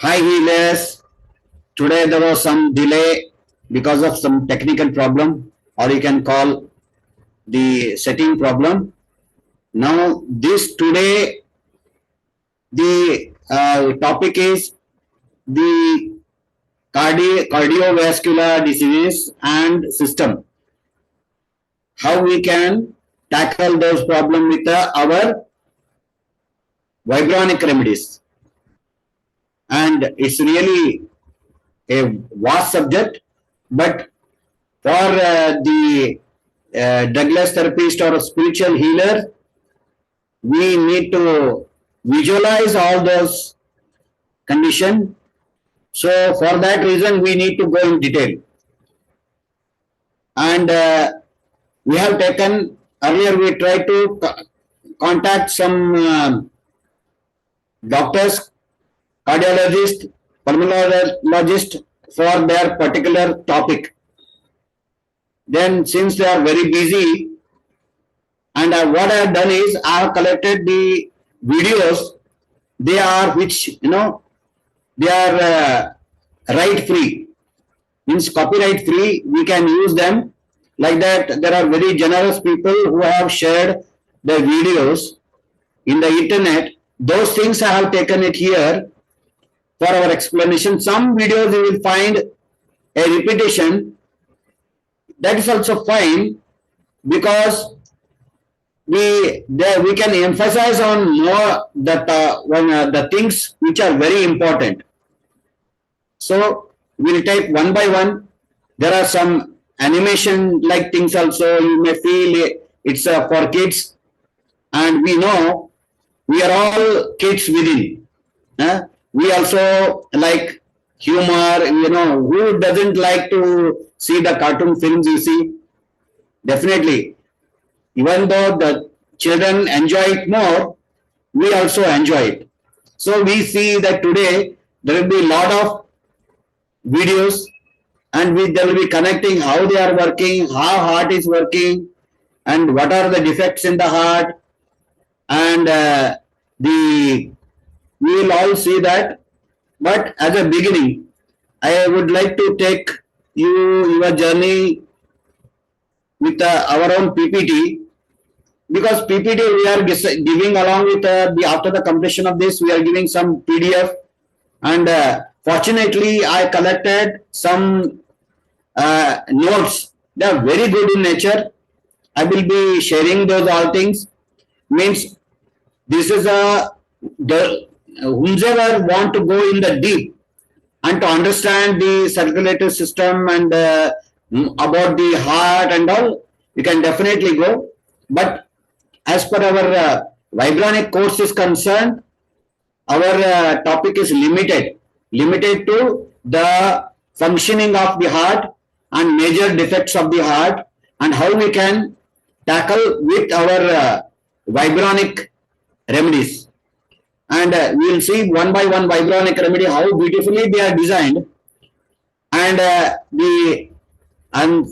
Hi healers. Today there was some delay because of some technical problem, or you can call the setting problem. Now this today the topic is the cardiovascular diseases and system. How we can tackle those problems with our vibronic remedies, and it's really a vast subject, but for the drugless therapist or a spiritual healer, we need to visualize all those conditions. So for that reason, we need to go in detail. And we have taken, earlier we tried to contact some doctors, cardiologists, pulmonologists for their particular topic. Then since they are very busy, and what I have done is I have collected the videos. They are they are right free, means copyright free. We can use them like that. There are very generous people who have shared the videos in the internet. Those things I have taken it here for our explanation. Some videos you will find a repetition. That is also fine, because we can emphasize on more the things which are very important. So we'll take one by one. There are some animation like things also. You may feel it's for kids, and we know we are all kids within. We also like humor. Who doesn't like to see the cartoon films? You see, definitely. Even though the children enjoy it more, we also enjoy it. So we see that today there will be a lot of videos, and they will be connecting how they are working, how heart is working, and what are the defects in the heart, and we will all see that. But as a beginning, I would like to take your journey with our own PPT, because PPT we are giving along with after the completion of this, we are giving some PDF, and fortunately I collected some notes. They are very good in nature. I will be sharing those all things. Means this is whomsoever want to go in the deep and to understand the circulatory system and about the heart and all, you can definitely go. But as per our Vibronic course is concerned, our topic is limited to the functioning of the heart and major defects of the heart, and how we can tackle with our Vibronic remedies. And we will see one by one Vibronic remedy, how beautifully they are designed, and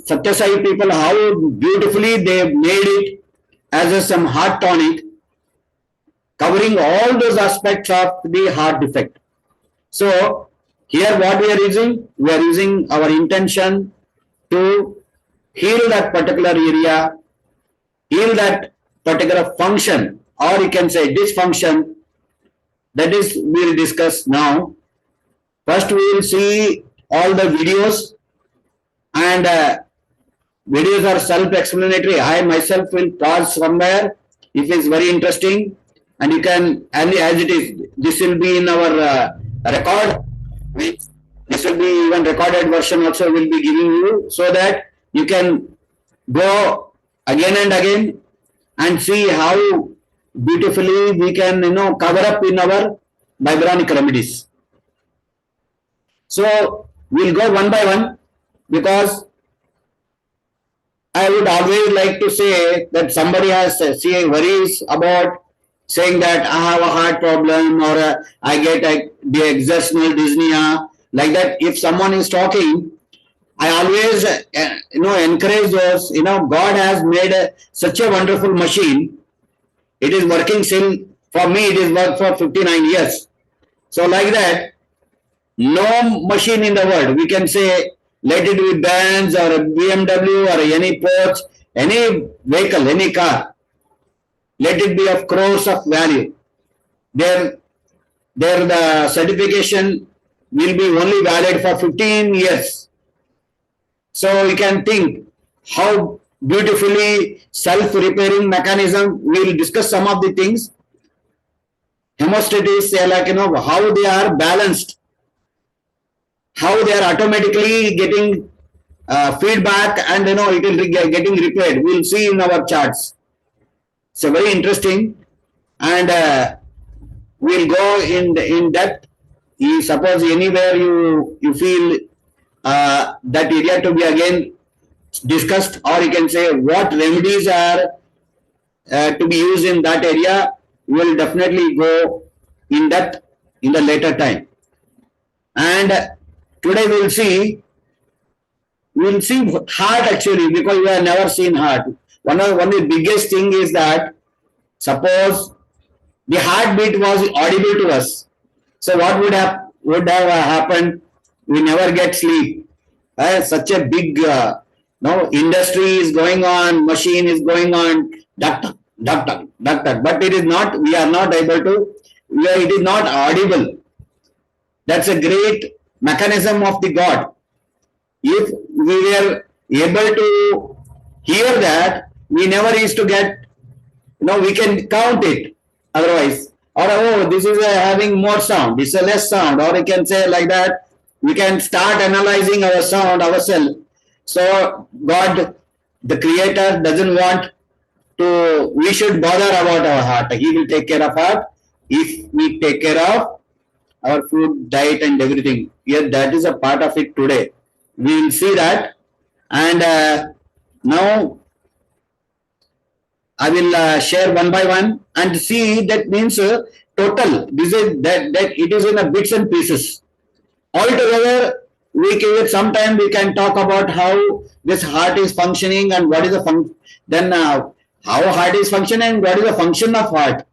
Satya Sai people, how beautifully they made it as some heart tonic, covering all those aspects of the heart defect. So here what we are using our intention to heal that particular area, heal that particular function, or you can say dysfunction. That is, we will discuss now. First we will see all the videos, and videos are self-explanatory. I myself will pause somewhere if it's very interesting, and you can, and as it is, this will be in our record. This will be even recorded version also will be giving you, so that you can go again and again and see how beautifully we can cover up in our Vibronic remedies. So we'll go one by one, because I would always like to say that somebody has worries about saying that I have a heart problem, or I get the exertional dyspnea, like that. If someone is talking, I always encourage those. God has made such a wonderful machine. It is working still. For me, it is worked for 59 years. So like that, no machine in the world, we can say, let it be Benz or a BMW or any Porsche, any vehicle, any car, let it be of crores of value. There the certification will be only valid for 15 years. So you can think how beautifully self-repairing mechanism. We will discuss some of the things. Hemostasis, like how they are balanced, how they are automatically getting feedback, and it will getting repaired. We'll see in our charts. So very interesting, and we'll go in depth. Suppose anywhere you feel that area to be again discussed, or you can say what remedies are to be used in that area, we will definitely go in depth in the later time. And today we'll see heart actually, because we have never seen heart. One of the biggest thing is that suppose the heartbeat was audible to us. So what would have happened? We never get sleep. Such a big industry is going on, machine is going on, doctor. But it is not. We are not able to. It is not audible. That's a great mechanism of the God. If we were able to hear that, we never used to get. We can count it. Otherwise, or this is having more sound. This is a less sound. Or we can say like that. We can start analyzing our sound ourselves. So God, the Creator, doesn't want to. We should bother about our heart. He will take care of heart if we take care of our food, diet, and everything. Yes, that is a part of it today. We will see that, and now I will share one by one and see. That means total. This is that it is in a bits and pieces. Altogether, sometime we can talk about how this heart is functioning and what is the then how heart is functioning and what is the function of heart.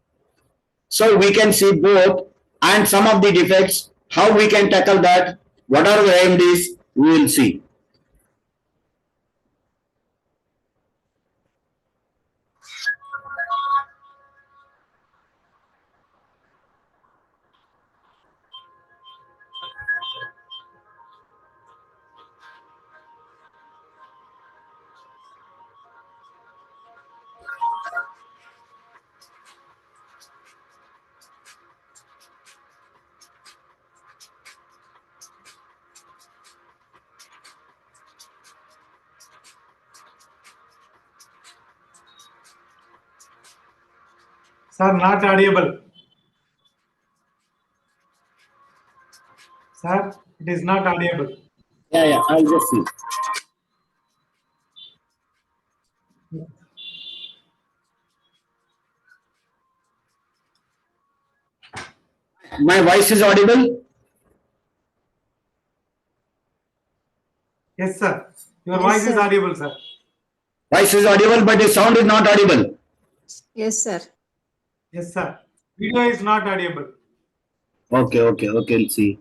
So we can see both, and some of the defects, how we can tackle that, what are the remedies, we will see. Sir, not audible. Sir, it is not audible. Yeah, I'll just see. My voice is audible? Yes, sir. Your voice is audible, sir. Voice is audible, but the sound is not audible. Yes, sir. Yes, sir. Video is not audible. Okay, let's see.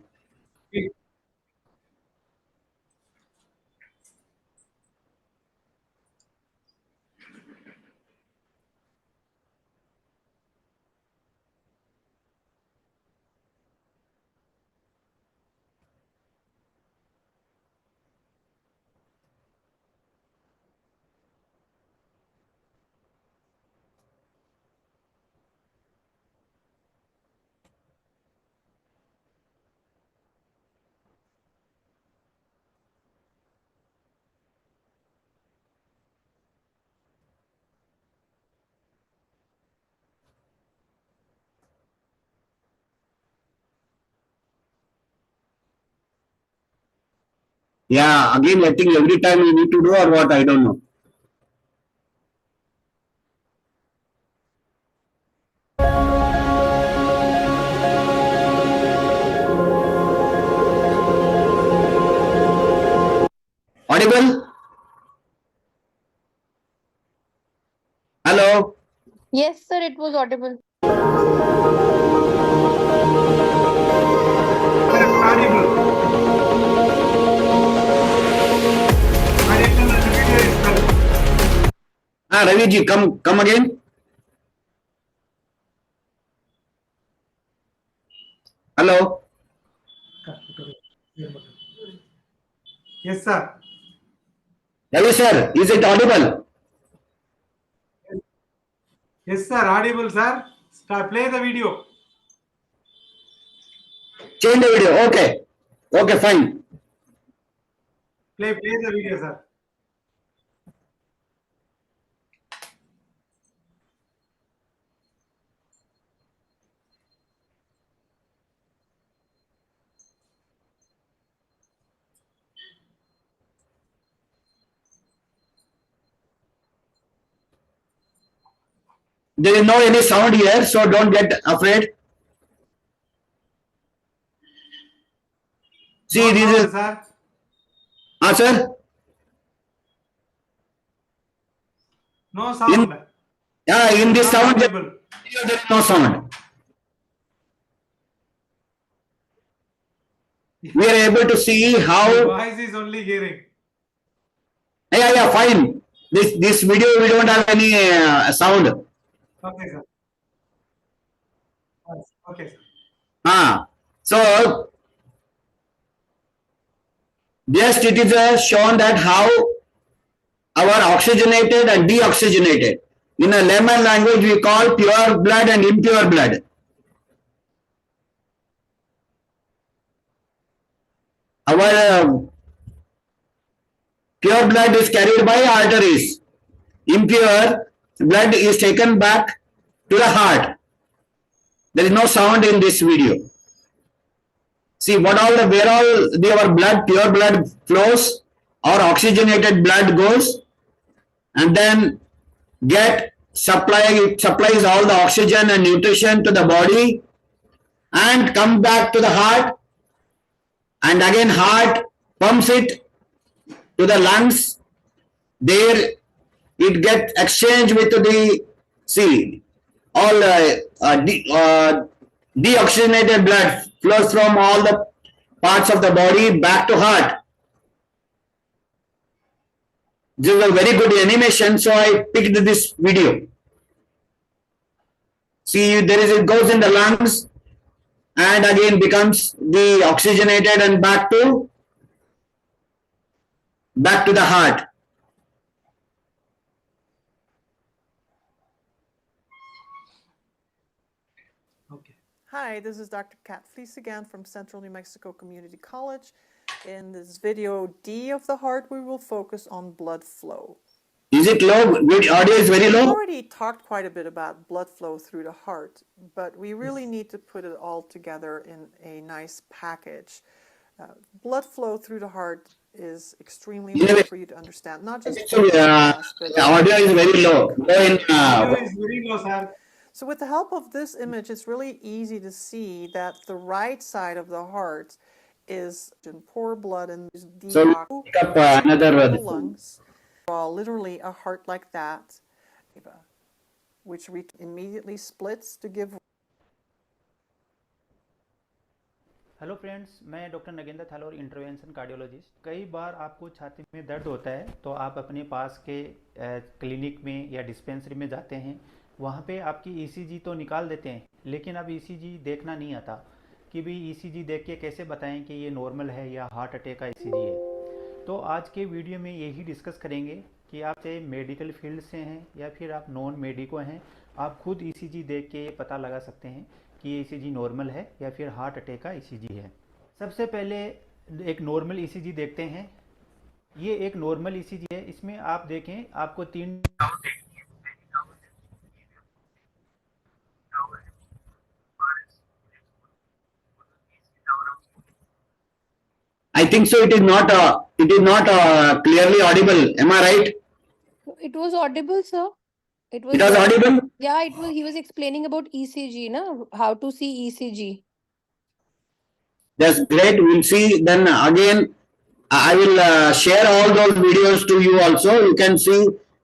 Yeah, again, I think every time you need to do or what, I don't know. Audible? Hello? Yes, sir, it was audible. Sir, audible. Ravi ji, come again. Hello. Yes, sir. Ravi sir, is it audible? Yes, sir. Audible, sir. Start. Play the video. Change the video. Okay. Okay, fine. Play the video, sir. There is no any sound here, so don't get afraid. See, No this sound, is sir. sir. No sound. In this Not sound, there audible. is no sound. We are able to see The how. voice is only hearing. Yeah, fine. This video we don't have any sound. Okay, sir. Yes, okay, sir. So just it is shown that how our oxygenated and deoxygenated. In a layman language, we call pure blood and impure blood. Our pure blood is carried by arteries. Impure blood is taken back to the heart. There is no sound in this video. See where all our blood, pure blood flows, or oxygenated blood goes, and then it supplies all the oxygen and nutrition to the body, and come back to the heart, and again heart pumps it to the lungs. There it gets exchanged with deoxygenated blood flows from all the parts of the body back to heart. This is a very good animation, so I picked this video. See, it goes in the lungs and again becomes deoxygenated and back to the heart. Okay. Hi, this is Dr. Kat Fleece again from Central New Mexico Community College. In this video D of the heart, we will focus on blood flow. Is it low? Audio is very We've low? already talked quite a bit about blood flow through the heart, but we really need to put it all together in a nice package. Blood flow through the heart is extremely important for you to understand, not just The audio is very low. Audio is very low, sir. So with the help of this image, it's really easy to see that the right side of the heart is in poor blood and So we pick up another the lungs. Literally a heart like that, which immediately splits to give. Hello friends, मैं doctor Nagendra Thalor, intervention cardiologist. कई बार आपको छाती में दर्द होता है तो आप अपने पास के क्लिनिक में या डिस्पेंसरी में जाते हैं। वहाँ पे आपकी ईसीजी तो निकाल देते हैं, लेकिन अब ईसीजी देखना नहीं आता कि भाई ईसीजी देख के कैसे बताएं कि ये नॉर्मल है या हार्ट अटैक का ईसीजी है। तो आज के वीडियो में यही डिस्कस करेंगे कि आप चाहे मेडिकल फील्ड से हैं या फिर आप नॉन मेडिको हैं, आप खुद ईसीजी देख के ये पता लगा सकते हैं कि ये ईसीजी नॉर्मल है या फिर हार्ट अटैक का ईसीजी है। सबसे पहले एक नॉर्मल ईसीजी देखते हैं। ये एक नॉर्मल ईसीजी है। इसमें आप देखें, आपको 3 I think so. It is not clearly audible. Am I right? It was audible, sir. It was audible. Yeah, it was. He was explaining about ECG, na? How to see ECG. That's great. We'll see. Then again, I will share all those videos to you also. You can see,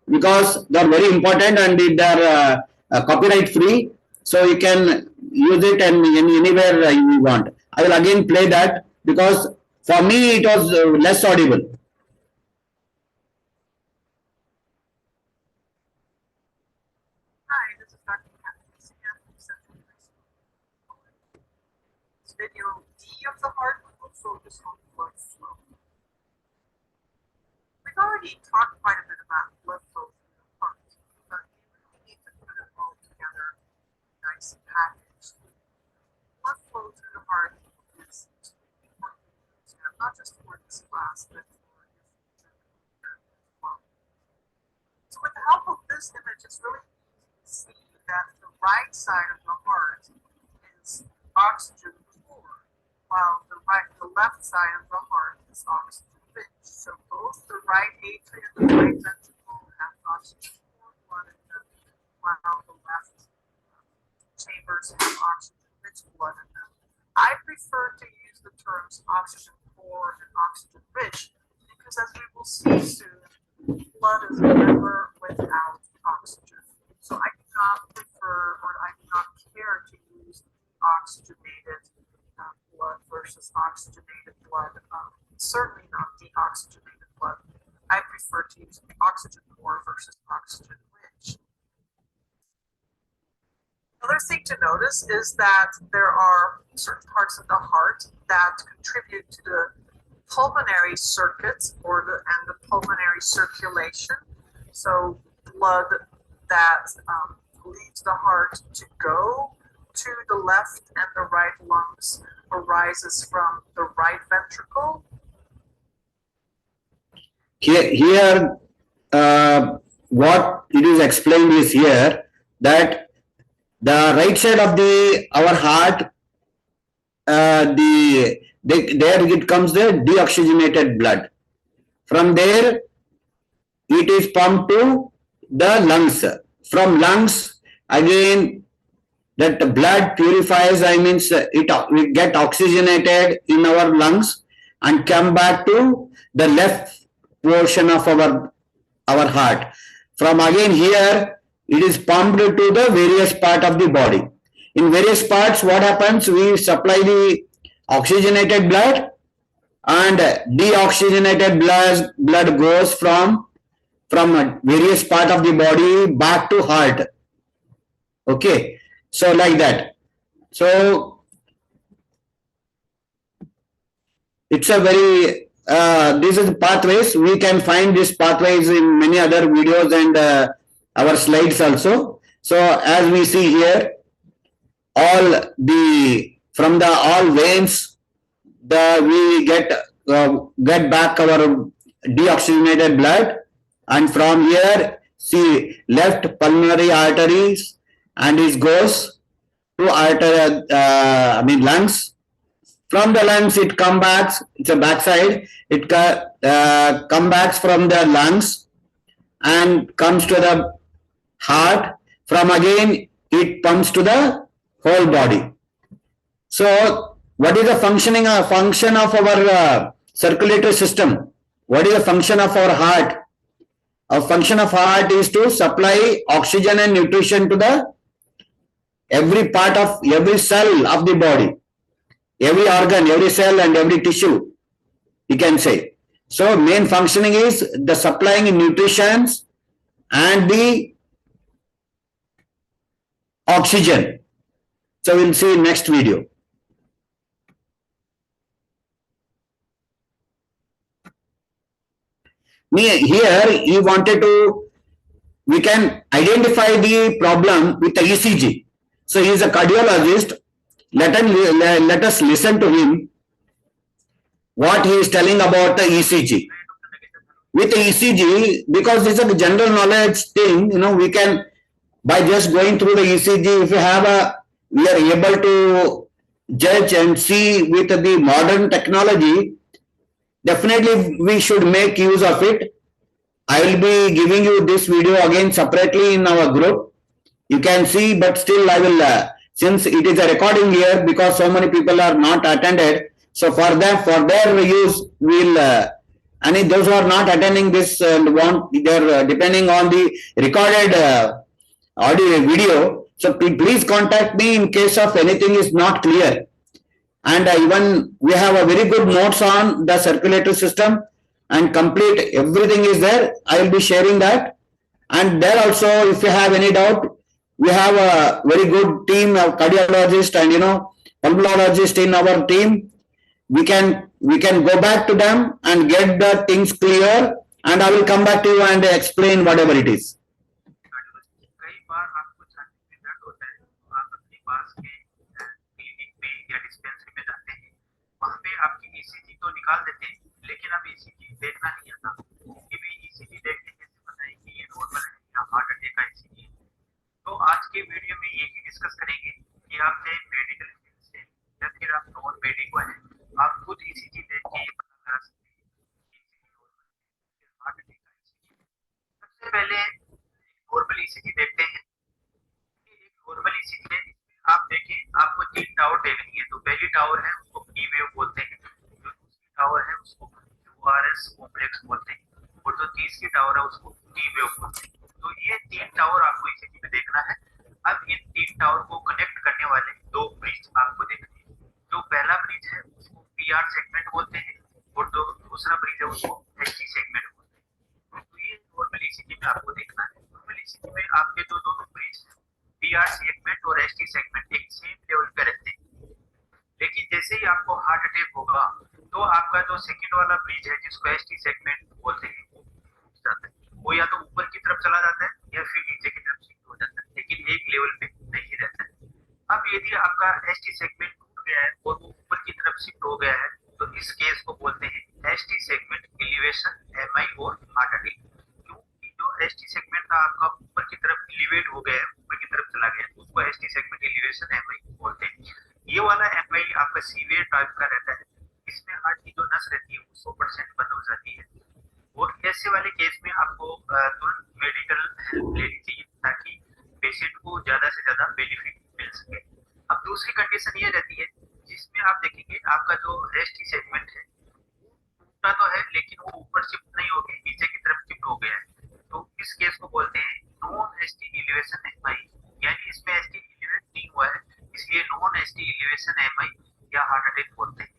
because they're very important and they are copyright free. So you can use it and anywhere you want. I will again play that because for me it was less audible. video D of the heart, we will focus on blood flow. We've already talked quite a bit about blood flow through the heart, but we really need to put it all together in a nice package. Blood flow through the heart is extremely important to understand, not just for this class, but for your future career as well. So with the help of this image, it's really easy to see that the right side of the heart is oxygen poor, while the left side of the heart is oxygen rich. So both the right atrium and the right ventricle have oxygen poor blood in them, while the left chambers have oxygen rich blood in them. I prefer to use the terms oxygen poor and oxygen rich because, as we will see soon, blood is never without oxygen. So I do not prefer, or I do not care to use oxygenated blood versus oxygenated blood. Certainly not deoxygenated blood. I prefer to use oxygen poor versus oxygen rich. Another thing to notice is that there are certain parts of the heart that contribute to the pulmonary circuit and the pulmonary circulation. So blood that leads the heart to go to the left and the right lungs arises from the right ventricle. Here, what it is explained is here that the right side of our heart, there it comes the deoxygenated blood. From there, it is pumped to the lungs. From lungs, again, that blood purifies, it get oxygenated in our lungs and come back to the left portion of our heart. From again here, it is pumped to the various part of the body. In various parts, what happens? We supply the oxygenated blood, and deoxygenated blood goes from various part of the body back to heart. Okay, so like that. So it's a very this is pathways. We can find these pathways in many other videos and our slides also. So as we see here, all veins, we get back our deoxygenated blood, and from here, see left pulmonary arteries, and it goes to lungs. From the lungs, it comes back. It's a backside. It comes back from the lungs and comes to the heart. From again, it pumps to the whole body. So, what is the function of our circulatory system? What is the function of our heart? Our function of heart is to supply oxygen and nutrition to every part of every cell of the body, every organ, every cell, and every tissue, you can say. So, main functioning is the supplying nutrition and the oxygen. So, we'll see in next video. Here, we can identify the problem with the ECG. So, he is a cardiologist. Let us listen to him, what he is telling about the ECG. With the ECG, because it's a general knowledge thing, we can, by just going through the ECG, if we are able to judge and see with the modern technology, definitely we should make use of it. I will be giving you this video again separately in our group. You can see, but still I will, since it is a recording here, because so many people are not attended, so for their use, we'll, and those who are not attending this and they're depending on the recorded audio video, so please contact me in case of anything is not clear. And even we have a very good notes on the circulatory system and complete everything is there. I will be sharing that. And there also, if you have any doubt, we have a very good team of cardiologists and pulmonologist in our team, we can go back to them and get the things clear, and I will come back to you and explain whatever it is. कई बार आपको छाती में दर्द होता है तो आप अपने पास के क्लिनिक में या डिस्पेंसरी में जाते हैं, वहाँ पे आपकी ईसीजी तो निकाल देते हैं, लेकिन अब ईसीजी देखना नहीं आता कि भी ईसीजी देख के कैसे बताएं कि ये नॉर्मल है या हार्ट अटैक का ईसीजी है। तो आज के वीडियो में यही डिस्कस करेंगे कि आप चाहे मेडिकल फील्ड से या फिर आप नॉन मेडिकल हैं, आप खुद ईसीजी देख के ये पता लगा सकते हैं कि ईसीजी नॉर्मल है या हार्ट अटैक का ईसीजी। सबसे पहले नॉर्मल ईसीजी देखते हैं। एक नॉर्मल ईसीजी है, इसमें आप देखें आपको 3 टावर देखनी है। तो पहली टावर है उसको पी वेव बोलते हैं, जो दूसरी टावर है उसको क्यूआरएस कॉम्प्लेक्स बोलते हैं, और जो तीसरी टावर है उसको टी वेव बोलते हैं। तो ये 3 टावर आपको ईसीजी में देखना है। अब इन 3 टावर को कनेक्ट करने वाले 2 ब्रिज आपको देखने हैं। जो पहला ब्रिज है उसको पीआर सेगमेंट बोलते हैं, और जो दूसरा ब्रिज है उसको एसटी सेगमेंट बोलते हैं। तो ये नॉर्मल ईसीजी में आपको देखना है। नॉर्मल ईसीजी में आपके जो दोनों ब्रिज पीआर सेगमेंट और एसटी सेगमेंट एक सेम लेवल पे रहते हैं, लेकिन जैसे ही आपको हार्ट अटैक होगा तो आपका जो सेकंड वाला ब्रिज है जिसको एसटी सेगमेंट बोलते हैं वो टूट जाता है। वो या तो ऊपर की तरफ चला जाता है या फिर नीचे की तरफ शिफ्ट हो जाता है, लेकिन एक लेवल पे नहीं रहता है। अब यदि आपका एसटी सेगमेंट टूट गया है और वो ऊपर की तरफ शिफ्ट हो गया है तो इस केस को बोलते हैं एसटी सेगमेंट एलिवेशन एमआई और हार्ट अटैक। क्योंकि जो एसटी सेगमेंट था आपका ऊपर की तरफ एलिवेट हो गया है, ऊपर की तरफ चला गया है, उसको एसटी सेगमेंट एलिवेशन एमआई बोलते हैं। ये वाला एमआई आपका सीवियर टाइप का रहता है, इसमें हार्ट की जो नस रहती है वो 100% बंद हो जाती है, और ऐसे वाले केस में आपको तुरंत मेडिकल हेल्प लेनी चाहिए ताकि पेशेंट को ज्यादा से ज्यादा बेनिफिट मिल सके। अब दूसरी कंडीशन ये रहती है जिसमें आप देखेंगे आपका जो एसटी सेगमेंट है टूटा तो है लेकिन वो ऊपर शिफ्ट नहीं हो गया, नीचे की तरफ शिफ्ट हो गया है। तो इस केस को बोलते हैं नॉन एसटी एलिवेशन एमआई, यानी इसमें एसटी एलिवेट नहीं हुआ है, इसलिए नॉन एसटी एलिवेशन एमआई या हार्ट अटैक बोलते हैं।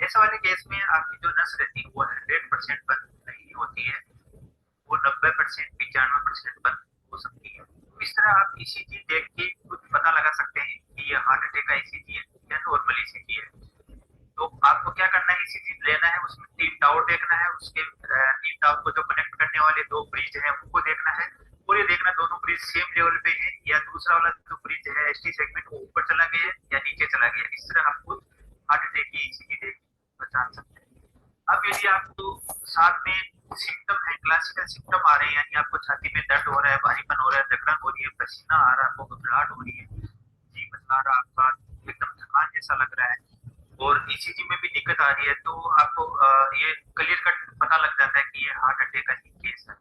ऐसे वाले केस में आपकी जो नस रहती है वो 100% बंद नहीं होती है, वो 90% 95% बंद हो सकती है। इस तरह आप ईसीजी देख के खुद पता लगा सकते हैं कि ये हार्ट अटैक का ईसीजी है या नॉर्मल ईसीजी है। तो आपको क्या करना है, ईसीजी लेना है, उसमें 3 टावर देखना है, उसके 3 टावर को जो कनेक्ट करने वाले 2 ब्रिज हैं उनको देखना है, और ये देखना दोनों ब्रिज सेम लेवल पे है या दूसरा वाला जो ब्रिज है एसटी सेगमेंट वो ऊपर चला गया है या नीचे चला गया। इस तरह आप खुद हार्ट अटैक की ईसीजी देख पहचान सकते हैं। अब यदि आपको साथ में सिम्टम है, क्लासिकल सिम्टम आ रहे हैं, यानी आपको छाती में दर्द हो रहा है, भारीपन हो रहा है, जकड़न हो रही है, पसीना आ रहा है, आपको घबराहट हो रही है, जी बतला रहा आपका एकदम थकान जैसा लग रहा है, और ईसीजी में भी दिक्कत आ रही है, तो आपको ये क्लियर कट पता लग जाता है कि ये हार्ट अटैक का ही केस है।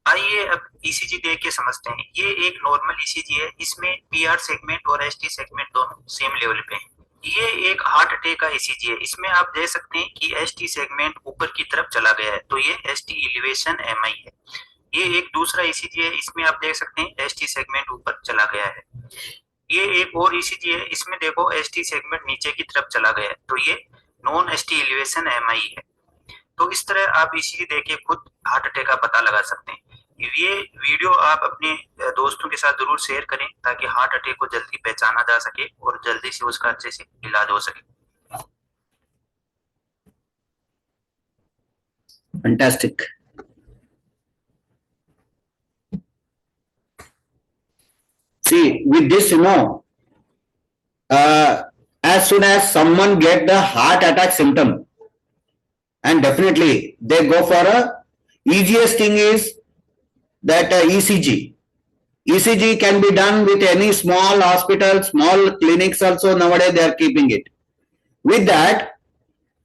आइए अब ईसीजी देख के समझते हैं। ये एक नॉर्मल ईसीजी है, इसमें पीआर सेगमेंट और एसटी सेगमेंट दोनों सेम लेवल पे हैं। ये एक हार्ट अटैक का ईसीजी है, इसमें आप देख सकते हैं कि एसटी सेगमेंट ऊपर की तरफ चला गया है, तो ये एसटी एलिवेशन एमआई है। ये एक दूसरा ईसीजी है, इसमें आप देख सकते हैं एसटी सेगमेंट ऊपर चला गया है। ये एक और ईसीजी है, इसमें देखो एसटी सेगमेंट नीचे की तरफ चला गया है, तो ये नॉन एसटी एलिवेशन एमआई है। तो इस तरह आप ईसीजी देख के खुद हार्ट अटैक का पता लगा सकते हैं। ये वीडियो आप अपने दोस्तों के साथ जरूर शेयर करें ताकि हार्ट अटैक को जल्दी पहचाना जा सके और जल्दी से उसका अच्छे से इलाज हो सके। Fantastic. See, with this, as soon as someone get the heart attack symptom, and definitely they go for easiest thing is that ECG. ECG can be done with any small hospital, small clinics also nowadays they are keeping it. With that,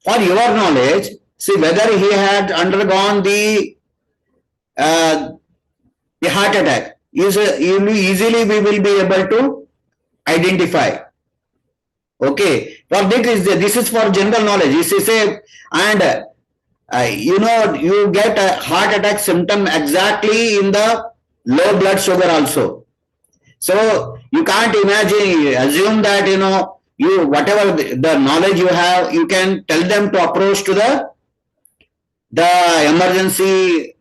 for your knowledge, see whether he had undergone the heart attack. Easily we will be able to identify. Okay, for this is for general knowledge. This is and you get a heart attack symptom exactly in the low blood sugar also. So you can't assume that you whatever the knowledge you have, you can tell them to approach to the emergency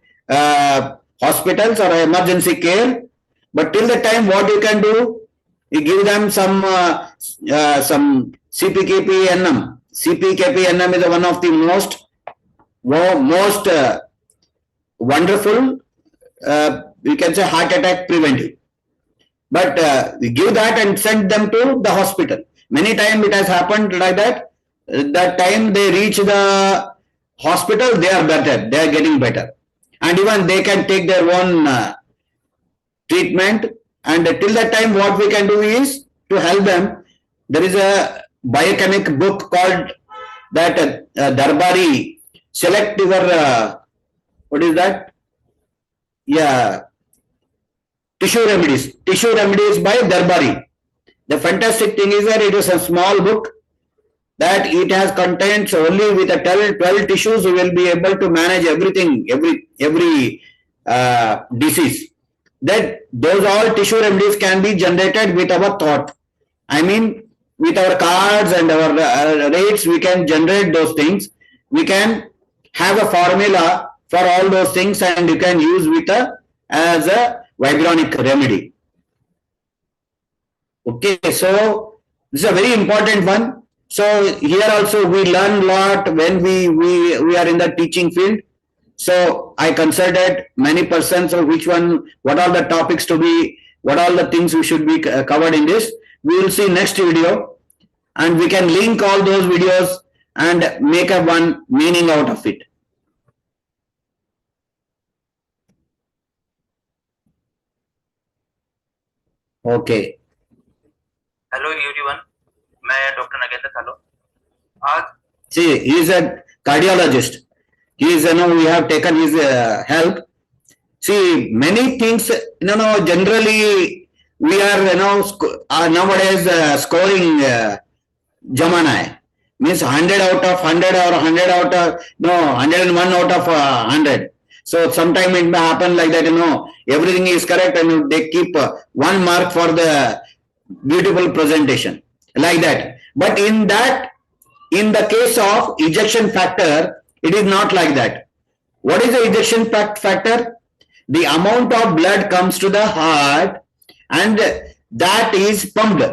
hospitals or emergency care. But till the time, what you can do, You give them some CPKP-NM. CPKP-NM is one of the most wonderful, we can say, heart attack preventive. But we give that and send them to the hospital. Many times it has happened like that. That time they reach the hospital, they are better, they are getting better. And even they can take their own treatment. And till that time, what we can do is to help them. There is a biochemic book called that Darbari. Select your, what is that? Yeah. Tissue Remedies. Tissue Remedies by Darbari. The fantastic thing is that it is a small book that it has contents only with a 12 tissues. You will be able to manage everything, every disease. That those all tissue remedies can be generated with our thought. I mean, with our cards and our rates, we can generate those things. We can have a formula for all those things, and you can use with as a Vibronic remedy. Okay, so this is a very important one. So here also we learn a lot when we are in the teaching field. So I consulted many persons of which one, what are the topics to be, what all the things we should be covered in this. We will see next video, and we can link all those videos and make a one meaning out of it. Okay. Hello everyone, मैं doctor Nagendra थालो। आज See, he is a cardiologist. He is, we have taken his help. See, many things, generally we are, nowadays scoring jamana hai. Means 100 out of 100 or 100 out of, 101 out of 100. So sometime it may happen like that, everything is correct and they keep 1 mark for the beautiful presentation, like that. But in the case of ejection factor, it is not like that. What is the ejection factor? The amount of blood comes to the heart and that is pumped.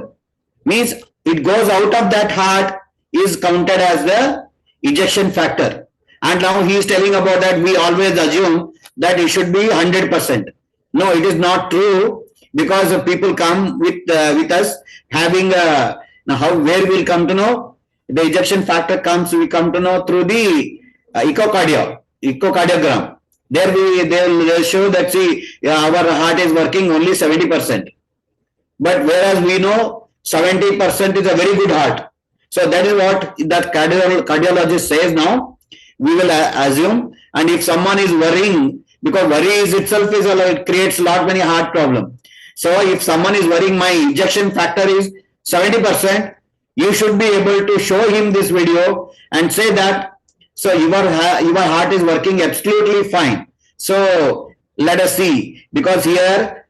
Means it goes out of that heart is counted as the ejection factor. And now he is telling about that we always assume that it should be 100%. No, it is not true, because people come with us having now where we'll come to know the ejection factor comes, we come to know through the echocardiogram. There they will show that, see, our heart is working only 70%. But whereas we know 70% is a very good heart. So that is what that cardiologist says now. We will assume, and if someone is worrying, because worry is itself is it creates many heart problem. So if someone is worrying, my ejection factor is 70%, you should be able to show him this video and say that, so your heart is working absolutely fine. So let us see, because here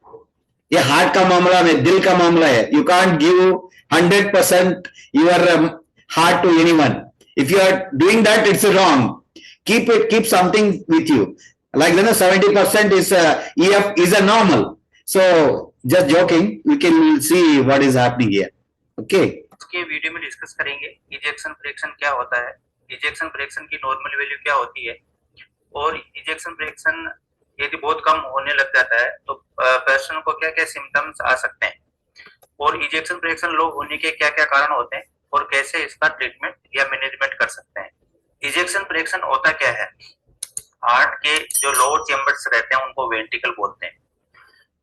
ये heart का मामला में दिल का मामला है. You can't give 100% your heart to anyone. If you are doing that, it's wrong. Keep something with you. Like 70% is EF is a normal. So just joking, we can see what is happening here. Okay. के video में discuss करेंगे ejection fraction क्या होता है, ejection fraction की normal value क्या होती है, और इजेक्शन फ्रैक्शन यदि बहुत कम होने लग जाता है तो पर्सन को क्या क्या सिम्टम्स आ सकते हैं, और इजेक्शन फ्रैक्शन लो होने के क्या क्या कारण होते हैं, और कैसे इसका ट्रीटमेंट या मैनेजमेंट कर सकते हैं। इजेक्शन फ्रैक्शन होता क्या है? हार्ट के जो लोअर चेम्बर्स रहते हैं उनको वेंट्रिकल बोलते हैं,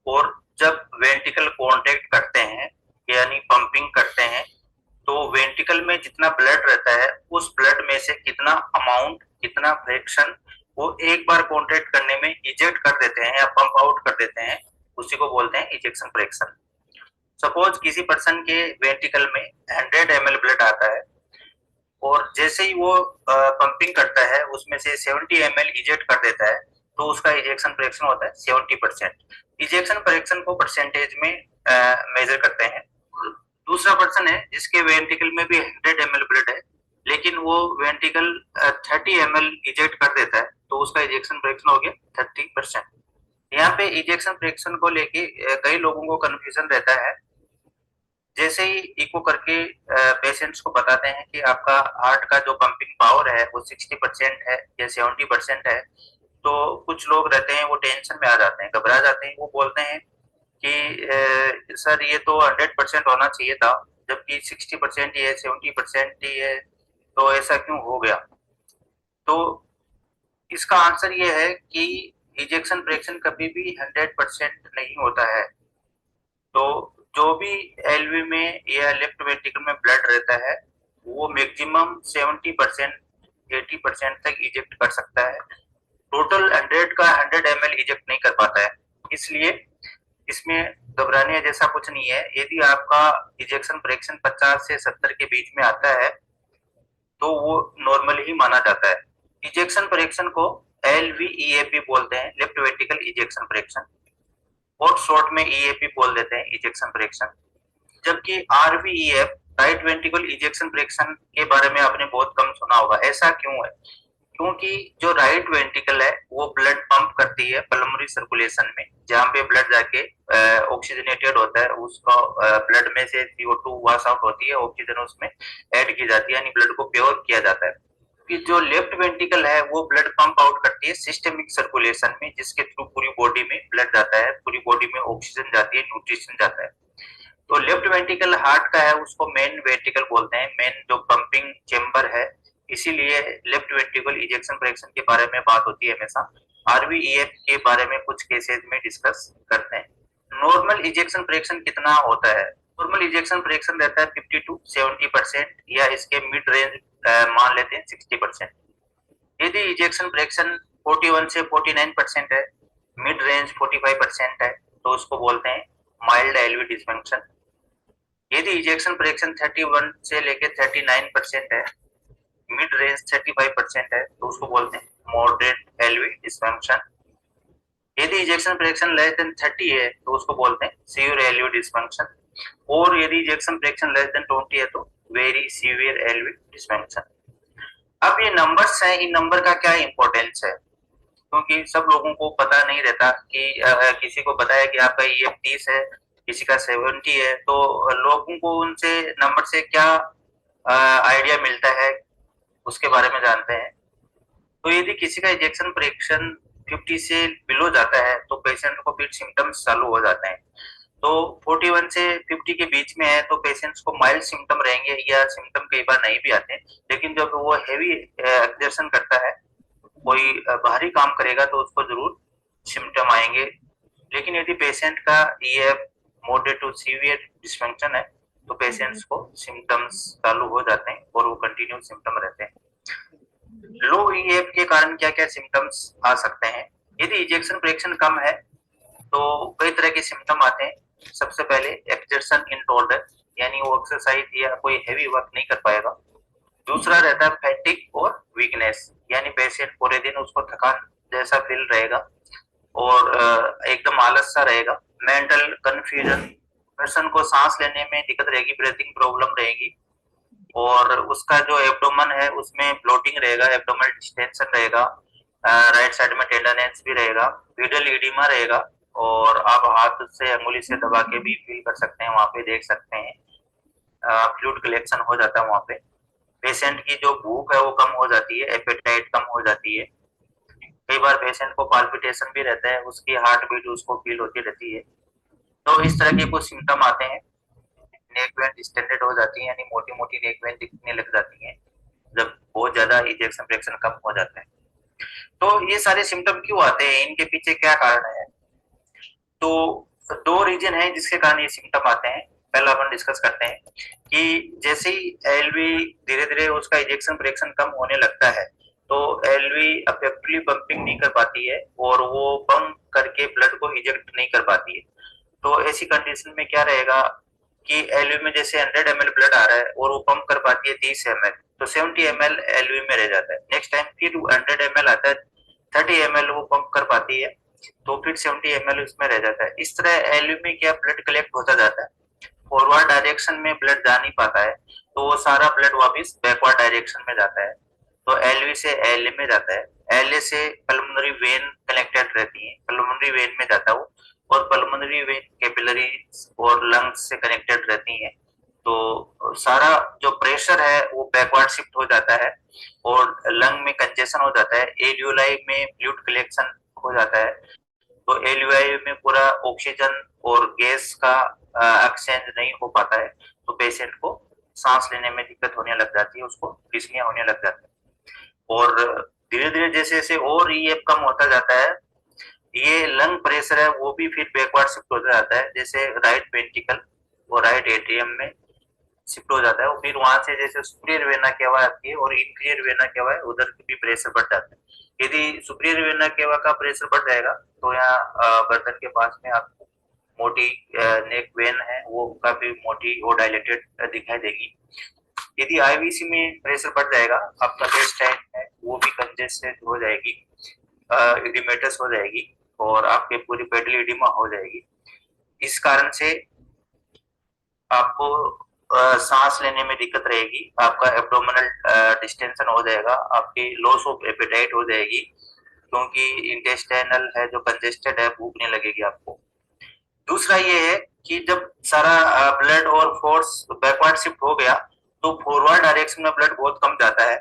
और जब वेंट्रिकल कॉन्ट्रैक्ट करते हैं यानी पंपिंग करते हैं तो वेंट्रिकल में जितना ब्लड रहता है उस ब्लड में से कितना अमाउंट, कितना फ्रैक्शन वो एक बार कॉन्ट्रैक्ट करने में इजेक्ट कर देते हैं या पंप आउट कर देते हैं, उसी को बोलते हैं इजेक्शन फ्रैक्शन। सपोज किसी पर्सन के वेंट्रिकल में 100 ml ब्लड आता है और जैसे ही वो पंपिंग करता है उसमें से 70 ml इजेक्ट कर देता है तो उसका इजेक्शन फ्रैक्शन होता है 70%। इजेक्शन फ्रैक्शन को परसेंटेज में मेजर करते हैं। दूसरा पर्सन है जिसके वेंट्रिकल में भी 100 ml ब्लड है लेकिन वो वेंट्रिकल 30 ml इजेक्ट कर देता है तो उसका इजेक्शन फ्रैक्शन हो गया 30%। यहाँ पे इजेक्शन फ्रैक्शन को लेके कई लोगों को कंफ्यूजन रहता है जैसे ही इको करके पेशेंट्स को बताते हैं कि आपका हार्ट का जो पंपिंग पावर है वो 60% है या 70% है, तो कुछ लोग रहते हैं वो टेंशन में आ जाते हैं, घबरा जाते हैं। वो बोलते हैं कि सर ये तो 100% होना चाहिए था, जबकि 60% ही है, 70% ही है, तो ऐसा क्यों हो गया? तो इसका आंसर ये है कि इजेक्शन फ्रैक्शन कभी भी 100% नहीं होता है। तो जो भी एलवी में या लेफ्ट वेंट्रिकल में ब्लड रहता है वो मैक्सिमम 70% 80% तक इजेक्ट कर सकता है। टोटल 100 का 100 ml इजेक्ट नहीं कर पाता है। इसलिए इसमें घबराने जैसा कुछ नहीं है। यदि आपका इजेक्शन फ्रैक्शन 50 से 70 के बीच में आता है तो वो नॉर्मल ही माना जाता है। इजेक्शन फ्रैक्शन को LVEF बोलते हैं, लेफ्ट वेंट्रिकल इजेक्शन फ्रैक्शन, और शॉर्ट में EAP बोल देते हैं, इजेक्शन फ्रैक्शन। जबकि RVEF, right ventricle ejection fraction के बारे में आपने बहुत कम सुना होगा। ऐसा क्यों है? क्योंकि जो राइट वेंट्रिकल है वो ब्लड पंप करती है पल्मोनरी सर्कुलेशन में, जहाँ पे ब्लड जाके ऑक्सीजनेटेड होता है, उसका ब्लड में से CO2 वॉश आउट होती है, ऑक्सीजन उसमें ऐड की जाती है, यानी ब्लड को प्योर किया जाता है। कि जो लेफ्ट वेंट्रिकल है वो ब्लड पंप आउट करती है सिस्टेमिक सर्कुलेशन में, जिसके थ्रू पूरी बॉडी में ब्लड जाता है, पूरी बॉडी में ऑक्सीजन जाती है, न्यूट्रिशन जाता है। तो लेफ्ट वेंट्रिकल हार्ट का है उसको मेन वेंट्रिकल बोलते हैं, मेन जो पंपिंग चेम्बर है। इसीलिए लेफ्ट वेंट्रिकल इजेक्शन फ्रैक्शन के बारे में बात होती है हमेशा। RVEF के बारे में कुछ केसेस में डिस्कस करते हैं। नॉर्मल इजेक्शन फ्रैक्शन कितना होता है? नॉर्मल इजेक्शन फ्रैक्शन रहता है 50 to 70%, या इसके मिड रेंज मान लेते हैं 60%। यदि इजेक्शन फ्रैक्शन 41 से 49% है, मिड रेंज 45% है, तो उसको बोलते हैं माइल्ड एलवी डिस्फंक्शन। यदि इजेक्शन फ्रैक्शन 31 से लेकर 39% है, मिड रेंज 35% है, तो उसको बोलते हैं मॉडरेट एलवी डिस्फंक्शन। यदि इजेक्शन फ्रैक्शन लेस देन 30 है तो उसको बोलते हैं सीवियर एलवी डिस्फंक्शन, और यदि इजेक्शन फ्रैक्शन लेस देन 20 है तो वेरी सीवियर एलवी डिस्फंक्शन। अब ये नंबर्स हैं, इन नंबर का क्या इंपॉर्टेंस है? क्योंकि सब लोगों को पता नहीं रहता कि किसी को बताया कि आपका EF 30 है, किसी का 70 है, तो लोगों को उनसे नंबर से क्या आइडिया मिलता है उसके बारे में जानते हैं। तो यदि किसी का इजेक्शन फ्रैक्शन 50 से बिलो जाता है तो पेशेंट को फिर सिम्टम्स चालू हो जाते हैं। तो 41 से 50 के बीच में है तो पेशेंट्स को माइल्ड सिम्टम रहेंगे, या सिम्टम कई बार नहीं भी आते, लेकिन जब वो हैवी एक्सर्शन करता है, कोई भारी काम करेगा, तो उसको जरूर सिम्टम आएंगे। लेकिन यदि पेशेंट का EF moderate to severe dysfunction है तो पेशेंट्स को सिम्टम्स चालू हो जाते हैं और वो कंटिन्यू सिम्टम रहते हैं। लो EF के कारण क्या क्या सिम्टम्स आ सकते हैं? यदि इजेक्शन फ्रैक्शन कम है तो कई तरह के सिम्टम आते हैं। सबसे पहले एक्सर्शन इनटॉलरेंस, यानी वो एक्सरसाइज या कोई हैवी वर्क नहीं कर पाएगा। दूसरा रहता है फैटिक और वीकनेस, यानी पेशेंट पूरे दिन उसको थकान जैसा फील रहेगा और एकदम आलस सा रहेगा। मेंटल कंफ्यूजन, पर्सन को सांस लेने में दिक्कत रहेगी, ब्रीथिंग प्रॉब्लम रहेगी, और उसका जो एब्डोमेन है उसमें ब्लोटिंग रहेगा, एब्डोमेनल डिस्टेंशन रहेगा, राइट साइड में टेंडरनेस भी रहेगा, पीडल एडिमा रहेगा, और आप हाथ से अंगुली से दबा के भी फील कर सकते हैं, वहां पे देख सकते हैं फ्लूइड कलेक्शन हो जाता है वहां पे। पेशेंट की जो भूख है वो कम हो जाती है, एपेटाइट कम हो जाती है। कई बार पेशेंट को पाल्पिटेशन भी रहता है, उसकी हार्ट बीट उसको फील होती रहती है। तो इस तरह के कुछ सिम्टम आते हैं। नेक वेन डिस्टेंडेड हो जाती है, यानी मोटी मोटी नेक वेन दिखने लग जाती है जब बहुत ज्यादा इजेक्शन फ्रैक्शन कम हो जाता है। तो ये सारे सिम्टम क्यों आते हैं, इनके पीछे क्या कारण है? तो दो रीजन है जिसके कारण ये सिम्टम आते हैं। पहला अपन डिस्कस करते हैं कि जैसे ही एलवी धीरे धीरे उसका इजेक्शन फ्रैक्शन कम होने लगता है तो एलवी इफेक्टिवली पंपिंग नहीं कर पाती है और वो पंप करके ब्लड को इजेक्ट नहीं कर पाती है। तो ऐसी कंडीशन में क्या रहेगा कि एलवी में जैसे 100 ml ब्लड आ रहा है और वो पंप कर पाती है 30 ml, तो 70 ml एलवी में रह जाता है। नेक्स्ट टाइम फिर 100 ml आता है, 30 ml वो पंप कर पाती है, तो फिर 70 ml उसमें रह जाता है। इस तरह एलवी में क्या ब्लड कलेक्ट होता जाता है, फॉरवर्ड डायरेक्शन में ब्लड जा नहीं पाता है, तो वो सारा ब्लड वापस बैकवर्ड डायरेक्शन में जाता है, तो एलवी से एलए में जाता है। एलए से पल्मोनरी वेन कनेक्टेड रहती है, पल्मोनरी वेन में जाता है वो, और पल्मोनरी वेन कैपिलरी और लंग्स से कनेक्टेड रहती हैं, तो सारा जो प्रेशर है वो बैकवर्ड शिफ्ट हो जाता है और लंग में कंजेशन हो जाता है, एल्यूलाई में फ्लूइड कलेक्शन हो जाता है, तो एल्यूलाई में पूरा ऑक्सीजन और गैस का एक्सचेंज नहीं हो पाता है, तो पेशेंट को सांस लेने में दिक्कत होने लग जाती है, उसको डिस्निया होने लग जाता है। और धीरे धीरे जैसे जैसे और ईएफ कम होता जाता है, ये लंग प्रेशर है वो भी फिर बैकवर्ड शिफ्ट होता जाता है, जैसे राइट वेंट्रिकल और राइट एट्रियम में शिफ्ट हो जाता है, और फिर वहां से जैसे सुपीरियर वेना केवा आती है और इंफीरियर वेना केवा है, उधर भी प्रेशर बढ़ जाता है। यदि सुपीरियर वेना केवा का प्रेशर बढ़ जाएगा तो यहाँ गर्दन के पास में आपको मोटी नेक वेन है वो काफी मोटी और डायलेटेड दिखाई देगी। यदि आईवीसी में प्रेशर बढ़ जाएगा, आपका पेस्टाइन है वो भी कंजेस्टेड हो जाएगी, इडिमेटस हो जाएगी और आपके पूरी पेडली एडिमा हो जाएगी। इस कारण से आपको सांस लेने में दिक्कत रहेगी, आपका एब्डोमिनल डिस्टेंशन हो जाएगा, आपकी लॉस ऑफ एपेटाइट हो जाएगी, क्योंकि इंटेस्टाइनल है जो कंजेस्टेड है, भूख नहीं लगेगी आपको। दूसरा ये है कि जब सारा ब्लड और फोर्स बैकवर्ड शिफ्ट हो गया तो फॉरवर्ड डायरेक्शन में ब्लड बहुत कम जाता है,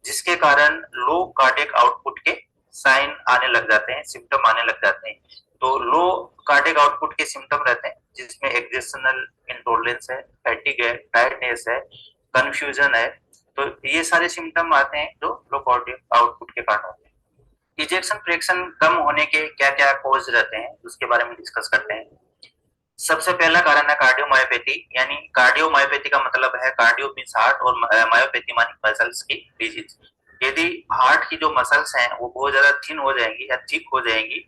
जिसके कारण लो कार्डियक आउटपुट के साइन आने लग जाते हैं, सिम्टम आने लग जाते हैं। तो लो कार्डियक आउटपुट के सिम्टम रहते हैं जिसमें एक्सेशनल इंटॉलरेंस है, फैटिग है, टायर्डनेस है, कंफ्यूजन है, तो ये सारे सिम्टम आते हैं जो लो कार्डियक आउटपुट के कारण होते हैं। इजेक्शन फ्रैक्शन कम होने के क्या क्या कॉज रहते हैं उसके बारे में डिस्कस करते हैं। सबसे पहला कारण है कार्डियोमायोपैथी, यानी कार्डियोमायोपैथी का मतलब है कार्डियो मींस हार्ट और मायोपैथी मानी मसल्स की डिजीज। यदि हार्ट की जो मसल्स हैं वो बहुत ज्यादा थिन हो जाएंगी या थिक हो जाएंगी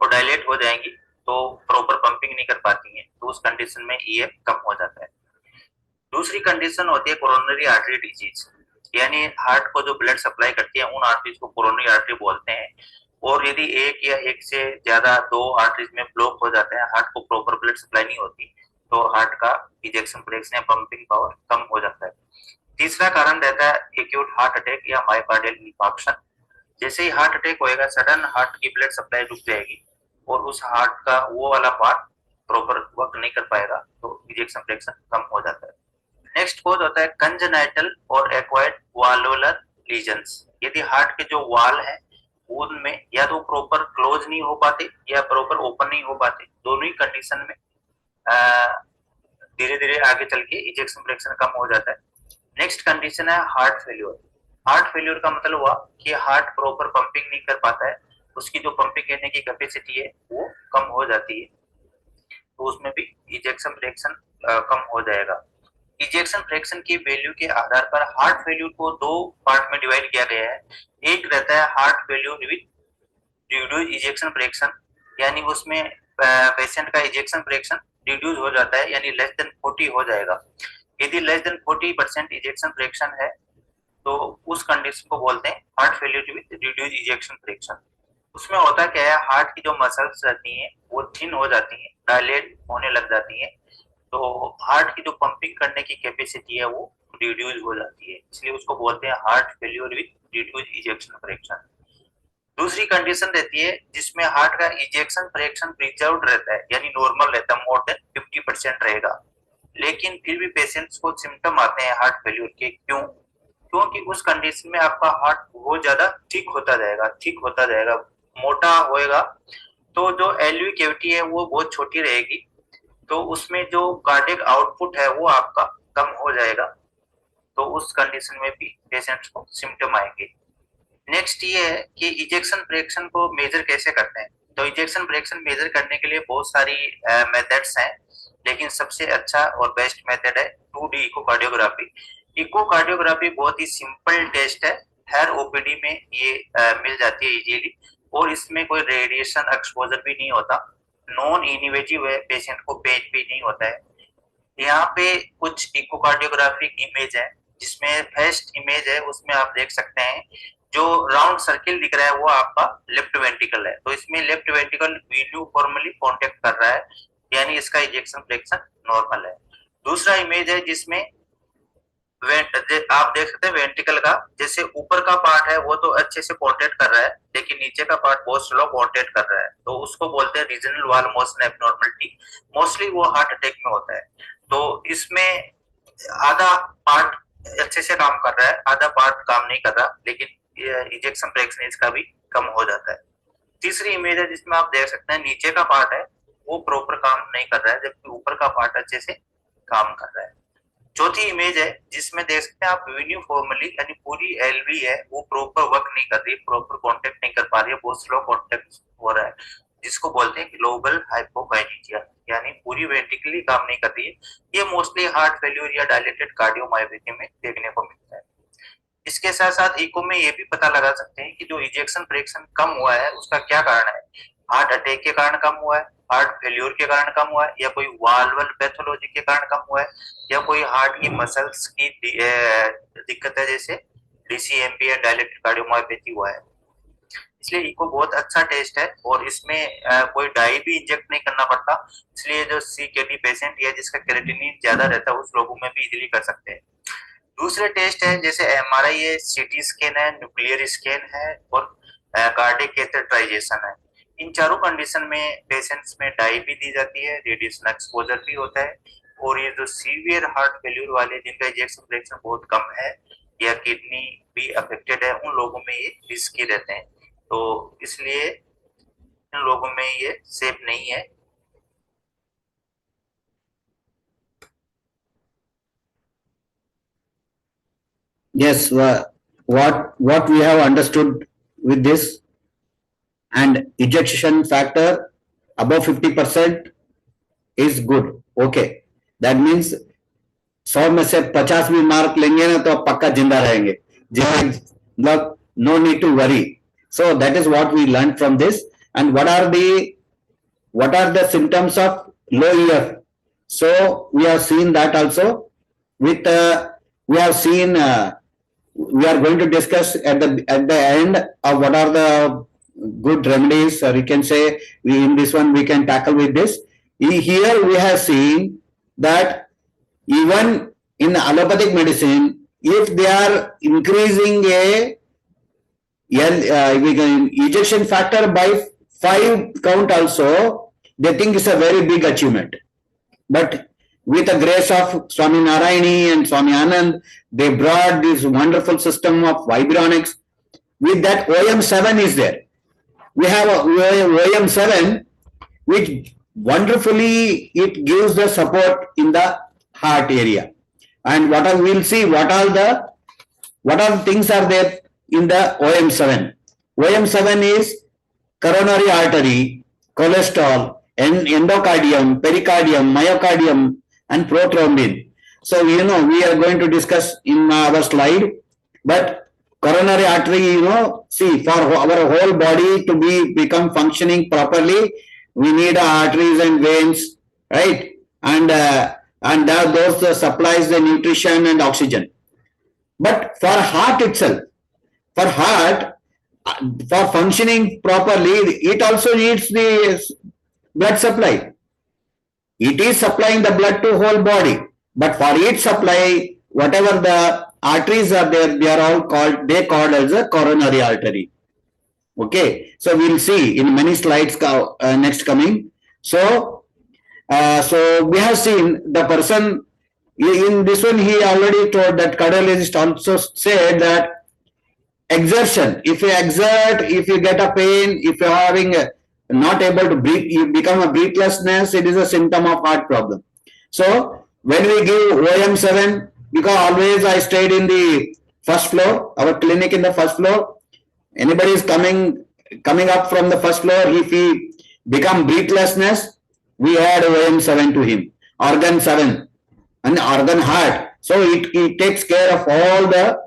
और डायलेट हो जाएंगी तो प्रॉपर पंपिंग नहीं कर पाती हैं, तो उस कंडीशन में ईएफ कम हो जाता है। दूसरी कंडीशन होती है कोरोनरी आर्टरी डिजीज, यानी हार्ट को जो ब्लड सप्लाई करती है उन आर्टरीज को कोरोनरी आर्टरी बोलते हैं, और यदि एक या एक से ज्यादा दो आर्टरीज में ब्लॉक हो जाते हैं, हार्ट को प्रॉपर ब्लड सप्लाई नहीं होती, तो हार्ट का इजेक्शन फ्रैक्शन या पंपिंग पावर कम हो जाता है। तीसरा कारण रहता है एक्यूट हार्ट अटैक या मायोकार्डियल इंफार्क्शन। जैसे ही हार्ट अटैक होएगा सडन हार्ट की ब्लड सप्लाई रुक जाएगी और उस हार्ट का वो वाला पार्ट प्रॉपर वर्क नहीं कर पाएगा, तो इजेक्शन फ्रैक्शन कम हो जाता है। नेक्स्ट कॉज होता है कंजेनाइटल और एक्वायर्ड वाल्वुलर लीजन्स। यदि हार्ट के जो वाल है उनमें या तो प्रॉपर क्लोज नहीं हो पाते या प्रॉपर ओपन नहीं हो पाते, दोनों ही कंडीशन में धीरे धीरे आगे चल के इजेक्शन फ्रैक्शन कम हो जाता है। नेक्स्ट कंडीशन है हार्ट फेल्योर। हार्ट फेल्योर का मतलब हुआ कि हार्ट प्रॉपर पंपिंग नहीं कर पाता है, उसकी जो पंपिंग करने की कैपेसिटी है वो कम हो जाती है, तो उसमें भी इजेक्शन फ्रैक्शन कम हो जाएगा। इजेक्शन फ्रैक्शन की वैल्यू के आधार पर हार्ट फेल्यूर को दो पार्ट में डिवाइड किया गया है। एक रहता है heart failure with reduce ejection fraction, यानी उसमें पेशेंट का इजेक्शन फ्रैक्शन रिड्यूस हो जाता है, यानी लेस देन 40 हो जाएगा। यदि लेस देन 40% इजेक्शन फ्रैक्शन है तो उस कंडीशन को बोलते हैं heart failure with reduce ejection fraction. उसमें होता क्या है, हार्ट की जो मसल्स रहती हैं वो थिन हो जाती हैं, डायलेट होने लग जाती हैं, तो हार्ट की जो पंपिंग करने की कैपेसिटी है वो रिड्यूस हो जाती है, इसलिए उसको बोलते हैं heart failure with reduce ejection fraction. दूसरी कंडीशन रहती है जिसमें हार्ट का इजेक्शन फ्रैक्शन प्रिजर्व्ड रहता है, यानी नॉर्मल रहता है, मोर देन 50% रहेगा, लेकिन फिर भी पेशेंट्स को सिम्टम आते हैं हार्ट फेल्यूर के। क्यों? क्योंकि उस कंडीशन में आपका हार्ट बहुत ज्यादा थिक होता जाएगा, मोटा होएगा, तो जो एलवी कैविटी है वो बहुत छोटी रहेगी, तो उसमें जो कार्डियक आउटपुट है वो आपका कम हो जाएगा, तो उस कंडीशन में भी पेशेंट्स को सिम्टम आएंगे। नेक्स्ट ये है कि इजेक्शन फ्रैक्शन को मेजर कैसे करते हैं। तो इजेक्शन फ्रैक्शन मेजर करने के लिए बहुत सारी मेथड्स हैं, लेकिन सबसे अच्छा और बेस्ट मेथड है 2D इकोकार्डियोग्राफी। इकोकार्डियोग्राफी बहुत ही सिंपल टेस्ट है, हर ओपीडी में ये मिल जाती है इजीली, और इसमें कोई रेडिएशन एक्सपोजर भी नहीं होता, नॉन इनवेजिव है, पेशेंट को पेन भी नहीं होता है। यहाँ पे कुछ इकोकार्डियोग्राफिक इमेज है, जिसमें फर्स्ट इमेज है उसमें आप देख सकते हैं जो राउंड सर्किल दिख रहा है वो आपका लेफ्ट वेंट्रिकल है, तो इसमें लेफ्ट वेंट्रिकल यूनिफॉर्मली कॉन्टेक्ट कर रहा है, यानी इसका इजेक्शन फ्रैक्शन नॉर्मल है। दूसरा इमेज है जिसमें आप देख सकते हैं वेंट्रिकल का जैसे ऊपर का पार्ट है वो तो अच्छे से कॉन्टेक्ट कर रहा है, लेकिन नीचे का पार्ट बहुत स्लो कॉन्टेक्ट कर रहा है, तो उसको बोलते हैं रीजनल वाल मोशन एब्नॉर्मलिटी। मोस्टली वो हार्ट अटैक में होता है। तो इसमें आधा पार्ट अच्छे से काम कर रहा है, आधा पार्ट काम नहीं कर रहा, लेकिन इजेक्शन फ्रैक्शन इसका भी कम हो जाता है। तीसरी इमेज है जिसमें आप देख सकते हैं नीचे का पार्ट है वो प्रॉपर काम नहीं कर रहा है, जबकि ऊपर का पार्ट अच्छे से काम कर रहा है। चौथी इमेज है जिसमें देख सकते हैं आप यूनिफॉर्मली यानी पूरी एलवी है वो प्रॉपर वर्क नहीं कर रही, प्रॉपर कांटेक्ट नहीं कर पा रही है, बहुत स्लो कांटेक्ट हो रहा है, जिसको बोलते हैं ग्लोबल हाइपोकाइनेसिया, यानी पूरी वेंटिकली काम नहीं कर रही है। ये मोस्टली हार्ट फेल्यूर या डायलेटेड कार्डियोमायोपैथी में देखने को मिलता है। इसके साथ साथ इको में ये भी पता लगा सकते हैं कि जो इजेक्शन फ्रैक्शन कम हुआ है उसका क्या कारण है। हार्ट अटैक के कारण कम हुआ है, हार्ट फेल्यूर के कारण कम हुआ है, या कोई वाल्वल पैथोलॉजी के कारण कम हुआ है, या कोई हार्ट की मसल्स की दिक्कत है जैसे डीसीएमपी या डायलेटेड कार्डियोमायोपैथी हुआ है। इसलिए इको बहुत अच्छा टेस्ट है और इसमें कोई डाई भी इंजेक्ट नहीं करना पड़ता, इसलिए जो CKD पेशेंट या जिसका क्रेटिनिन ज्यादा रहता है उस लोगों में भी इजीली कर सकते हैं। दूसरे टेस्ट है जैसे MRI है, CT स्कैन है, न्यूक्लियर स्कैन है और कार्डियक कैथेटराइजेशन है। इन चारों कंडीशन में पेशेंट्स में डाई भी दी जाती है, रेडिएशन एक्सपोजर भी होता है, और ये जो सीवियर हार्ट फेल्यूर वाले जिनका इजेक्शन फ्रैक्शन बहुत कम है या किडनी भी अफेक्टेड है उन लोगों में ये रिस्की रहते हैं, तो इसलिए इन लोगों में ये सेफ नहीं है। Yes, what we have understood with this, and ejection factor above 50% is good. Okay, that means 100 में से 50 भी मार्क लेंगे ना तो आप पक्का जिंदा रहेंगे, मतलब no need to worry. So that is what we learned from this. And what are the symptoms of low EF? So we have seen that also. With we have seen we are going to discuss at the end of what are the good remedies, or you can say in this one we can tackle with this. Here we have seen that even in allopathic medicine, if they are increasing ejection factor by 5 count also, they think it's a very big achievement. But with the grace of Swami Narayani and Swami Anand, they brought this wonderful system of vibronics. With that, OM7 is there. We have a OM7, which wonderfully it gives the support in the heart area. And we'll see what are the things are there in the OM7. OM7 is coronary artery, cholesterol, endocardium, pericardium, myocardium, and prothrombin. So, we are going to discuss in our slide, but coronary artery, see, for our whole body to become functioning properly, we need arteries and veins, right? And those supplies the nutrition and oxygen. But for heart itself, for functioning properly, it also needs the blood supply. It is supplying the blood to whole body, but for its supply, whatever the arteries are there, they are all called as a coronary artery. Okay, so we'll see in many slides next coming. So we have seen the person in this one. He already told that cardiologist also said that exertion. If you exert, if you get a pain, if you are having not able to breathe, you become a breathlessness, it is a symptom of heart problem. So when we give OM7, because always I stayed in the first floor, our clinic in the first floor, anybody is coming up from the first floor, if he become breathlessness, we add OM7 to him, organ 7 and organ heart. So it takes care of all the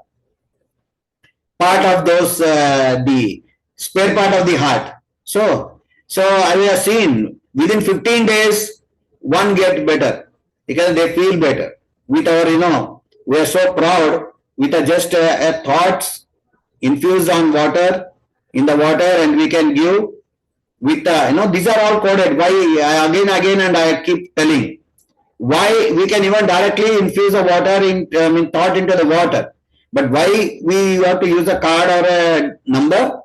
part of those, the spare part of the heart. So I have seen within 15 days, one get better because they feel better. With our, we are so proud with just a thoughts infused on water, in the water, and we can give with, these are all coded. Why again, and I keep telling, why we can even directly infuse the water in thought into the water. But why we have to use a card or a number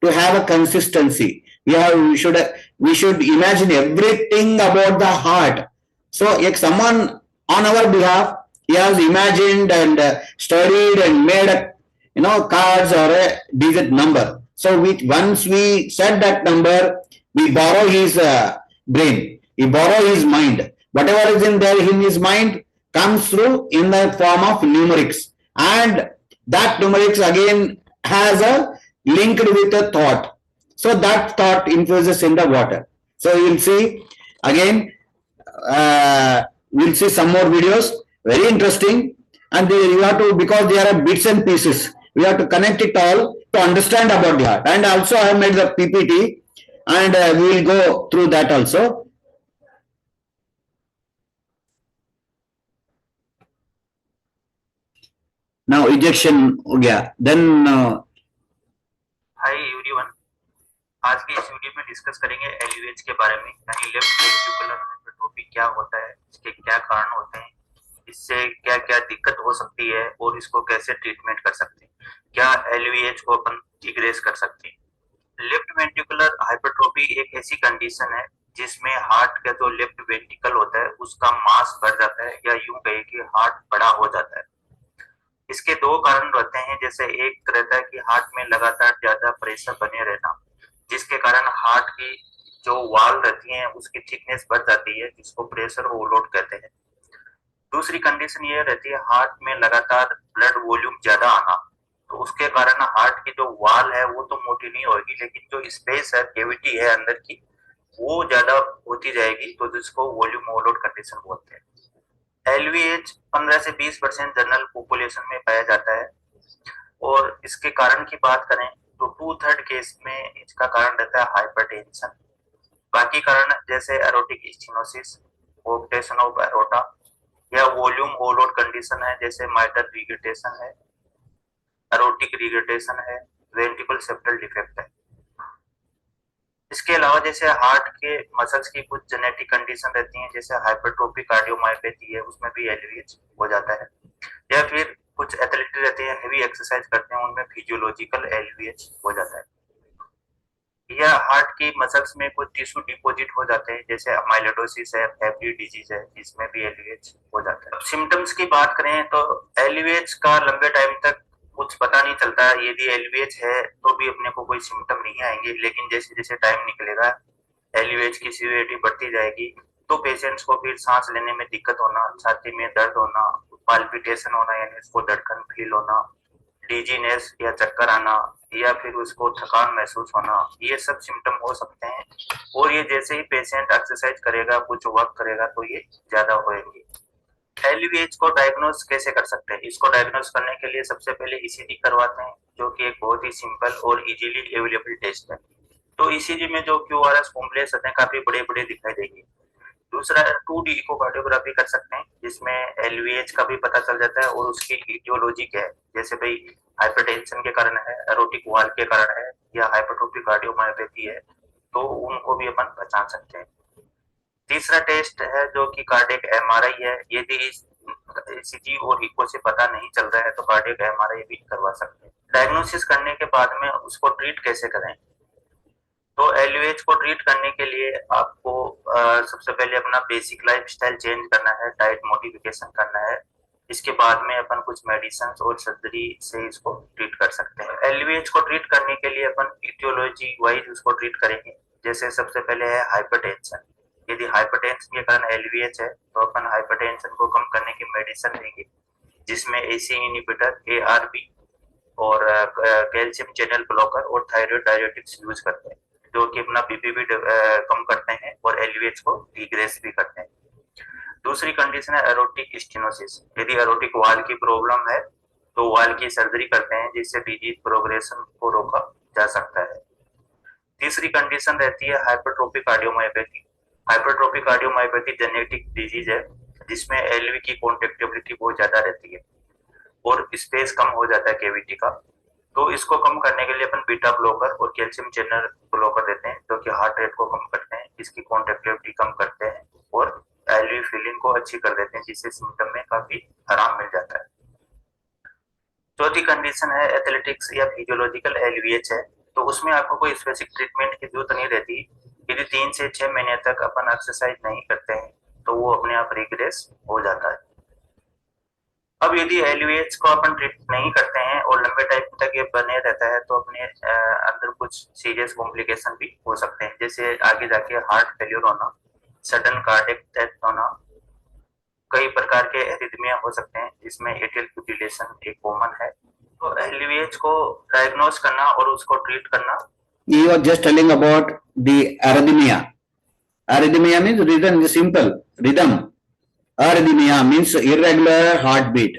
to have a consistency? We should imagine everything about the heart. So if someone on our behalf, He has imagined and studied and made a, cards or a digit number. So once we set that number, we borrow his brain, we borrow his mind. Whatever is in there in his mind comes through in the form of numerics, and that numerics again has a linked with a thought. So that thought infuses in the water. So you will see again, we'll see some more videos, very interesting, and you have to, because they are bits and pieces, we have to connect it all to understand about the heart. And also I have made the PPT, and we will go through that also. Now ejection हो गया, then hi everyone, आज के इस video में discuss करेंगे एलयूएच के बारे में, यानी लेफ्ट वेंट्रिकुलर हाइपरट्रोफी क्या होता है, इसके क्या कारण होते हैं, इससे क्या क्या दिक्कत हो सकती है और इसको कैसे ट्रीटमेंट कर सकते हैं, क्या एलवीएच को अपन डिग्रेस कर सकते हैं। लेफ्ट वेंट्रिकुलर हाइपरट्रोफी एक ऐसी कंडीशन है जिसमें हार्ट का जो लेफ्ट वेंट्रिकल होता है उसका मास बढ़ जाता है, या यूं कहे कि हार्ट बड़ा हो जाता है। इसके दो कारण रहते हैं, जैसे एक रहता है कि हार्ट में लगातार ज्यादा प्रेशर बने रहना, जिसके कारण हार्ट की जो वाल रहती है उसकी थिकनेस बढ़ जाती है, जिसको प्रेशर ओवरलोड कहते हैं। दूसरी कंडीशन ये रहती है हार्ट में लगातार ब्लड वॉल्यूम ज्यादा आना, तो उसके कारण हार्ट की जो वाल है वो तो मोटी नहीं होगी, लेकिन जो स्पेस है, कैविटी है अंदर की, वो ज्यादा होती जाएगी, तो जिसको वॉल्यूम ओवरलोड कंडीशन बोलते हैं। एलवीएच 15 से 20% जनरल पॉपुलेशन में पाया जाता है, और इसके कारण की बात करें तो 2/3 केस में इसका कारण रहता है हाइपरटेंशन। बाकी कारण जैसे एरोटिक स्टेनोसिस, ऑक्टेशन ऑफ एरोटा, या वॉल्यूम ओवरलोड कंडीशन है, जैसे माइटर रिगेटेशन है, एरोटिक रिगेटेशन है, वेंट्रिकल सेप्टल डिफेक्ट है। इसके अलावा जैसे हार्ट के मसल्स की कुछ जेनेटिक कंडीशन रहती हैं, जैसे हाइपरट्रोफी कार्डियोमायोपैथी है, उसमें भी एलवीएच हो जाता है, या फिर कुछ एथलेट रहते हैं हेवी एक्सरसाइज करते हैं, उनमें फिजियोलॉजिकल एलवीएच हो जाता है, या हार्ट की मसल्स में कुछ टिश्यू डिपॉजिट हो जाते हैं, जैसे अमाइलोइडोसिस है, फैटी डिजीज है, जिसमें भी एलवीएच हो जाता है। सिम्टम्स की बात करें तो एलवीएच का लंबे टाइम तक कुछ पता नहीं चलता, यदि एलवीएच है तो भी अपने को कोई सिम्टम नहीं आएंगे, लेकिन जैसे जैसे टाइम निकलेगा एलवीएच की सीवियरिटी बढ़ती जाएगी, तो पेशेंट्स को फिर सांस लेने में दिक्कत होना, छाती में दर्द होना, पाल्पिटेशन होना यानी उसको धड़कन फील होना, डिजीनेस या चक्कर आना, या फिर उसको थकान महसूस होना, ये सब सिम्टम हो सकते हैं। और ये जैसे ही पेशेंट एक्सरसाइज करेगा, कुछ वर्क करेगा, तो ये ज्यादा होंगे। एलवीएच को डायग्नोज कैसे कर सकते हैं? इसको डायग्नोज करने के लिए सबसे पहले ईसीजी करवाते हैं, जो कि एक बहुत ही सिंपल और इजीली अवेलेबल टेस्ट है। तो ईसीजी में जो क्यूआरएस कॉम्प्लेक्स होते हैं काफी बड़े बड़े दिखाई देंगे। दूसरा 2D इकोकार्डियोग्राफी कर सकते हैं, जिसमें एलवीएच का भी पता चल जाता है और उसकी इटियोलॉजी क्या है, जैसे भाई हाइपरटेंशन के कारण है, एरोटिक वाल के कारण है, या हाइपरट्रोफी कार्डियोमायोपैथी है, तो उनको भी अपन पहचान सकते हैं। तीसरा टेस्ट है जो कि कार्डियक एमआरआई है, यदि ईसीजी और इको से पता नहीं चल रहा है तो कार्डियक एमआरआई भी करवा सकते हैं। डायग्नोसिस करने के बाद में उसको ट्रीट कैसे करें? तो एलवीएच को ट्रीट करने के लिए आपको सबसे पहले अपना बेसिक लाइफस्टाइल चेंज करना है, डाइट मॉडिफिकेशन करना है। इसके बाद में अपन कुछ मेडिसिन और सर्जरी से इसको ट्रीट कर सकते हैं। एलवीएच को ट्रीट करने के लिए अपन इटियोलॉजी वाइज उसको ट्रीट करेंगे। जैसे सबसे पहले है हाइपरटेंशन। यदि हाइपरटेंशन के कारण एलवीएच है तो अपन हाइपरटेंशन को कम करने की मेडिसिन देंगे, जिसमें एसी इनहिबिटर, एआरबी और कैल्शियम चैनल ब्लॉकर और थायराइड डायरेटिक्स यूज करते हैं, जो कि अपना बीपी भी कम करते हैं और एलवीएच को डिग्रेस भी करते हैं। दूसरी कंडीशन है एरोटिक स्टेनोसिस। यदि एरोटिक वाल की प्रॉब्लम है तो वाल की सर्जरी करते हैं, जिससे डिजीज प्रोग्रेशन को रोका जा सकता है। तीसरी कंडीशन रहती है hypertrophy cardiomyopathy. Hypertrophy cardiomyopathy genetic disease है, जिसमें एलवी की कॉन्ट्रैक्टिबिलिटी बहुत ज्यादा रहती है और स्पेस कम हो जाता है कैविटी का। तो इसको कम करने के लिए अपन बीटा ब्लॉकर और कैल्शियम चैनल ब्लॉकर देते हैं, जो कि हार्ट रेट को कम करते हैं, इसकी कॉन्ट्रैक्टिबिलिटी कम करते हैं और एलवी फीलिंग को अच्छी कर देते हैं, जिससे सिम्टम में काफी आराम मिल जाता है। चौथी कंडीशन है एथलेटिक्स या फिजियोलॉजिकल एलवीएच है, तो उसमें आपको कोई स्पेसिफिक ट्रीटमेंट की जरूरत नहीं रहती। यदि 3 से 6 महीने तक अपन एक्सरसाइज नहीं करते हैं तो वो अपने आप रिग्रेस हो जाता है। अब यदि LVH को अपन ट्रीट नहीं करते हैं और लंबे टाइम तक ये बने रहता है तो अपने अंदर कुछ सीरियस कॉम्प्लिकेशन भी हो सकते हैं, जैसे आगे जाके हार्ट फेल्योर होना, सडन कार्डियक डेथ होना, कई प्रकार के एरिथमिया हो सकते हैं, जिसमें एट्रियल फिब्रिलेशन एक कॉमन है। तो LVH को डायग्नोज करना और उसको ट्रीट करना। You are just telling about the arrhythmia. Arrhythmia means rhythm, simple rhythm. Arrhythmia means irregular heartbeat.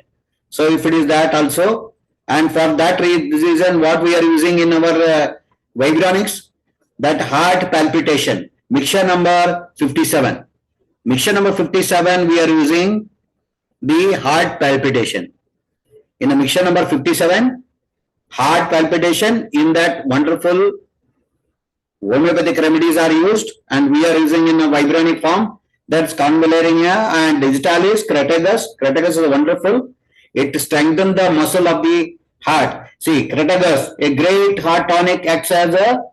So if it is that also, and for that reason, what we are using in our Vibronics, that heart palpitation, mixture number 57. Mixture number 57, we are using the heart palpitation. In the mixture number 57, heart palpitation, in that wonderful homeopathic remedies are used, and we are using in a Vibronic form. That's Convalerinia and digitalis, Crataegus. Crataegus is wonderful. It strengthens the muscle of the heart. See, Crataegus, a great heart tonic, acts as a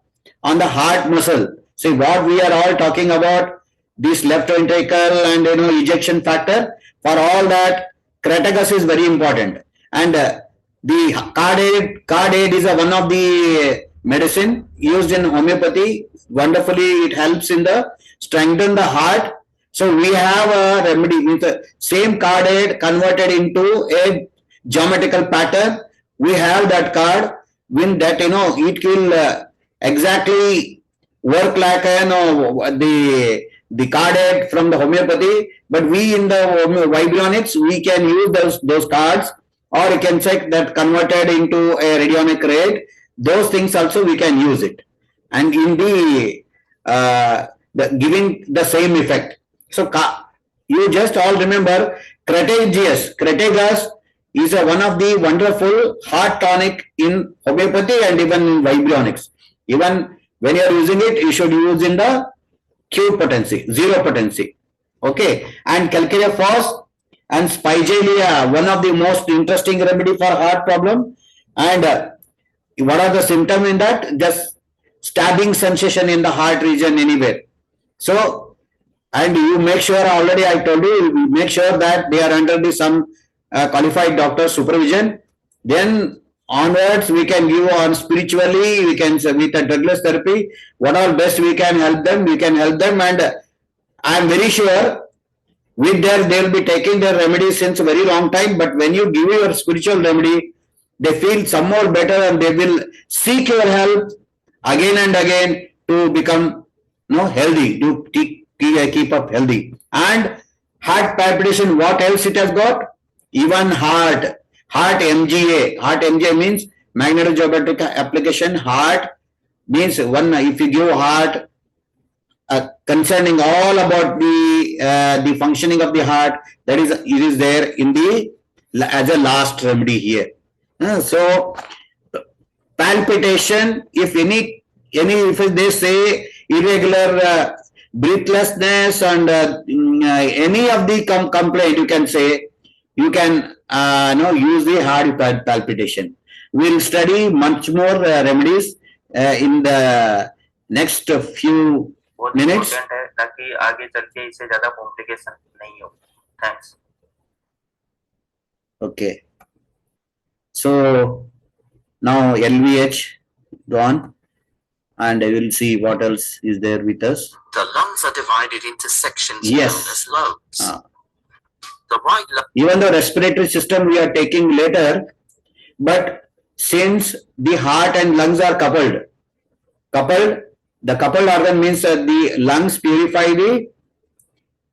on the heart muscle. See, what we are all talking about, this left ventricle and ejection factor, for all that, Crataegus is very important. And the card aid is one of the medicine used in homeopathy. Wonderfully, it helps in the strengthen the heart. So we have a remedy with the same card aid converted into a geometrical pattern. We have that card. When that it will exactly work like the card aid from the homeopathy. But we in the Vibronics, we can use those cards, or you can check that converted into a radionic rate. Those things also we can use it, and in the giving the same effect. So you just all remember Crataegus is one of the wonderful heart tonic in homeopathy and even in Vibronics. Even when you are using it, you should use in the Q potency, zero potency. Okay, and Calcarea phos and Spigelia, one of the most interesting remedy for heart problem. And what are the symptoms in that? Just stabbing sensation in the heart region anywhere. So, and you make sure, already I told you, make sure that they are under some qualified doctor supervision. Then onwards we can give on spiritually, we can with a drugless therapy, what all best we can help them, and I am very sure with their, they will be taking their remedies since a very long time, but when you give your spiritual remedy, they feel some more better and they will seek your help again and again to become healthy, to keep up healthy. And heart palpitation, what else it has got? Even heart MGA. Heart MGA means magnetogeometric application. Heart means one, if you give heart, concerning all about the functioning of the heart, that is, it is there in the as a last remedy here. So palpitation, if if they say irregular breathlessness and any of the complaint, you can say, you can use the heart palpitation. We'll study much more remedies in the next few minutes. है ताकि आगे चल के इससे ज्यादा complication नहीं हो. Thanks. Okay. So now LVH gone, and I will see what else is there with us. The lungs are divided into sections Yes. known as lobes. The right lobe. Even the respiratory system we are taking later, but since the heart and lungs are coupled, the coupled organ means the lungs purify the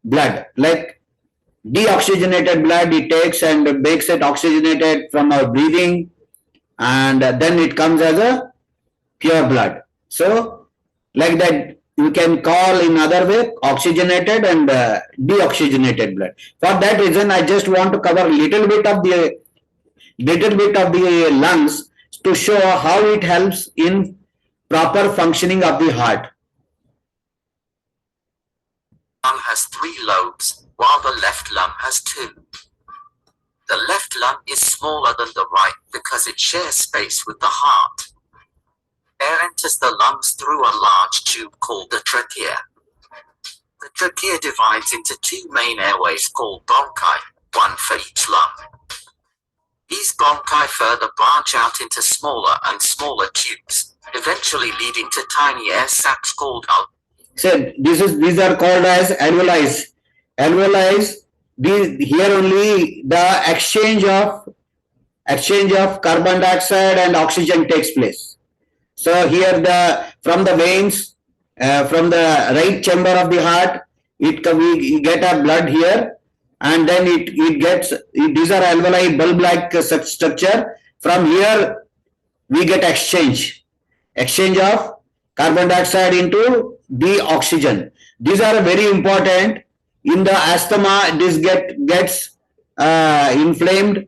blood, like deoxygenated blood it takes and makes it oxygenated from our breathing, and then it comes as a pure blood. So like that you can call in other way oxygenated and deoxygenated blood. For that reason, I just want to cover little bit of the lungs to show how it helps in proper functioning of the heart. Lung has 3 lobes, while the left lung has 2. The left lung is smaller than the right because it shares space with the heart. Air enters the lungs through a large tube called the trachea. The trachea divides into 2 main airways called bronchi, one for each lung. These bronchi further branch out into smaller and smaller tubes, eventually leading to tiny air sacs called alveoli. So these are called as alveoli. Alveoli, here only the exchange of carbon dioxide and oxygen takes place. So here from the veins, from the right chamber of the heart, we get a blood here, and then these are alveoli, bulb-like structure. From here we get exchange of carbon dioxide into the oxygen. These are very important in the asthma. This gets inflamed,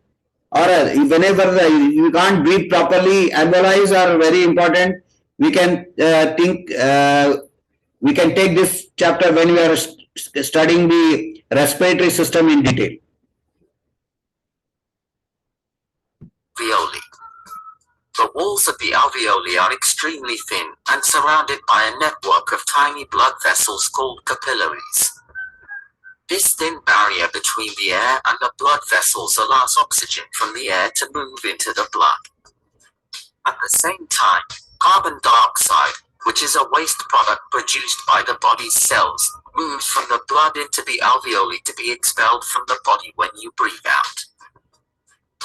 or whenever you can't breathe properly. Alveoli are very important. We can we can take this chapter when we are studying the respiratory system in detail. Alveoli. The walls of the alveoli are extremely thin and surrounded by a network of tiny blood vessels called capillaries. This thin barrier between the air and the blood vessels allows oxygen from the air to move into the blood. At the same time, carbon dioxide, which is a waste product produced by the body's cells, moves from the blood into the alveoli to be expelled from the body when you breathe out.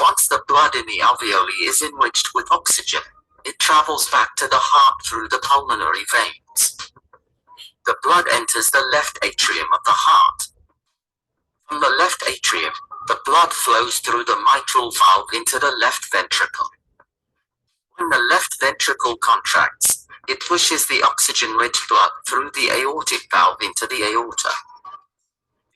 Once the blood in the alveoli is enriched with oxygen, it travels back to the heart through the pulmonary veins. The blood enters the left atrium of the heart. From the left atrium, the blood flows through the mitral valve into the left ventricle. When the left ventricle contracts, it pushes the oxygen-rich blood through the aortic valve into the aorta.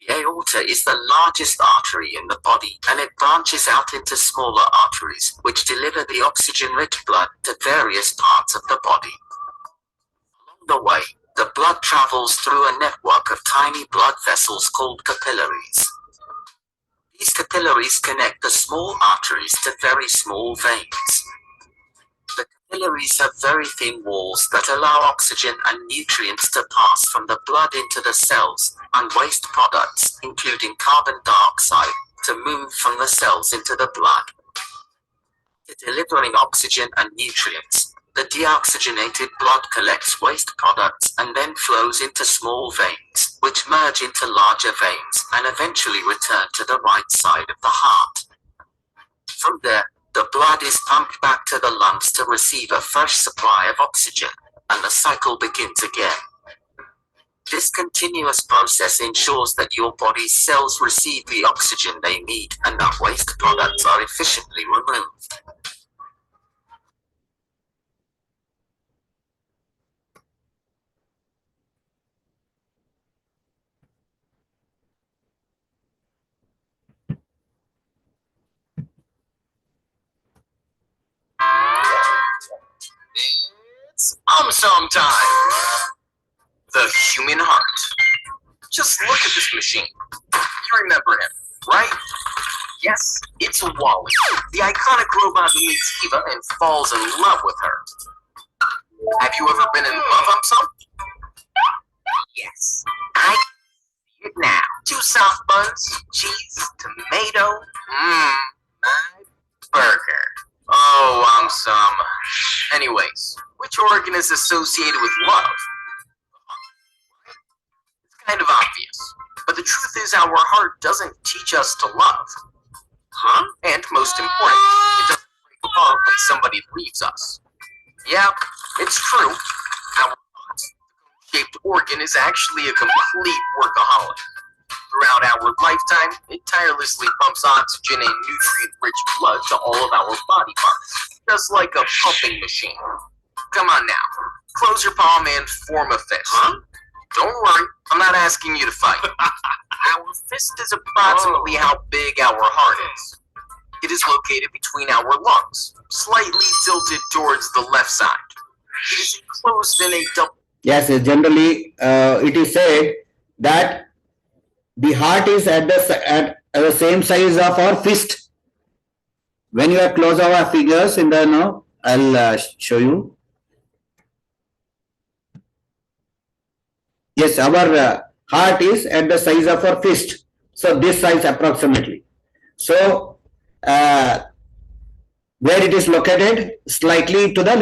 The aorta is the largest artery in the body, and it branches out into smaller arteries, which deliver the oxygen-rich blood to various parts of the body. Along the way, the blood travels through a network of tiny blood vessels called capillaries. These capillaries connect the small arteries to very small veins. The capillaries have very thin walls that allow oxygen and nutrients to pass from the blood into the cells, and waste products, including carbon dioxide, to move from the cells into the blood. Delivering oxygen and nutrients, the deoxygenated blood collects waste products and then flows into small veins, which merge into larger veins and eventually return to the right side of the heart. From there, the blood is pumped back to the lungs to receive a fresh supply of oxygen, and the cycle begins again. This continuous process ensures that your body's cells receive the oxygen they need and that waste products are efficiently removed. It's Omsom time! The human heart. Just look at this machine. You remember him, right? Yes, it's Wally, the iconic robot who meets Eva and falls in love with her. Have you ever been in love, Omsom? Yes, I see it now. 2 soft buns, cheese, tomato, my burger. Oh, Omsom. Anyways, which organ is associated with love? It's kind of obvious, but the truth is our heart doesn't teach us to love. Huh? And most important, it doesn't break apart when somebody leaves us. Yeah, it's true. Our heart-shaped organ is actually a complete workaholic. Throughout our lifetime, it tirelessly pumps oxygen and nutrient-rich blood to all of our body parts, just like a pumping machine. Come on now, close your palm and form a fist. Huh? Don't worry, I'm not asking you to fight. Our fist is approximately how big our heart is. It is located between our lungs, slightly tilted towards the left side. It is enclosed in a double... Yes, generally it is said that the heart is at the same size of our fist. When you have close our fingers in the now, I'll show you. Yes, our heart is at the size of our fist. So this size approximately. So where it is located slightly to the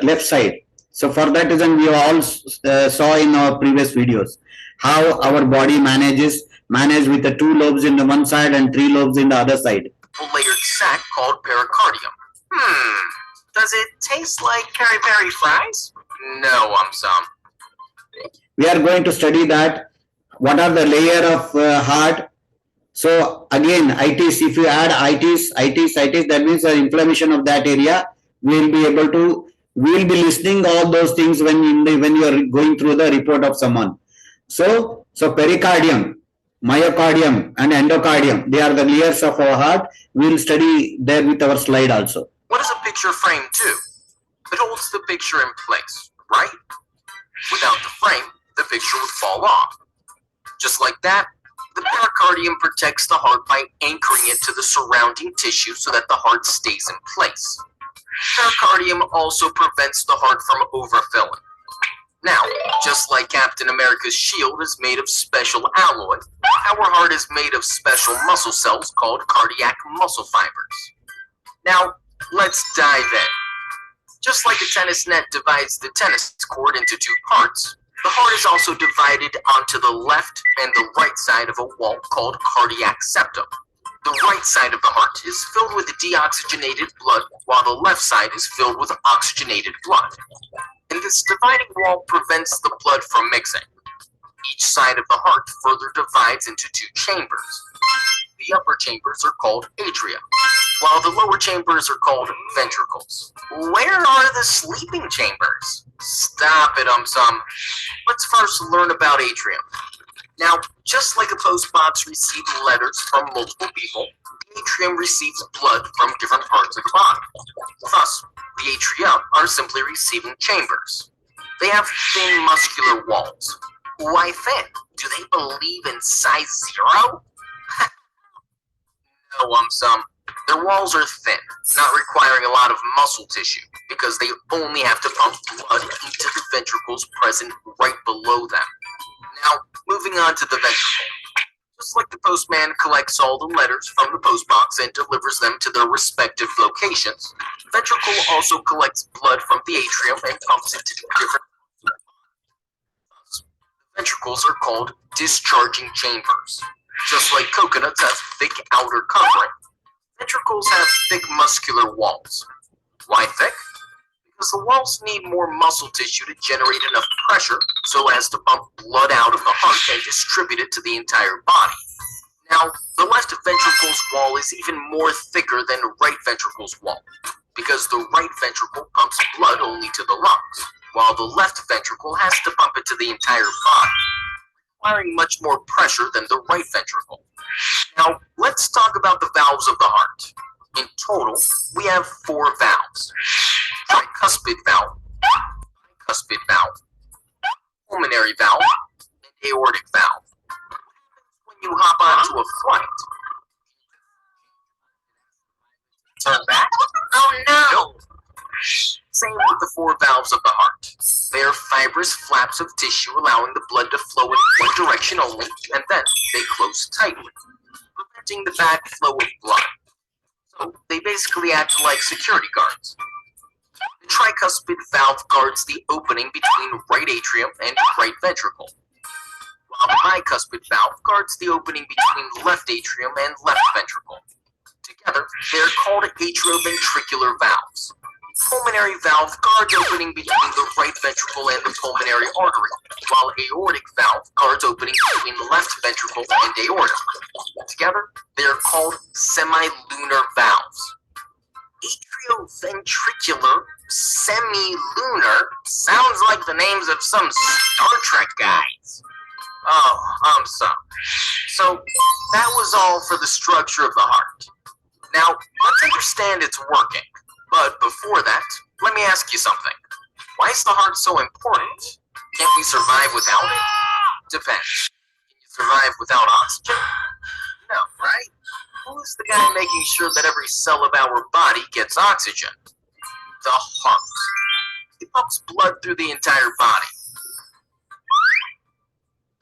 left side. So for that reason, we all saw in our previous videos how our body manage with the 2 lobes in the one side and 3 lobes in the other side. A layered sac called pericardium. Does it taste like peri-peri fries? No, We are going to study that. What are the layer of heart? So again, itis, if you add itis, that means the inflammation of that area. We will be listening all those things when you are going through the report of someone. So pericardium, myocardium and endocardium, they are the layers of our heart. We will study there with our slide also. What does a picture frame do? It holds the picture in place, right? Without the frame, the picture would fall off. Just like that, the pericardium protects the heart by anchoring it to the surrounding tissue so that the heart stays in place. Pericardium also prevents the heart from overfilling. Now, just like Captain America's shield is made of special alloy, our heart is made of special muscle cells called cardiac muscle fibers. Now, let's dive in. Just like a tennis net divides the tennis court into 2 parts, the heart is also divided onto the left and the right side of a wall called cardiac septum. The right side of the heart is filled with deoxygenated blood, while the left side is filled with oxygenated blood. And this dividing wall prevents the blood from mixing. Each side of the heart further divides into 2 chambers. The upper chambers are called atria, while the lower chambers are called ventricles. Where are the sleeping chambers? Stop it, Let's first learn about atrium. Now, just like a postbox receives letters from multiple people, the atrium receives blood from different parts of the body. Thus, the atria are simply receiving chambers. They have thin muscular walls. Why thin? Do they believe in size 0? No, Their walls are thin, not requiring a lot of muscle tissue, because they only have to pump blood into the ventricles present right below them. Now, moving on to the ventricle. Just like the postman collects all the letters from the postbox and delivers them to their respective locations, the ventricle also collects blood from the atrium and pumps it to different ventricles are called discharging chambers. Just like coconuts have thick outer covering, ventricles have thick muscular walls. Why thick? Because the walls need more muscle tissue to generate enough pressure so as to pump blood out of the heart and distribute it to the entire body. Now, the left ventricle's wall is even more thicker than the right ventricle's wall, because the right ventricle pumps blood only to the lungs, while the left ventricle has to pump it to the entire body, requiring much more pressure than the right ventricle. Now, let's talk about the valves of the heart. In total, we have 4 valves: tricuspid valve, bicuspid valve, pulmonary valve, and aortic valve. When you hop onto a flight, turn back. Oh no! Same with the 4 valves of the heart. They are fibrous flaps of tissue allowing the blood to flow in one direction only, and then they close tightly, preventing the backflow of blood. So they basically act like security guards. The tricuspid valve guards the opening between right atrium and right ventricle, while the bicuspid valve guards the opening between left atrium and left ventricle. Together, they are called atrioventricular valves. Pulmonary valve guards opening between the right ventricle and the pulmonary artery, while aortic valve guards opening between the left ventricle and aorta. Together, they are called semilunar valves. Atrioventricular, semilunar sounds like the names of some Star Trek guys. Oh, So that was all for the structure of the heart. Now, let's understand its working. But before that, let me ask you something. Why is the heart so important? Can't we survive without it? Depends. Can you survive without oxygen? No, right? Who is the guy making sure that every cell of our body gets oxygen? The heart. It pumps blood through the entire body,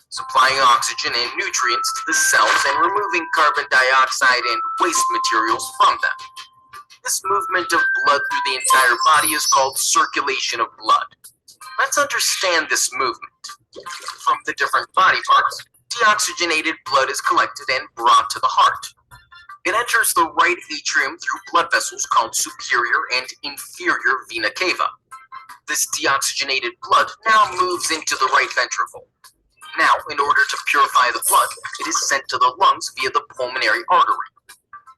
supplying oxygen and nutrients to the cells and removing carbon dioxide and waste materials from them. This movement of blood through the entire body is called circulation of blood. Let's understand this movement. From the different body parts, deoxygenated blood is collected and brought to the heart. It enters the right atrium through blood vessels called superior and inferior vena cava. This deoxygenated blood now moves into the right ventricle. Now, in order to purify the blood, it is sent to the lungs via the pulmonary artery.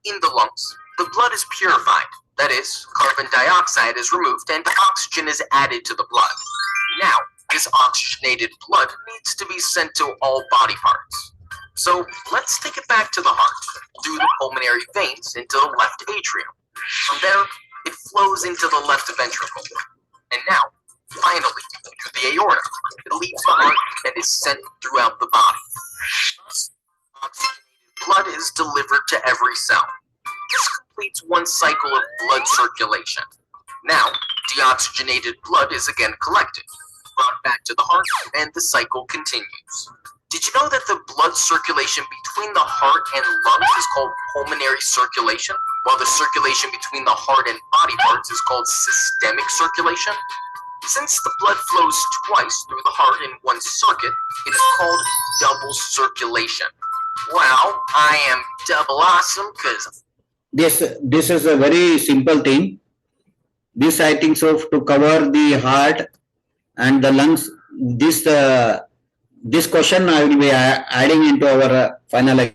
In the lungs, the blood is purified. That is, carbon dioxide is removed and oxygen is added to the blood. Now, this oxygenated blood needs to be sent to all body parts. So, let's take it back to the heart, through the pulmonary veins into the left atrium. From there, it flows into the left ventricle. And now, finally, through the aorta, it leaves the heart and is sent throughout the body. Thus, oxygenated blood is delivered to every cell. This completes one cycle of blood circulation. Now, deoxygenated blood is again collected, brought back to the heart, and the cycle continues. Did you know that the blood circulation between the heart and lungs is called pulmonary circulation, while the circulation between the heart and body parts is called systemic circulation? Since the blood flows twice through the heart in one circuit, it is called double circulation. Wow, I am double awesome because This is a very simple thing. This I think so to cover the heart and the lungs. This question I will be adding into our final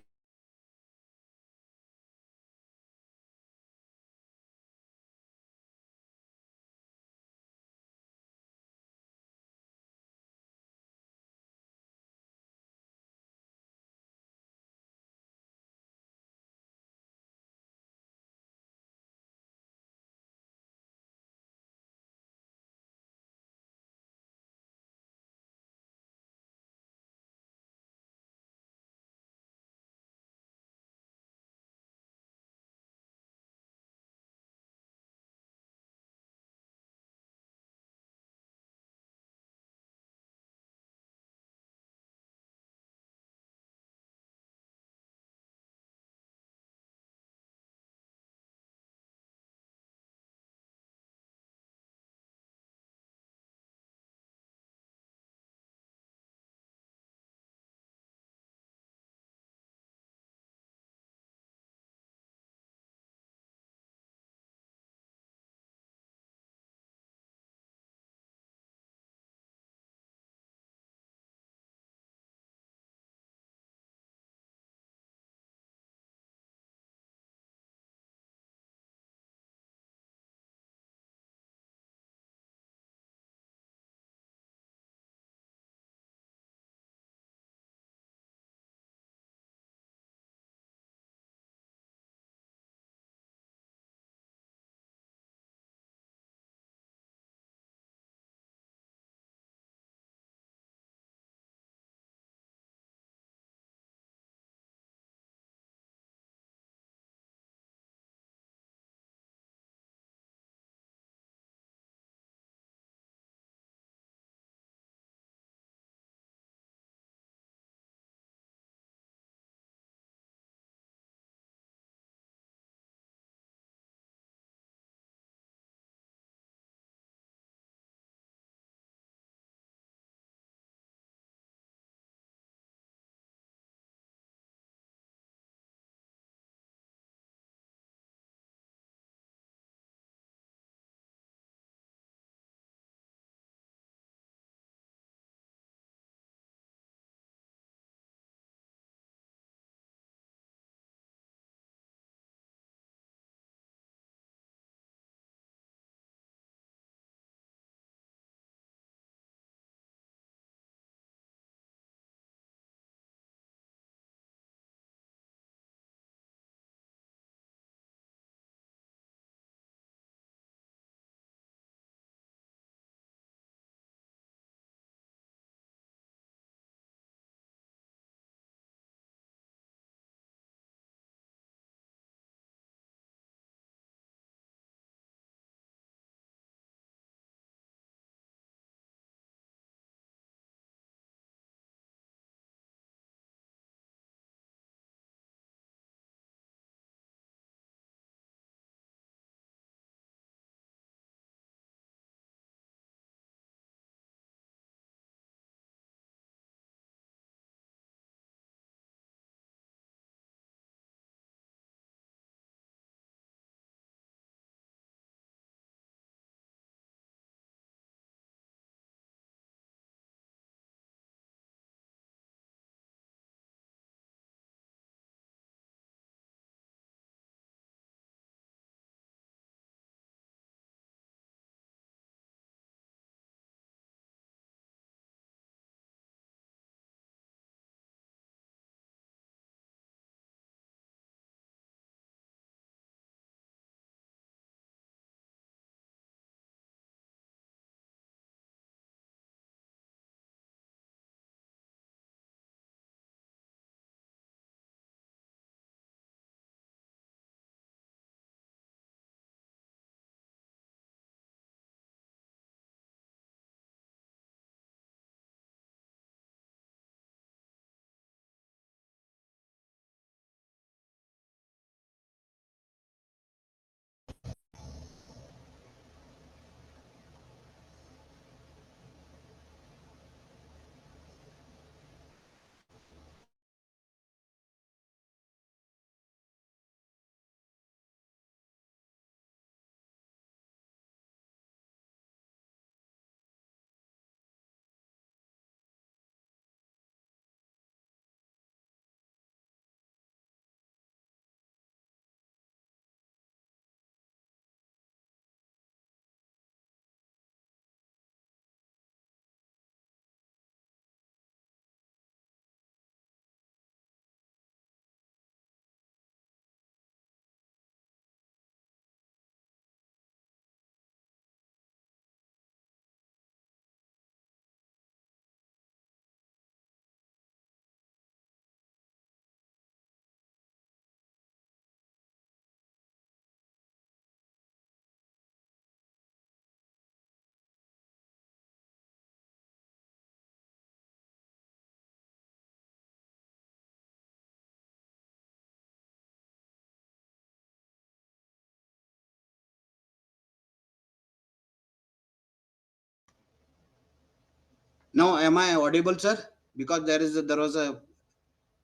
Now, am I audible, sir? Because there was a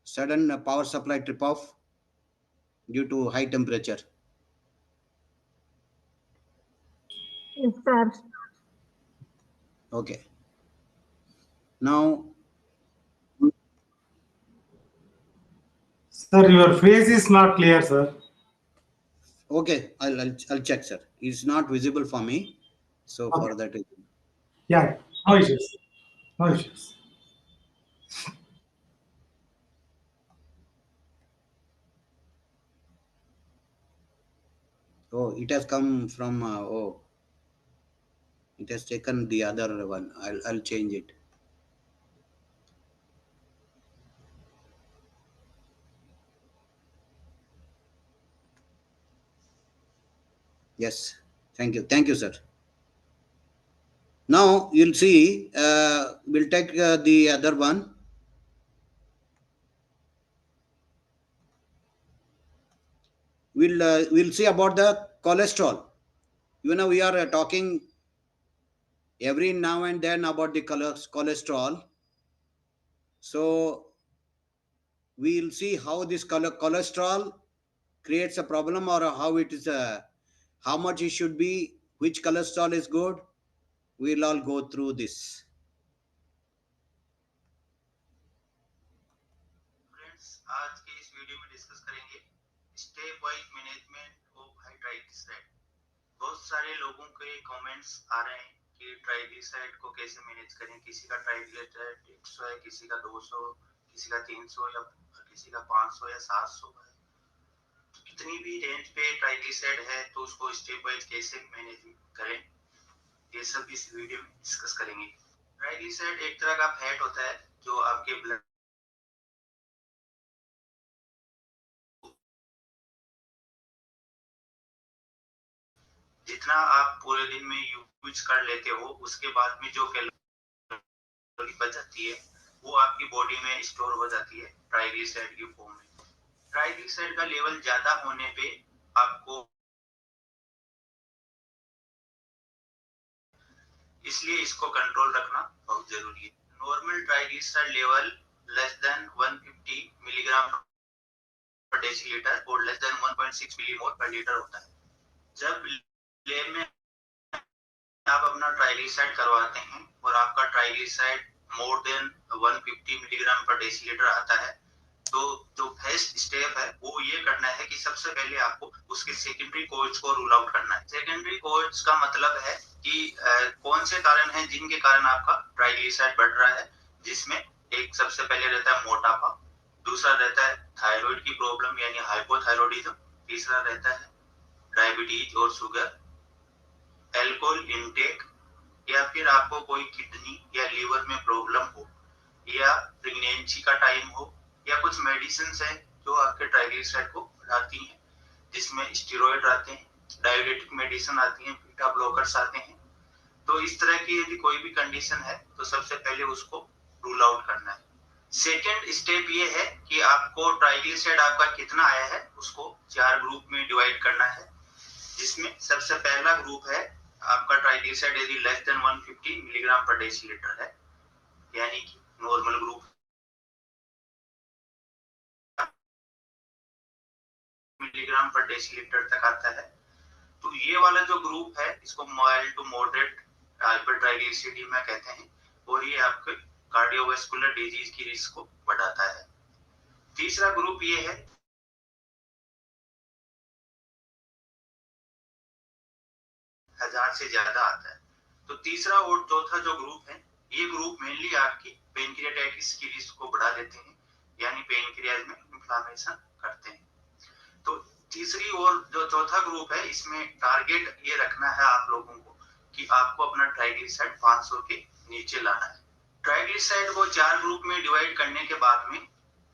sudden power supply trip off due to high temperature. Yes, sir. Okay. Now, Sir, your face is not clear, sir. okay, I'll check, sir. It's not visible for me, so Okay. for that. Yeah, no issues. No issues. Oh, it has come from. Oh, it has taken the other one. I'll change it. Yes. Thank you, sir. Now you'll see. We'll take the other one. We'll see about the cholesterol. We are talking every now and then about the cholesterol. So we'll see how this cholesterol creates a problem, or how it is how much it should be, which cholesterol is good. We'll all go through this. Friends, आज के इस video में discuss करेंगे step wise management of high triglyceride. बहुत सारे लोगों के comments आ रहे हैं कि ट्राइग्लिसराइड को कैसे मैनेज करें। किसी का ट्राइग्लिसराइड 100 है, किसी का 200, किसी का 300 या किसी का 500 या 700 है। कितनी भी रेंज पे ट्राइग्लिसराइड है तो उसको स्टेप वाइज कैसे मैनेज करें, ये सब इस वीडियो में डिस्कस करेंगे। ट्राइग्लिसराइड एक तरह का फैट होता है जो आपके ब्लड जितना आप पूरे दिन में यूज कर लेते हो उसके बाद में जो कैलोरी बच जाती है वो आपकी बॉडी में स्टोर हो जाती है ट्राइग्लिसराइड की फॉर्म में। ट्राइग्लिसराइड का लेवल ज्यादा होने पे आपको इसलिए इसको कंट्रोल रखना बहुत जरूरी है। Normal triglyceride level less than 150 milligram पर डेसीलीटर और लेस देन 1.6 मिलीमोल पर लीटर होता है। जब लैब में आप अपना ट्राइग्लिसराइड करवाते हैं और आपका ट्राइग्लिसराइड मोर देन 150 मिलीग्राम पर डेसीलीटर आता है तो जो फर्स्ट स्टेप है वो ये करना है कि सबसे पहले आपको उसके सेकेंडरी कोज को रूल आउट करना है। सेकेंडरी कोज का मतलब है कि कौन से कारण हैं जिनके कारण आपका ट्राइग्लिसराइड बढ़ रहा है, जिसमें एक सबसे पहले रहता है मोटापा, दूसरा रहता है थायराइड की प्रॉब्लम यानी हाइपोथायरॉयडिज्म, तीसरा रहता है डायबिटीज और शुगर, अल्कोहल इनटेक, या फिर आपको कोई किडनी या लीवर में प्रॉब्लम हो, या प्रेगनेंसी का टाइम हो, या कुछ मेडिसिन है जो आपके ट्राइग्लिसराइड को बढ़ाती हैं, जिसमें स्टेरॉइड आते हैं, डायबिटिक मेडिसिन आती हैं, बीटा ब्लॉकर्स आते हैं। तो इस तरह की यदि कोई भी कंडीशन है तो सबसे पहले उसको रूल आउट करना है। सेकेंड स्टेप ये है कि आपको ट्राइग्लिसराइड आपका कितना आया है उसको 4 ग्रुप में डिवाइड करना है, जिसमें सबसे पहला ग्रुप है आपका ट्राइग्लिसराइड यदि लेस देन 150 मिलीग्राम पर डेसीलीटर है, यानी कि नॉर्मल ग्रुप मिलीग्राम पर डेसीलीटर तक आता है। तो ये वाला जो ग्रुप है इसको माइल्ड टू मॉडरेट हाइपरट्राइग्लिसरीडीमिया कहते हैं और ये आपके कार्डियोवास्कुलर डिजीज की रिस्क को बढ़ाता है। तीसरा ग्रुप ये है 1000 से ज्यादा आता है। तो तीसरा और चौथा जो ग्रुप है ये ग्रुप मेनली आपकी पेनक्रियाटाइटिस की रिस्क को बढ़ा देते हैं, यानी पेनक्रियाज में इन्फ्लामेशन करते हैं। तो तीसरी और जो चौथा ग्रुप है इसमें टारगेट ये रखना है आप लोगों को कि आपको अपना ट्राइग्लिसराइड 500 के नीचे लाना है। ट्राइग्लिसराइड को 4 ग्रुप में डिवाइड करने के बाद में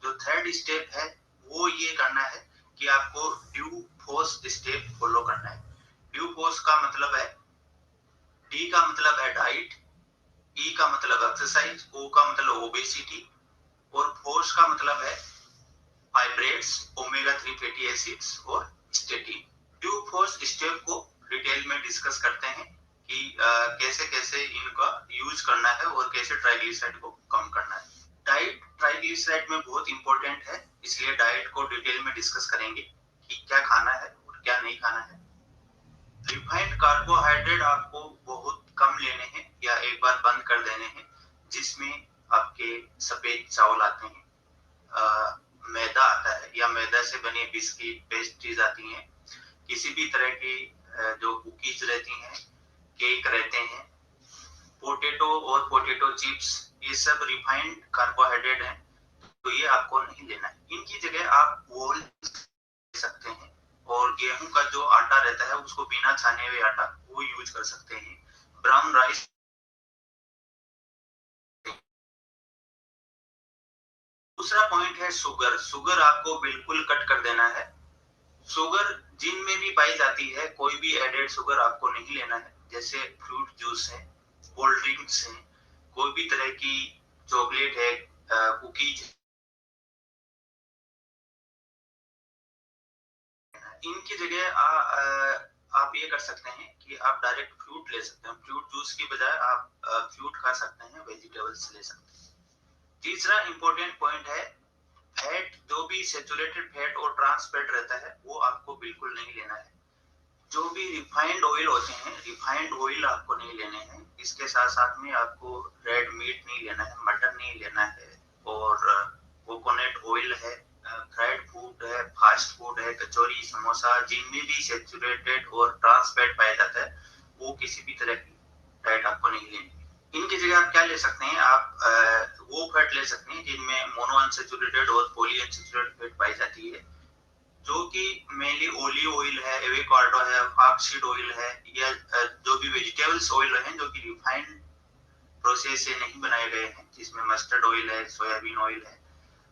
जो थर्ड स्टेप है वो ये करना है कि आपको ड्यू फोर्स स्टेप फॉलो करना है। ड्यू फोर्स का मतलब है, डी का मतलब है डाइट, ई का मतलब एक्सरसाइज, ओ का मतलब ओबेसिटी और फोर्स का मतलब है फाइब्रेट्स, ओमेगा 3 फैटी एसिड्स और स्टेटिन। ड्यू फोर्स स्टेप को डिटेल में डिस्कस करते हैं कि कैसे कैसे इनका यूज करना है और कैसे ट्राइग्लिसराइड को कम करना है। डाइट ट्राइग्लिसराइड में बहुत इंपॉर्टेंट है, इसलिए डाइट को डिटेल में डिस्कस करेंगे कि क्या खाना है और क्या नहीं खाना है। रिफाइंड कार्बोहाइड्रेट आपको बहुत कम लेने हैं या एक बार बंद कर देने हैं, जिसमें आपके सफेद चावल आते हैं, मैदा आता है या मैदा से बनी बिस्किट पेस्ट्रीज आती हैं, किसी भी तरह की जो कुकीज रहती हैं, केक रहते हैं, पोटैटो और पोटैटो चिप्स, ये सब रिफाइंड कार्बोहाइड्रेट हैं, तो ये आपको नहीं लेना है। इनकी जगह आप वोल ले सकते हैं और गेहूं का जो आटा रहता है उसको बिना छाने हुए आटा वो यूज कर सकते हैं। Brown rice. दूसरा पॉइंट है शुगर। शुगर आपको बिल्कुल कट कर देना है। शुगर जिन में भी पाई जाती है, कोई भी एडेड शुगर आपको नहीं लेना है, जैसे फ्रूट जूस है, कोल्ड ड्रिंक्स है, कोई भी तरह की चॉकलेट है, कुकीज। इनकी जगह आप ये कर सकते हैं कि आप डायरेक्ट फ्रूट ले सकते हैं। फ्रूट जूस की बजाय आप फ्रूट खा सकते हैं, वेजिटेबल्स ले सकते हैं। तीसरा इंपॉर्टेंट पॉइंट है फैट। जो भी सेचुरेटेड फैट और ट्रांस फैट रहता है वो आपको बिल्कुल नहीं लेना है। जो भी रिफाइंड ऑयल होते हैं, रिफाइंड ऑयल आपको नहीं लेने हैं। इसके साथ साथ में आपको रेड मीट नहीं लेना है, मटन नहीं लेना है, और कोकोनट ऑयल है, फ्राइड फूड है, फास्ट फूड है, कचौरी समोसा, जिनमें भी सेचुरेटेड और ट्रांस फैट पाया जाता है, वो किसी भी तरह की डाइट आपको नहीं लेनी। इनकी जगह आप क्या ले सकते हैं, आप वो फैट ले सकते हैं जिनमें मोनो अनसेचुरेटेड और पॉली अनसेचुरेटेड फैट पाई जाती है, जो कि मेनली ओलिव ऑयल है, एवोकाडो है, फ्लैक्सीड ऑयल है, या जो भी वेजिटेबल्स ऑयल हैं जो कि रिफाइंड प्रोसेस से नहीं बनाए गए हैं, जिसमें मस्टर्ड ऑयल है, सोयाबीन ऑयल है,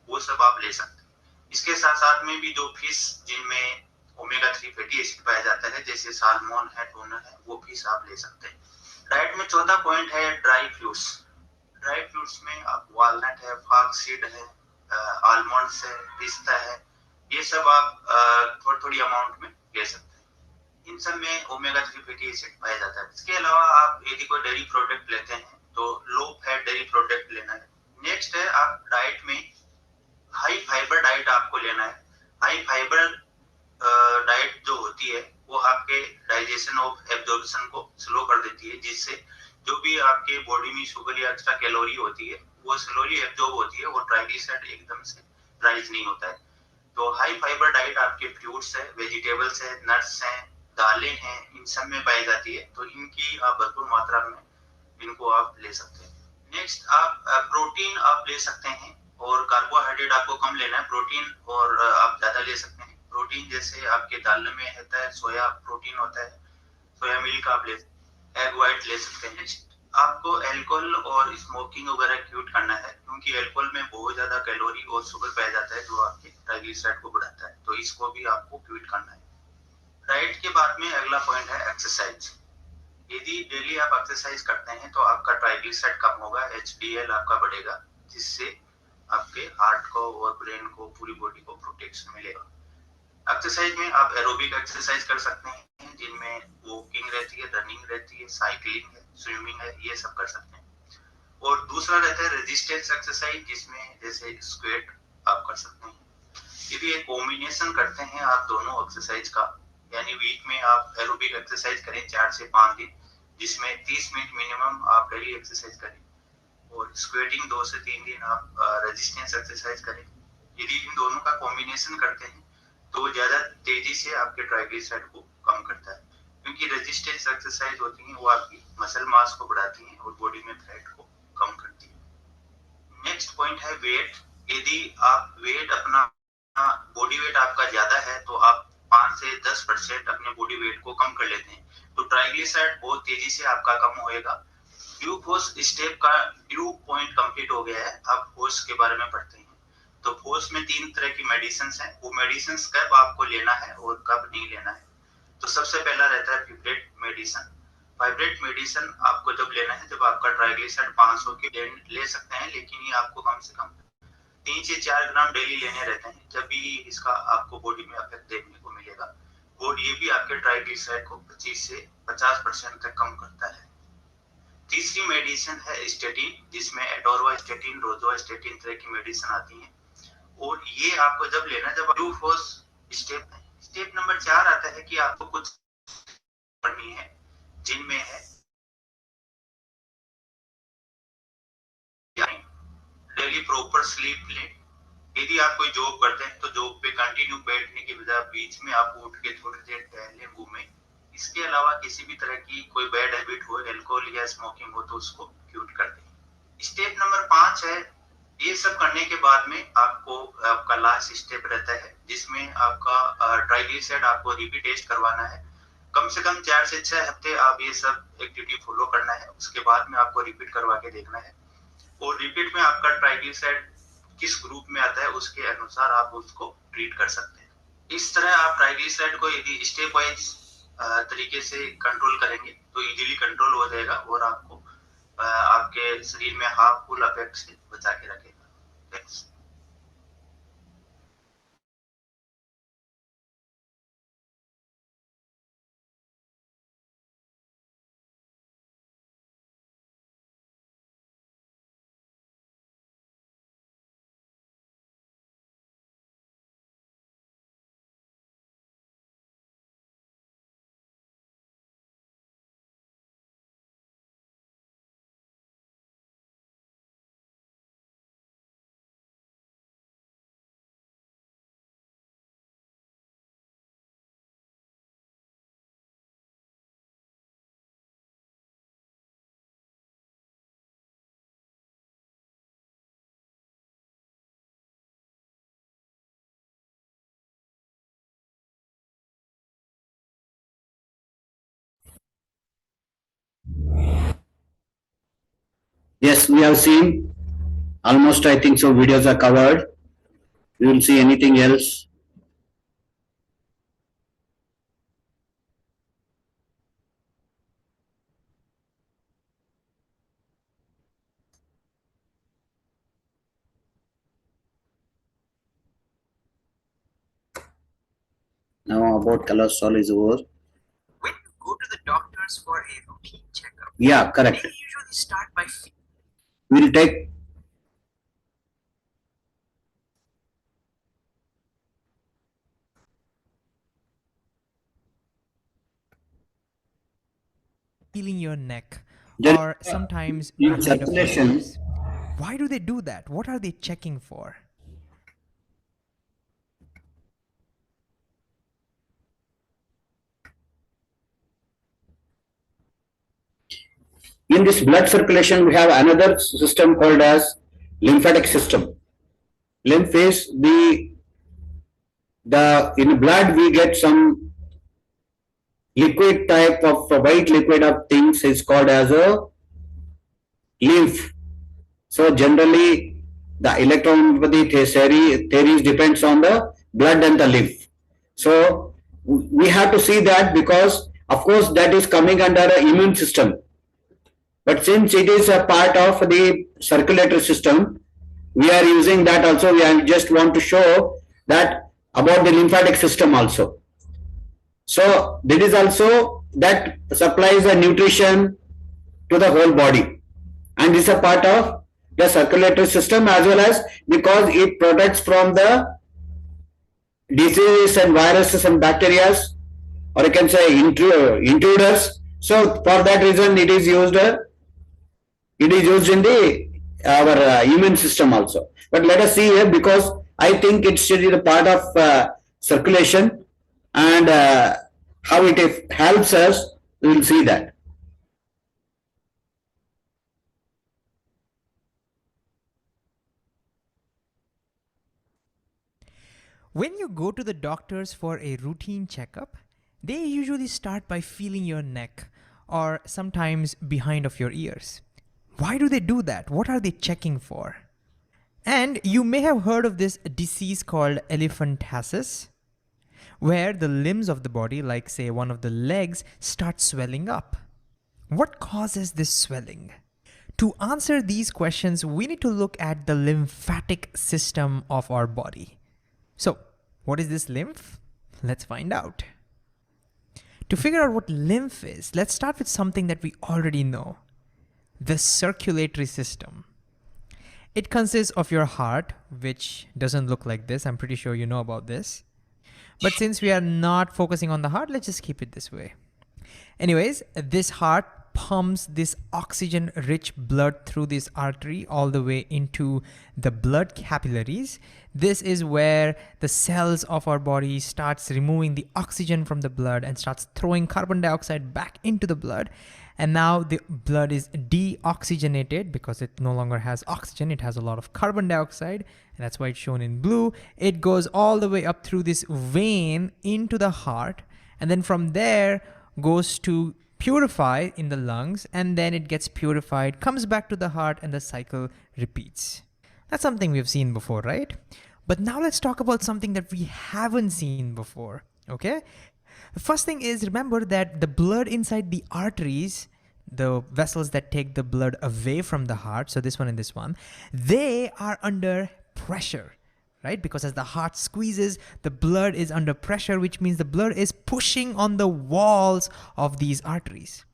वो सब आप ले सकते हैं। इसके साथ साथ में भी जो फिश जिनमें ओमेगा 3 फैटी एसिड पाया जाता है, जैसे साल्मोन है, टूना है, वो फिश आप ले सकते हैं। डाइट में चौथा पॉइंट है ड्राई फ्रूट्स। ड्राई फ्रूट्स में आप वालनट है, फ्लैक्सीड है, आलमंड्स है, पिस्ता है, ये सब आप थोड़ी थोड़ी अमाउंट में ले सकते हैं। इन सब में ओमेगा 3 फैटी एसिड पाया जाता है। इसके अलावा आप यदि कोई डेयरी प्रोडक्ट लेते हैं तो लो फैट डेयरी प्रोडक्ट लेना है। नेक्स्ट है आप डाइट में हाई फाइबर डाइट आपको लेना है। हाई फाइबर डाइट जो होती है वो आपके डाइजेशन ऑफ एब्जॉर्प्शन को स्लो कर देती है, जिससे जो भी आपके बॉडी में शुगर या एक्स्ट्रा कैलोरी होती है वो स्लोली एब्जॉर्ब होती है और ट्राइग्लिसराइड एकदम से राइज नहीं होता है। तो हाई फाइबर डाइट आपके फ्रूट्स है, वेजिटेबल्स है, नट्स हैं, दालें हैं, इन सब में पाई जाती है, तो इनकी आप भरपूर मात्रा में इनको आप ले सकते हैं। नेक्स्ट आप प्रोटीन आप ले सकते हैं, और कार्बोहाइड्रेट आपको कम लेना है, प्रोटीन और आप ज्यादा ले सकते हैं। प्रोटीन जैसे आपके दाल में होता है, सोया प्रोटीन होता है, सोया मिल्क आप ले, एग व्हाइट ले सकते हैं। आपको अल्कोहल और स्मोकिंग वगैरह क्यूट करना है, क्योंकि अल्कोहल में बहुत ज्यादा कैलोरी और शुगर पाया जाता है जो आपके ट्राइग्लिसराइड को बढ़ाता है, तो इसको भी आपको क्यूट करना है। डाइट के बाद में अगला पॉइंट है एक्सरसाइज। यदि डेली आप एक्सरसाइज करते हैं तो आपका ट्राइग्लिसराइड कम होगा, HDL आपका बढ़ेगा, जिससे आपके हार्ट को और ब्रेन को, पूरी बॉडी को प्रोटेक्शन मिलेगा। एक्सरसाइज में आप एरोबिक एक्सरसाइज कर सकते हैं, जिनमें वॉकिंग रहती है, रनिंग रहती है, साइकिलिंग है, स्विमिंग है, ये सब कर सकते हैं। और दूसरा रहता है रेजिस्टेंस एक्सरसाइज, जिसमें जैसे स्क्वाट आप कर सकते हैं। यदि एक कॉम्बिनेशन करते हैं आप दोनों एक्सरसाइज का, यानी वीक में आप एरोबिक एक्सरसाइज करें 4 से 5 दिन, जिसमें 30 मिनट मिनिमम आप डेली एक्सरसाइज करें, और स्क्वेटिंग 2 से 3 दिन आप रेजिस्टेंस एक्सरसाइज करें। यदि इन दोनों का कॉम्बिनेशन करते हैं तो ज्यादा तेजी से आपके ट्राइग्लिसराइड को कम करता है, क्योंकि रेजिस्टेंस एक्सरसाइज होती है वो आपकी मसल मास को बढ़ाती है और बॉडी में फैट को कम करती है। नेक्स्ट पॉइंट है वेट। यदि आप वेट अपना बॉडी वेट आपका ज्यादा है तो आप 5 से 10% अपने बॉडी वेट को कम कर लेते हैं, तो ट्राइग्लिसराइड बहुत तेजी से आपका कम होएगा। ग्लूकोज स्टेप का ड्यू पॉइंट कंप्लीट हो गया है, अब फोर्स के बारे में पढ़ते हैं। तो फोर्स में 3 तरह की मेडिसिन हैं, वो मेडिसिन कब आपको लेना है और कब नहीं लेना है। तो सबसे पहला रहता है फिब्रेट मेडिसिन। फाइब्रेट मेडिसिन आपको जब लेना है जब आपका ट्राइग्लिसराइड 500 के ले सकते हैं, लेकिन ये आपको कम से कम 3 से 4 ग्राम डेली लेने रहते हैं, जब भी इसका आपको बॉडी में इफेक्ट देखने को मिलेगा। और ये भी आपके ट्राइग्लिसराइड को 25 से 50% तक कम करता है। तीसरी मेडिसिन है स्टेटिन, जिसमें एटोरवास्टेटिन, रोजुवास्टेटिन तरह की मेडिसिन आती हैं, और ये आपको जब लेना, जब 2 4 स्टेप नंबर 4 आता है कि आपको कुछ पढ़नी है, जिनमें है डेली प्रॉपर स्लीप लें। यदि आप कोई जॉब करते हैं तो जॉब पे कंटिन्यू बैठने की बजाय बीच में आप उठ के थोड़ी देर टहलें, घूमें। इसके अलावा किसी भी तरह की कोई बैड हैबिट हो, अल्कोहल या स्मोकिंग हो, तो उसको क्यूट कर दें। स्टेप नंबर 5 है, ये सब करने के बाद में आपको आपका लास्ट स्टेप रहता है, जिसमें आपका ट्राइग्लिसराइड आपको रिपीट टेस्ट करवाना है। कम से कम 4 से 6 हफ्ते आप ये सब एक्टिविटी फॉलो करना है, उसके बाद में आपको रिपीट करवा के देखना है, और रिपीट में आपका ट्राइग्लिसराइड किस ग्रुप में आता है उसके अनुसार आप उसको ट्रीट कर सकते हैं। इस तरह आप ट्राइग्लिसराइड को यदि स्टेप वाइज तरीके से कंट्रोल करेंगे तो इजीली कंट्रोल हो जाएगा, और आपको आपके शरीर में हार्मफुल इफेक्ट से बचा के रखेगा। Thanks. Yes, we have seen almost, I think so, videos are covered. We will see anything else. Now about cholesterol is over. When you go to the doctors for a routine checkup, Yeah, correct. they usually start by We'll take feeling your neck There- or sometimes in behind of your circulation. ears. Why do they do that? What are they checking for? in this blood circulation, we have another system called as lymphatic system. Lymph is the in blood we get some liquid type of white liquid of things is called as a lymph. So generally the electropathy theories depends on the blood and the lymph. So we have to see that, because of course that is coming under the immune system. But since it is a part of the circulatory system, we are using that also. We just want to show that about the lymphatic system also. So that is also that supplies the nutrition to the whole body, and is a part of the circulatory system, as well as because it protects from the diseases and viruses and bacteria, or you can say intruders. So for that reason it is used in the our immune system also. But let us see here, because I think it should be the part of circulation, and how it helps us, we will see that. When you go to the doctors for a routine checkup, they usually start by feeling your neck or sometimes behind of your ears. Why do they do that? What are they checking for? And you may have heard of this disease called elephantiasis, where the limbs of the body, like say one of the legs, start swelling up. What causes this swelling? To answer these questions, we need to look at the lymphatic system of our body. So, what is this lymph? Let's find out. To figure out what lymph is, let's start with something that we already know: the circulatory system. It consists of your heart, which doesn't look like this. I'm pretty sure you know about this. But since we are not focusing on the heart, let's just keep it this way. Anyways, this heart pumps this oxygen-rich blood through this artery all the way into the blood capillaries. This is where the cells of our body starts removing the oxygen from the blood and starts throwing carbon dioxide back into the blood. And now the blood is deoxygenated because it no longer has oxygen. It has a lot of carbon dioxide, and that's why it's shown in blue. It goes all the way up through this vein into the heart, and then from there goes to purify in the lungs, and then it gets purified, comes back to the heart, and the cycle repeats. That's something we've seen before, right? But now let's talk about something that we haven't seen before, okay? The first thing is, remember that the blood inside the arteries, the vessels that take the blood away from the heart, so this one and this one, they are under pressure, right? Because as the heart squeezes, the blood is under pressure, which means the blood is pushing on the walls of these arteries.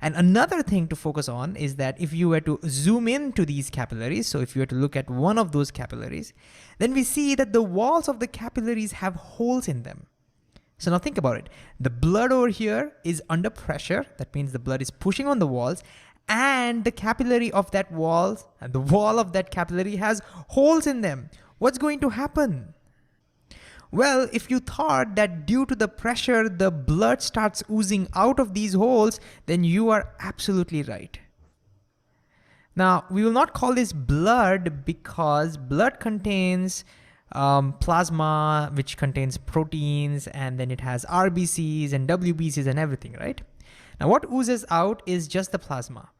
And another thing to focus on is that if you were to zoom into these capillaries, so if you were to look at one of those capillaries, then we see that the walls of the capillaries have holes in them. So now think about it. The blood over here is under pressure. That means the blood is pushing on the walls, and the capillary of that wall, and the wall of that capillary has holes in them. What's going to happen? Well, if you thought that due to the pressure, the blood starts oozing out of these holes, then you are absolutely right. Now, we will not call this blood because blood contains plasma, which contains proteins, and then it has RBCs and WBCs and everything, right? Now, what oozes out is just the plasma,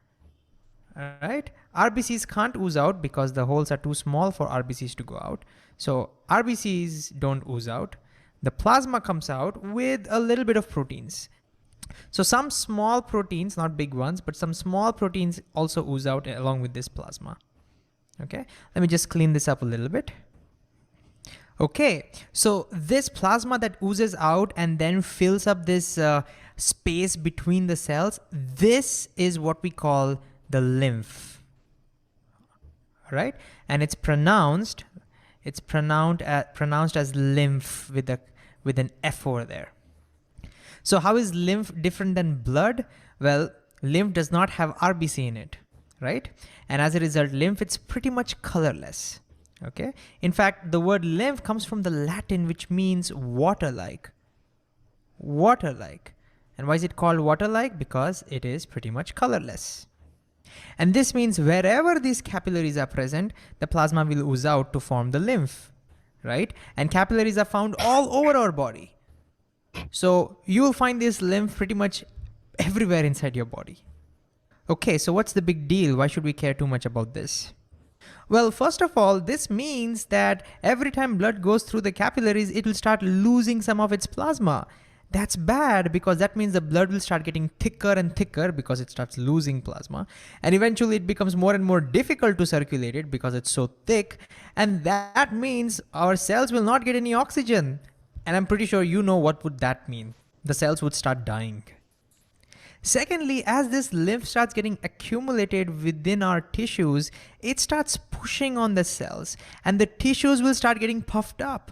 all right? RBCs can't ooze out because the holes are too small for RBCs to go out. So RBCs don't ooze out. The plasma comes out with a little bit of proteins. So some small proteins, not big ones, but some small proteins also ooze out along with this plasma. Okay, let me just clean this up a little bit. Okay, so this plasma that oozes out and then fills up this space between the cells, this is what we call the lymph, right? And it's pronounced as lymph with an F over there. So how is lymph different than blood? Well, lymph does not have RBC in it, right? And as a result, lymph, it's pretty much colorless, okay? In fact, the word lymph comes from the Latin, which means water-like. Water-like. And why is it called water-like? Because it is pretty much colorless. And this means wherever these capillaries are present, the plasma will ooze out to form the lymph, right? And capillaries are found all over our body. So you will find this lymph pretty much everywhere inside your body. Okay, so what's the big deal? Why should we care too much about this? Well, first of all, this means that every time blood goes through the capillaries, it will start losing some of its plasma. That's bad because that means the blood will start getting thicker and thicker because it starts losing plasma. And eventually it becomes more and more difficult to circulate it because it's so thick. And that means our cells will not get any oxygen. And I'm pretty sure you know what would that mean. The cells would start dying. Secondly, as this lymph starts getting accumulated within our tissues, it starts pushing on the cells and the tissues will start getting puffed up.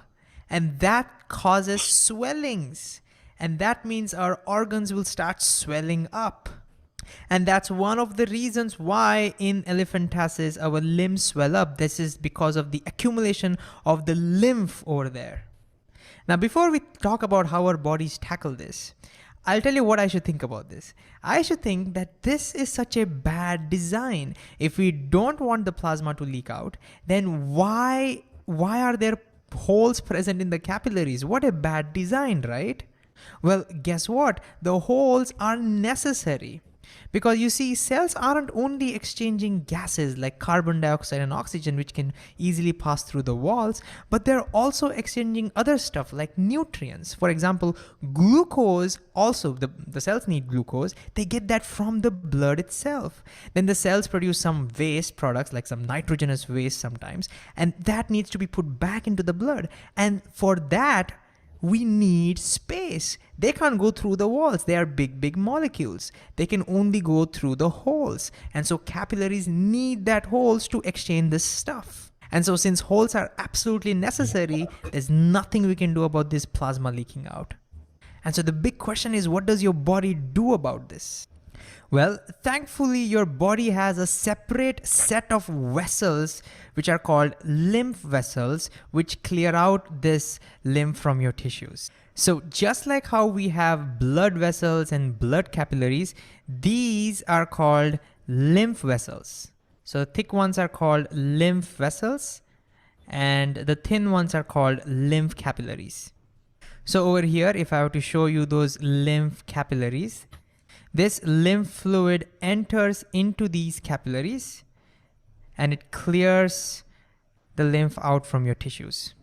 And that causes swellings. And that means our organs will start swelling up. And that's one of the reasons why in elephantiasis our limbs swell up. This is because of the accumulation of the lymph over there. Now, before we talk about how our bodies tackle this, I'll tell you what I should think about this. I should think that this is such a bad design. If we don't want the plasma to leak out, then why are there holes present in the capillaries? What a bad design, right? Well, guess what? The holes are necessary because you see, cells aren't only exchanging gases like carbon dioxide and oxygen, which can easily pass through the walls, but they're also exchanging other stuff like nutrients. For example, glucose also, the cells need glucose. They get that from the blood itself. Then the cells produce some waste products like some nitrogenous waste sometimes, and that needs to be put back into the blood. And for that, we need space. They can't go through the walls. They are big, big molecules. They can only go through the holes. And so capillaries need that holes to exchange this stuff. And so since holes are absolutely necessary, there's nothing we can do about this plasma leaking out. And so the big question is, what does your body do about this? Well, thankfully, your body has a separate set of vessels which are called lymph vessels, which clear out this lymph from your tissues. So just like how we have blood vessels and blood capillaries, these are called lymph vessels. So thick ones are called lymph vessels and the thin ones are called lymph capillaries. So over here, if I were to show you those lymph capillaries, this lymph fluid enters into these capillaries and it clears the lymph out from your tissues.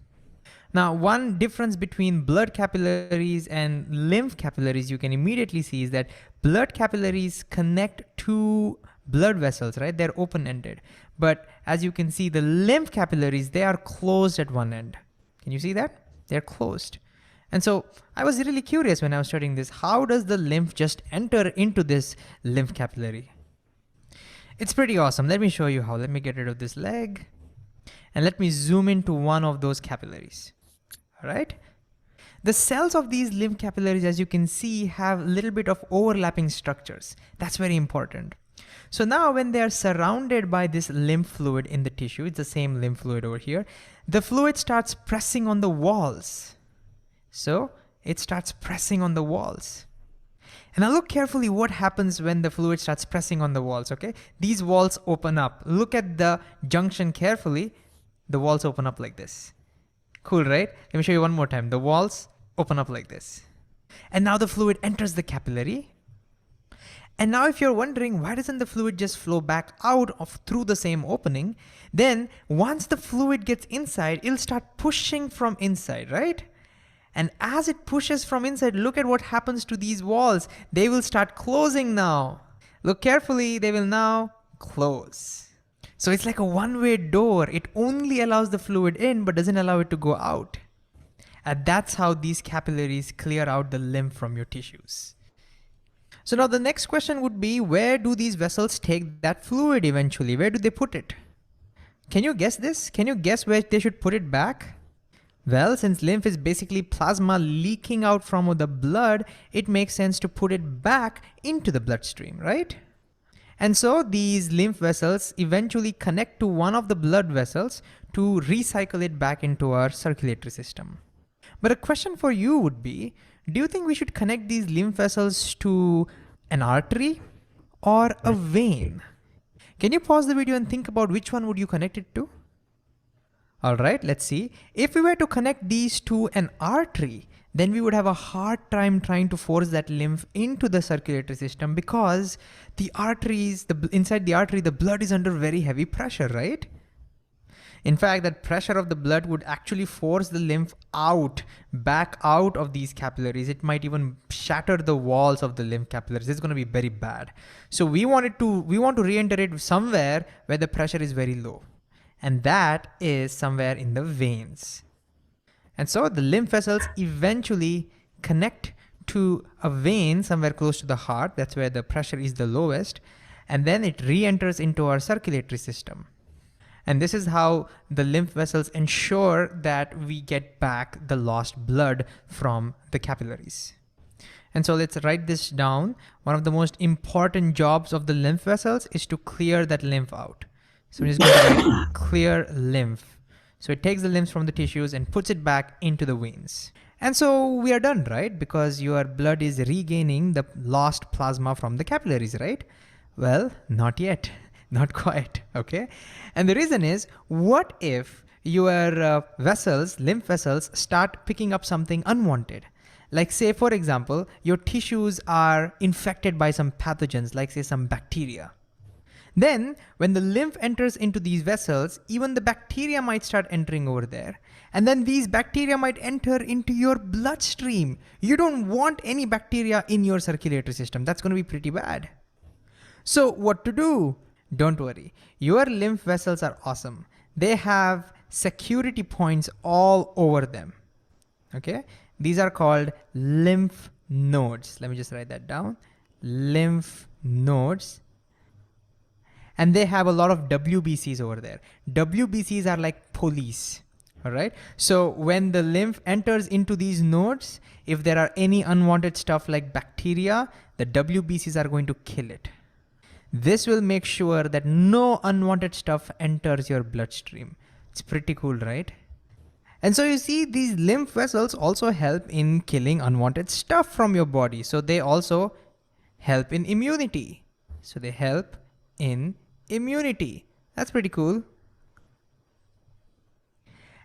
Now, one difference between blood capillaries and lymph capillaries you can immediately see is that blood capillaries connect to blood vessels, right? They're open-ended. But as you can see, the lymph capillaries, they are closed at one end. Can you see that? They're closed. And so I was really curious when I was studying this, how does the lymph just enter into this lymph capillary? It's pretty awesome. Let me show you how. Let me get rid of this leg and let me zoom into one of those capillaries. All right. The cells of these lymph capillaries, as you can see, have a little bit of overlapping structures. That's very important. So now when they are surrounded by this lymph fluid in the tissue, it's the same lymph fluid over here, the fluid starts pressing on the walls. So it starts pressing on the walls. And now look carefully what happens when the fluid starts pressing on the walls, okay? These walls open up. Look at the junction carefully. The walls open up like this. Cool, right? Let me show you one more time. The walls open up like this. And now the fluid enters the capillary. And now if you're wondering, why doesn't the fluid just flow back out through the same opening? Then once the fluid gets inside, it'll start pushing from inside, right? And as it pushes from inside, look at what happens to these walls. They will start closing now. Look carefully, they will now close. So it's like a one-way door. It only allows the fluid in, but doesn't allow it to go out. And that's how these capillaries clear out the lymph from your tissues. So now the next question would be, where do these vessels take that fluid eventually? Where do they put it? Can you guess this? Can you guess where they should put it back? Well, since lymph is basically plasma leaking out from the blood, it makes sense to put it back into the bloodstream, right? And so these lymph vessels eventually connect to one of the blood vessels to recycle it back into our circulatory system. But a question for you would be, do you think we should connect these lymph vessels to an artery or a vein? Can you pause the video and think about which one would you connect it to? All right, let's see. If we were to connect these to an artery, then we would have a hard time trying to force that lymph into the circulatory system because the arteries, inside the artery, the blood is under very heavy pressure, right? In fact, that pressure of the blood would actually force the lymph back out of these capillaries. It might even shatter the walls of the lymph capillaries. It's going to be very bad. So we want to re-enter it somewhere where the pressure is very low. And that is somewhere in the veins. And so the lymph vessels eventually connect to a vein somewhere close to the heart. That's where the pressure is the lowest. And then it re-enters into our circulatory system. And this is how the lymph vessels ensure that we get back the lost blood from the capillaries. And so let's write this down. One of the most important jobs of the lymph vessels is to clear that lymph out. So we're just going to write clear lymph. So it takes the lymph from the tissues and puts it back into the veins. And so we are done, right? Because your blood is regaining the lost plasma from the capillaries, right? Well, not yet. Not quite, okay? And the reason is, what if your vessels, lymph vessels, start picking up something unwanted? Like say, for example, your tissues are infected by some pathogens, like say some bacteria. Then when the lymph enters into these vessels, even the bacteria might start entering over there. And then these bacteria might enter into your bloodstream. You don't want any bacteria in your circulatory system. That's going to be pretty bad. So what to do? Don't worry. Your lymph vessels are awesome. They have security points all over them. Okay? These are called lymph nodes. Let me just write that down. Lymph nodes. And they have a lot of WBCs over there. WBCs are like police. All right. So when the lymph enters into these nodes, if there are any unwanted stuff like bacteria, the WBCs are going to kill it. This will make sure that no unwanted stuff enters your bloodstream. It's pretty cool, right? And so you see, these lymph vessels also help in killing unwanted stuff from your body. So they also help in immunity. So they help in immunity. That's pretty cool.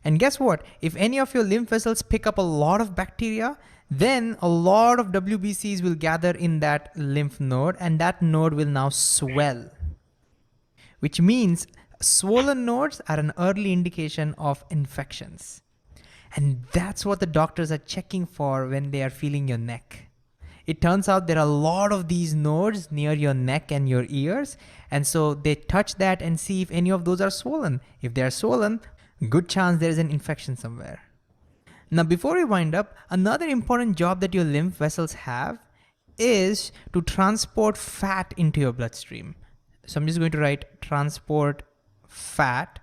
And guess what? If any of your lymph vessels pick up a lot of bacteria, then a lot of WBCs will gather in that lymph node, and that node will now swell, which means swollen nodes are an early indication of infections. And that's what the doctors are checking for when they are feeling your neck. It turns out there are a lot of these nodes near your neck and your ears. And so they touch that and see if any of those are swollen. If they are swollen, good chance there is an infection somewhere. Now, before we wind up, another important job that your lymph vessels have is to transport fat into your bloodstream. So I'm just going to write transport fat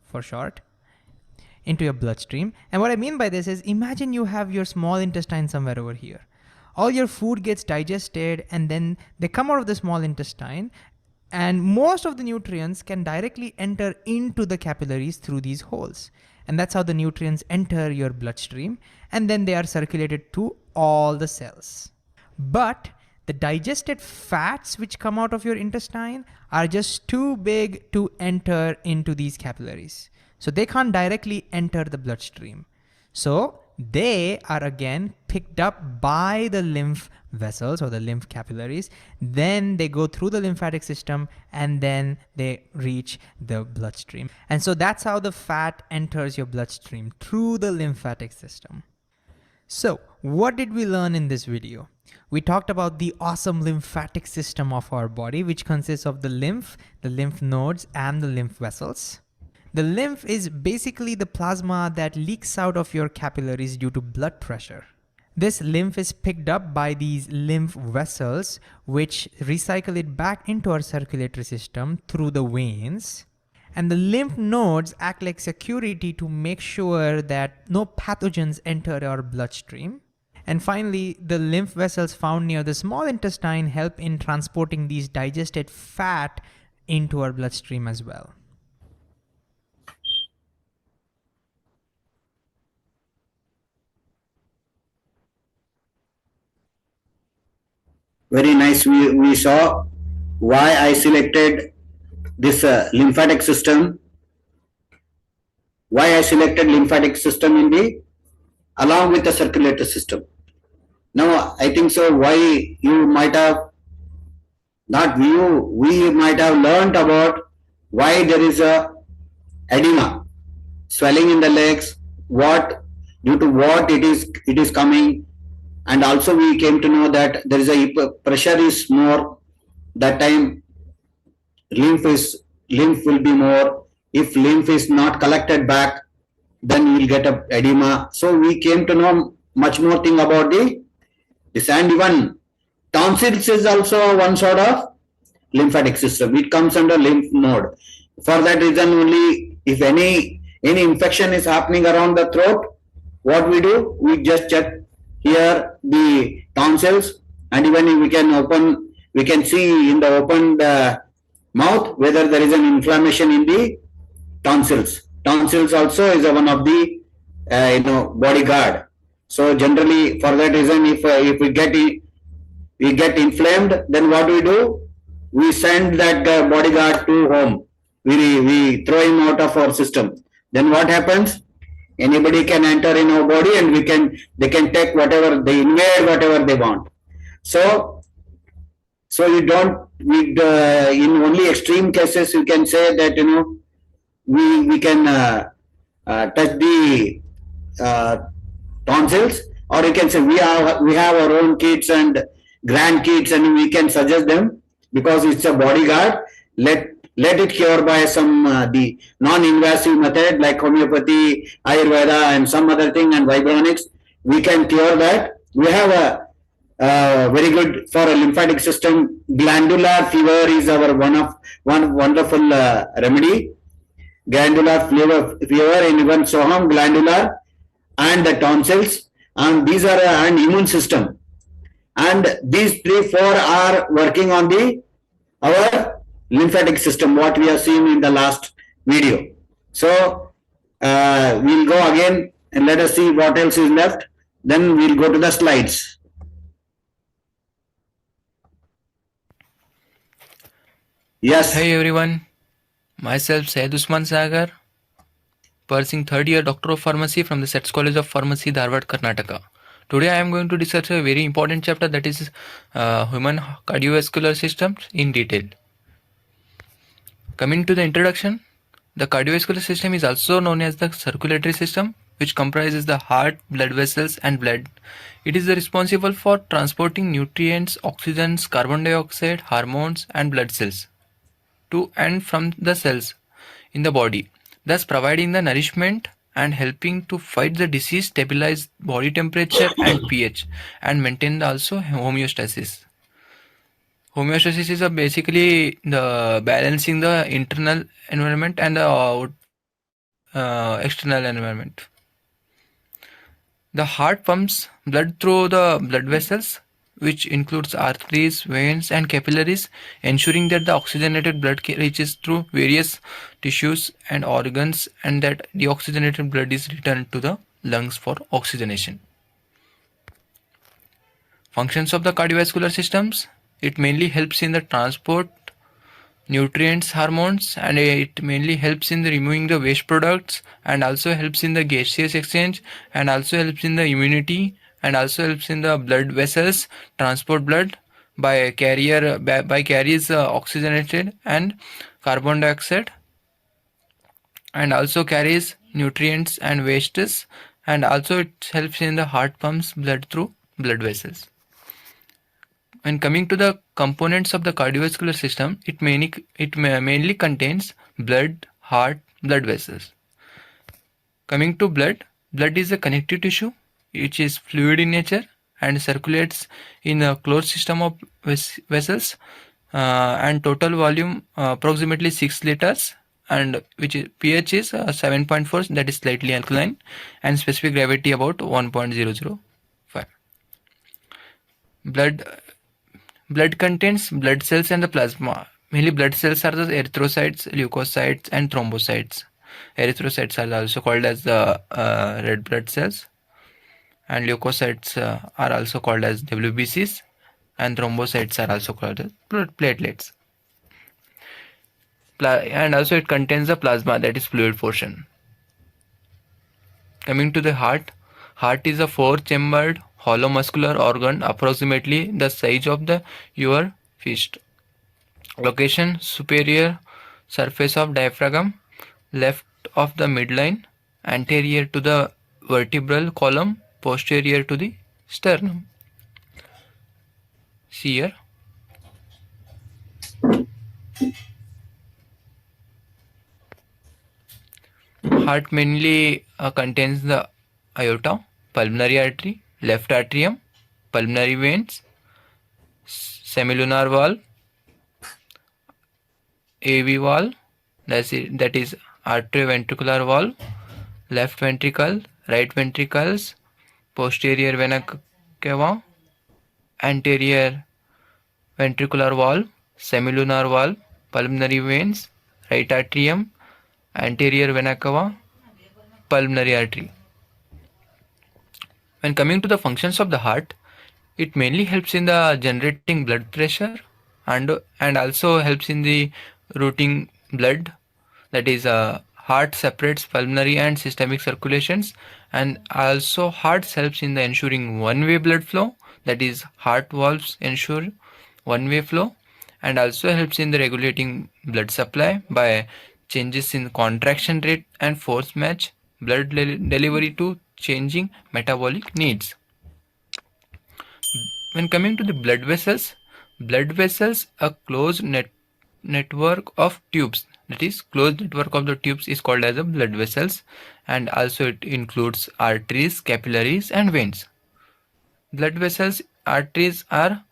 for short into your bloodstream. And what I mean by this is, imagine you have your small intestine somewhere over here. All your food gets digested and then they come out of the small intestine, and most of the nutrients can directly enter into the capillaries through these holes. And that's how the nutrients enter your bloodstream, and then they are circulated to all the cells. But the digested fats which come out of your intestine are just too big to enter into these capillaries. So they can't directly enter the bloodstream. So they are again picked up by the lymph vessels or the lymph capillaries. Then they go through the lymphatic system and then they reach the bloodstream. And so that's how the fat enters your bloodstream, through the lymphatic system. So what did we learn in this video? We talked about the awesome lymphatic system of our body, which consists of the lymph nodes, and the lymph vessels. The lymph is basically the plasma that leaks out of your capillaries due to blood pressure. This lymph is picked up by these lymph vessels, which recycle it back into our circulatory system through the veins. And the lymph nodes act like security to make sure that no pathogens enter our bloodstream. And finally, the lymph vessels found near the small intestine help in transporting these digested fat into our bloodstream as well. Very nice. We saw why I selected this lymphatic system. Why I selected lymphatic system in the along with the circulatory system. Now I think so. Why you might have not we might have learned about why there is a edema, swelling in the legs. What due to what it is coming. And also we came to know that there is a pressure is more, that time lymph will be more. If lymph is not collected back, then you will get a edema. So we came to know much more thing about this, and even tonsils is also one sort of lymphatic system. It comes under lymph node. For that reason only, if any infection is happening around the throat, what we do, we just check here the tonsils, and even we can see in the opened mouth whether there is an inflammation in the tonsils. Tonsils also is one of the bodyguard. So generally, for that reason, if we get inflamed, then what do? We send that bodyguard to home. We throw him out of our system. Then what happens? Anybody can enter in our body, and they can take whatever they invade, whatever they want. So you don't need in only extreme cases you can say that we can touch the tonsils, or you can say we have our own kids and grandkids, and we can suggest them, because it's a bodyguard. Let let it cure by some the non-invasive method like homeopathy, Ayurveda, and some other thing, and vibronics. We can cure that. We have a very good for a lymphatic system. Glandular fever is our one wonderful remedy. Glandular fever and even Soham glandular and the tonsils, and these are an immune system. And these 3-4 are working on the our lymphatic system, what we have seen in the last video. So we'll go again and let us see what else is left. Then we'll go to the slides. Yes. Hey everyone, myself Syed Usman Sagar, pursuing third year Doctor of Pharmacy from the SETS College of Pharmacy, Dharwad, Karnataka. Today I am going to discuss a very important chapter, that is human cardiovascular systems in detail. Coming to the introduction, the cardiovascular system is also known as the circulatory system, which comprises the heart, blood vessels and blood. It is responsible for transporting nutrients, oxygens, carbon dioxide, hormones and blood cells to and from the cells in the body, thus providing the nourishment and helping to fight the disease, stabilize body temperature and pH, and maintain also homeostasis. Homeostasis is basically the balancing the internal environment and the external environment. The heart pumps blood through the blood vessels, which includes arteries, veins and capillaries, ensuring that the oxygenated blood reaches through various tissues and organs, and that the oxygenated blood is returned to the lungs for oxygenation. Functions of the cardiovascular systems: it mainly helps in the transport nutrients, hormones, and it mainly helps in the removing the waste products, and also helps in the gaseous exchange, and also helps in the immunity, and also helps in the blood vessels transport blood by carries oxygenated and carbon dioxide, and also carries nutrients and wastes, and also it helps in the heart pumps blood through blood vessels. When coming to the components of the cardiovascular system, it mainly contains blood, heart, blood vessels. Coming to blood is a connective tissue which is fluid in nature and circulates in a closed system of vessels, and total volume approximately 6 liters, and which is pH is 7.4, that is slightly alkaline, and specific gravity about 1.005. Blood contains blood cells and the plasma. Mainly blood cells are the erythrocytes, leukocytes and thrombocytes. Erythrocytes are also called as the red blood cells, and leukocytes are also called as WBCs, and thrombocytes are also called as platelets. And also it contains the plasma, that is fluid portion. Coming to the heart is a 4-chambered hollow muscular organ approximately the size of your fist. Location: superior surface of diaphragm, left of the midline, anterior to the vertebral column, posterior to the sternum. See here. Heart mainly contains the aorta, pulmonary artery, left atrium, pulmonary veins, semilunar valve, AV valve, that is atrioventricular valve, left ventricle, right ventricles, posterior vena cava, anterior ventricular valve, semilunar valve, pulmonary veins, right atrium, anterior vena cava, pulmonary artery. When coming to the functions of the heart, it mainly helps in the generating blood pressure, and also helps in the routing blood, that is heart separates pulmonary and systemic circulations, and also heart helps in the ensuring one-way blood flow, that is heart valves ensure one-way flow, and also helps in the regulating blood supply by changes in contraction rate and force match blood delivery to changing metabolic needs. When coming to the blood vessels, a closed network of tubes. That is, closed network of the tubes is called as a blood vessels, and also it includes arteries, capillaries, and veins. Blood vessels, arteries are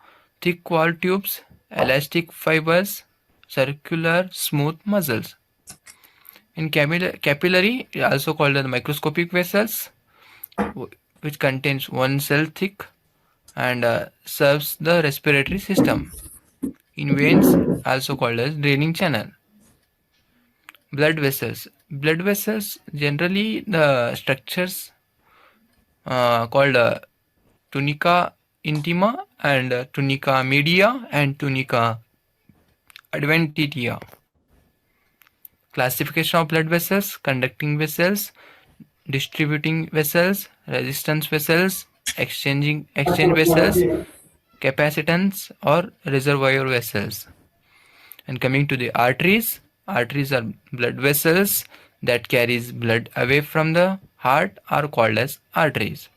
thick wall tubes, elastic fibers, circular smooth muscles. In capillary, also called as microscopic vessels, which contains one cell thick and serves the respiratory system. In veins, also called as draining channel. Blood vessels. Blood vessels, generally the structures called tunica intima and tunica media and tunica adventitia. Classification of blood vessels: conducting vessels, distributing vessels, resistance vessels, exchange vessels, capacitance or reservoir vessels. And coming to the arteries, arteries are blood vessels that carries blood away from the heart are called as arteries.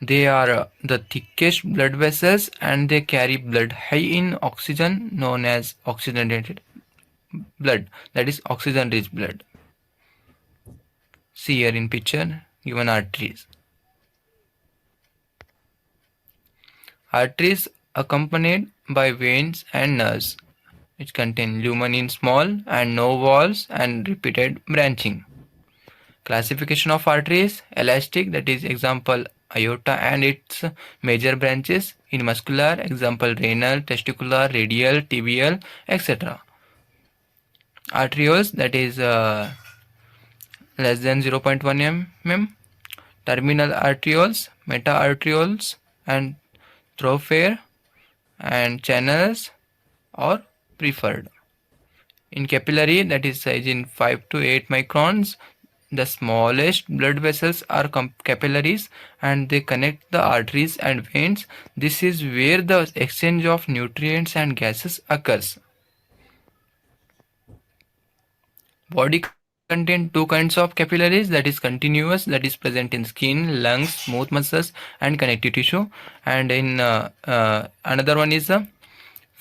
They are the thickest blood vessels and they carry blood high in oxygen, known as oxygenated blood, that is oxygen rich blood. See here in picture given arteries. Arteries accompanied by veins and nerves, which contain lumen in small and no walls and repeated branching. Classification of arteries: elastic, that is example aorta and its major branches; in muscular, example renal, testicular, radial, tibial, etc. Arterioles, that is less than 0.1 mm. Terminal arterioles, meta-arterioles, and thoroughfare and channels or preferred. In capillary, that is size in 5 to 8 microns, the smallest blood vessels are capillaries and they connect the arteries and veins. This is where the exchange of nutrients and gases occurs. Body contains two kinds of capillaries, that is continuous, that is present in skin, lungs, smooth muscles and connective tissue, and in another one is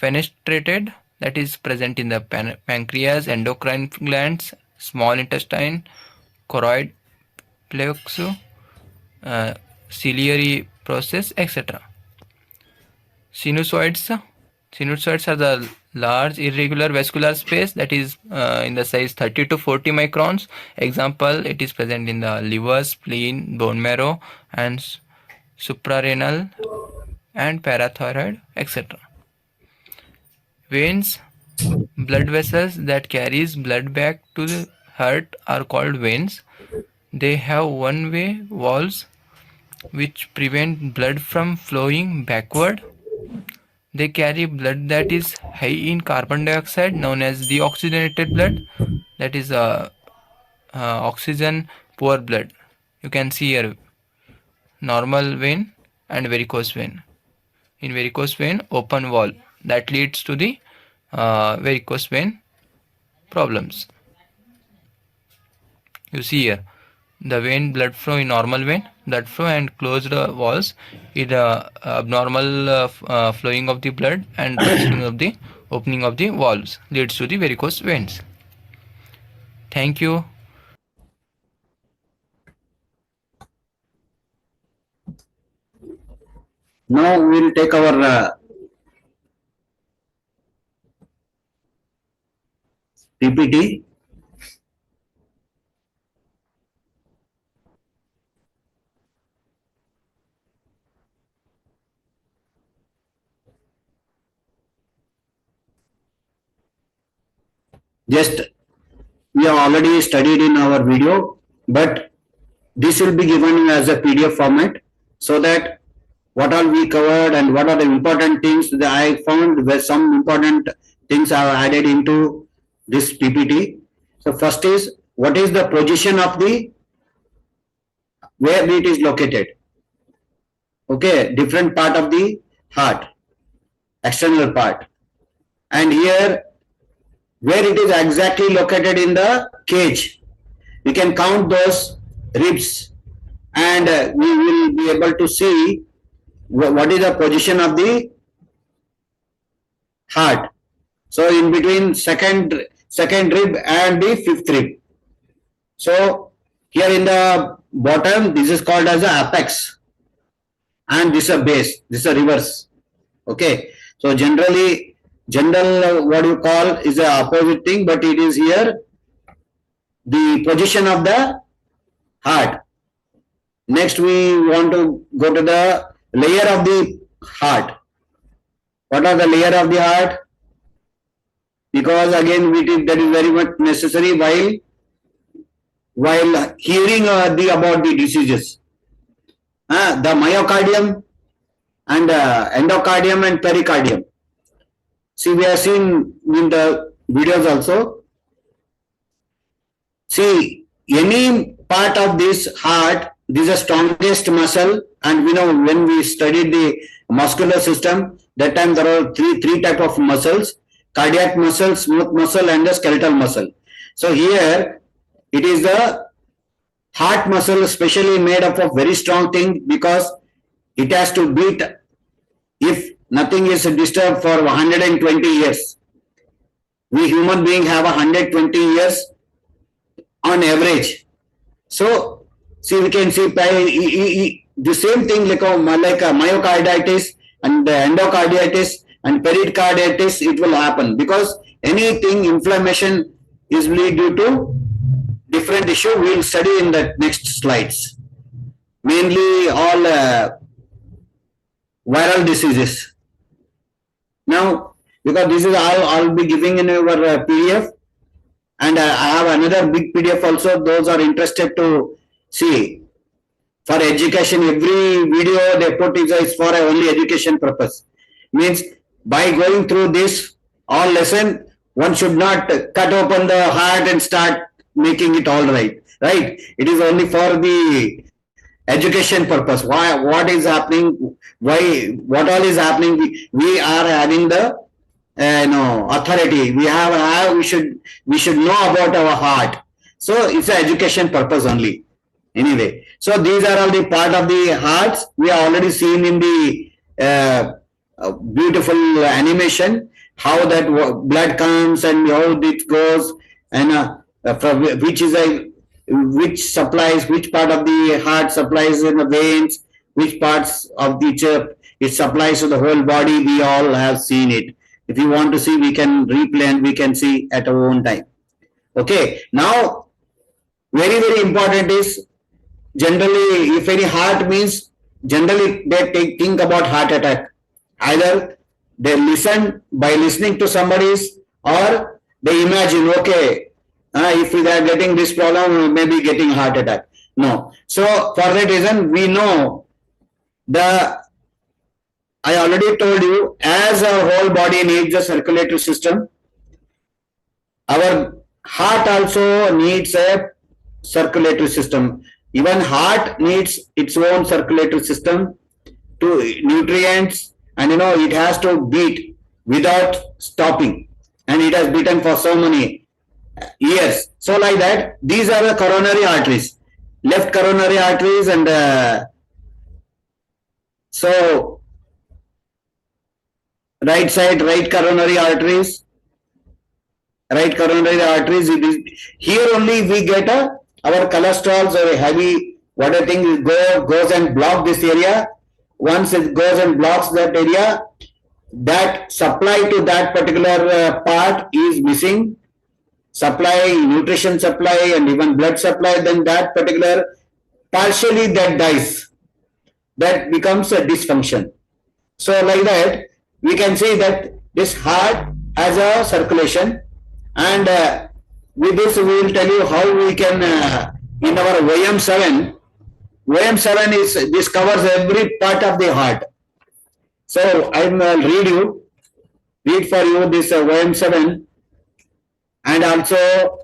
fenestrated, that is present in the pancreas, endocrine glands, small intestine, choroid plexus, ciliary process, etc. Sinusoids. Sinusoids are the large irregular vascular space that is in the size 30 to 40 microns. Example, it is present in the liver, spleen, bone marrow and suprarenal and parathyroid, etc. Veins. Blood vessels that carries blood back to the heart are called veins. They have one-way valves which prevent blood from flowing backward. They carry blood that is high in carbon dioxide, known as deoxygenated blood, that is oxygen poor blood. You can see here normal vein and varicose vein. In varicose vein, open valve that leads to the varicose vein problems. You see here the vein blood flow in normal vein blood flow and closed walls is abnormal flowing of the blood and opening of the valves leads to the varicose veins. Thank you. Now we will take our PPT. Just we have already studied in our video, but this will be given as a PDF format so that what all we covered and what are the important things that I found where some important things are added into this PPT. So first is, what is the position of the, where it is located? Okay, different part of the heart, external part. And here, where it is exactly located in the cage. We can count those ribs and we will be able to see what is the position of the heart. So in between second rib and the fifth rib. So here in the bottom, this is called as the apex, and this is a base, this is a reverse. Okay. So general what you call is the opposite thing, but it is here the position of the heart. Next, we want to go to the layer of the heart. What are the layer of the heart? Because again, that is very much necessary while hearing about the diseases. The myocardium and endocardium and pericardium. See, we have seen in the videos also. See, any part of this heart, this is the strongest muscle, and we know when we studied the muscular system, that time there are three type of muscles: cardiac muscle, smooth muscle, and the skeletal muscle. So here it is the heart muscle, especially made up of very strong thing, because it has to beat if nothing is disturbed for 120 years. We human beings have 120 years on average. So see, we can see the same thing like a myocarditis and endocarditis and pericarditis, it will happen because anything inflammation is due to different issue. We will study in the next slides. Mainly all viral diseases. Now, because this is all I'll be giving in our PDF, and I have another big PDF also. Those are interested to see. For education, every video they put is for only education purpose. Means by going through this all lesson, one should not cut open the heart and start making it all right. Right? It is only for the education purpose. Why? What is happening? Why? What all is happening? We are having the authority. We should know about our heart. So it's an education purpose only. Anyway, so these are all the part of the hearts. We are already seen in the beautiful animation how that blood comes and how it goes, and which supplies, which part of the heart supplies in the veins, which parts of the it supplies to the whole body. We all have seen it. If you want to see, we can replay and we can see at our own time. Okay. Now, very, very important is, generally, if any heart means, generally they think about heart attack. Either they listen by listening to somebody's, or they imagine, okay, if we are getting this problem, maybe getting heart attack. No. So for that reason, we know I already told you, as our whole body needs a circulatory system, our heart also needs a circulatory system. Even heart needs its own circulatory system to nutrients, and it has to beat without stopping, and it has beaten for so many years. So like that, these are the coronary arteries, left coronary arteries, and so right side, right coronary arteries. Right coronary arteries. It is here only we get our cholesterols or heavy whatever thing goes and block this area. Once it goes and blocks that area, that supply to that particular part is missing. Supply, nutrition supply, and even blood supply. Then that particular partially that dies. That becomes a dysfunction. So like that, we can see that this heart has a circulation, and with this we will tell you how we can in our OM7. OM7 this covers every part of the heart. So I will read for you this OM7, and also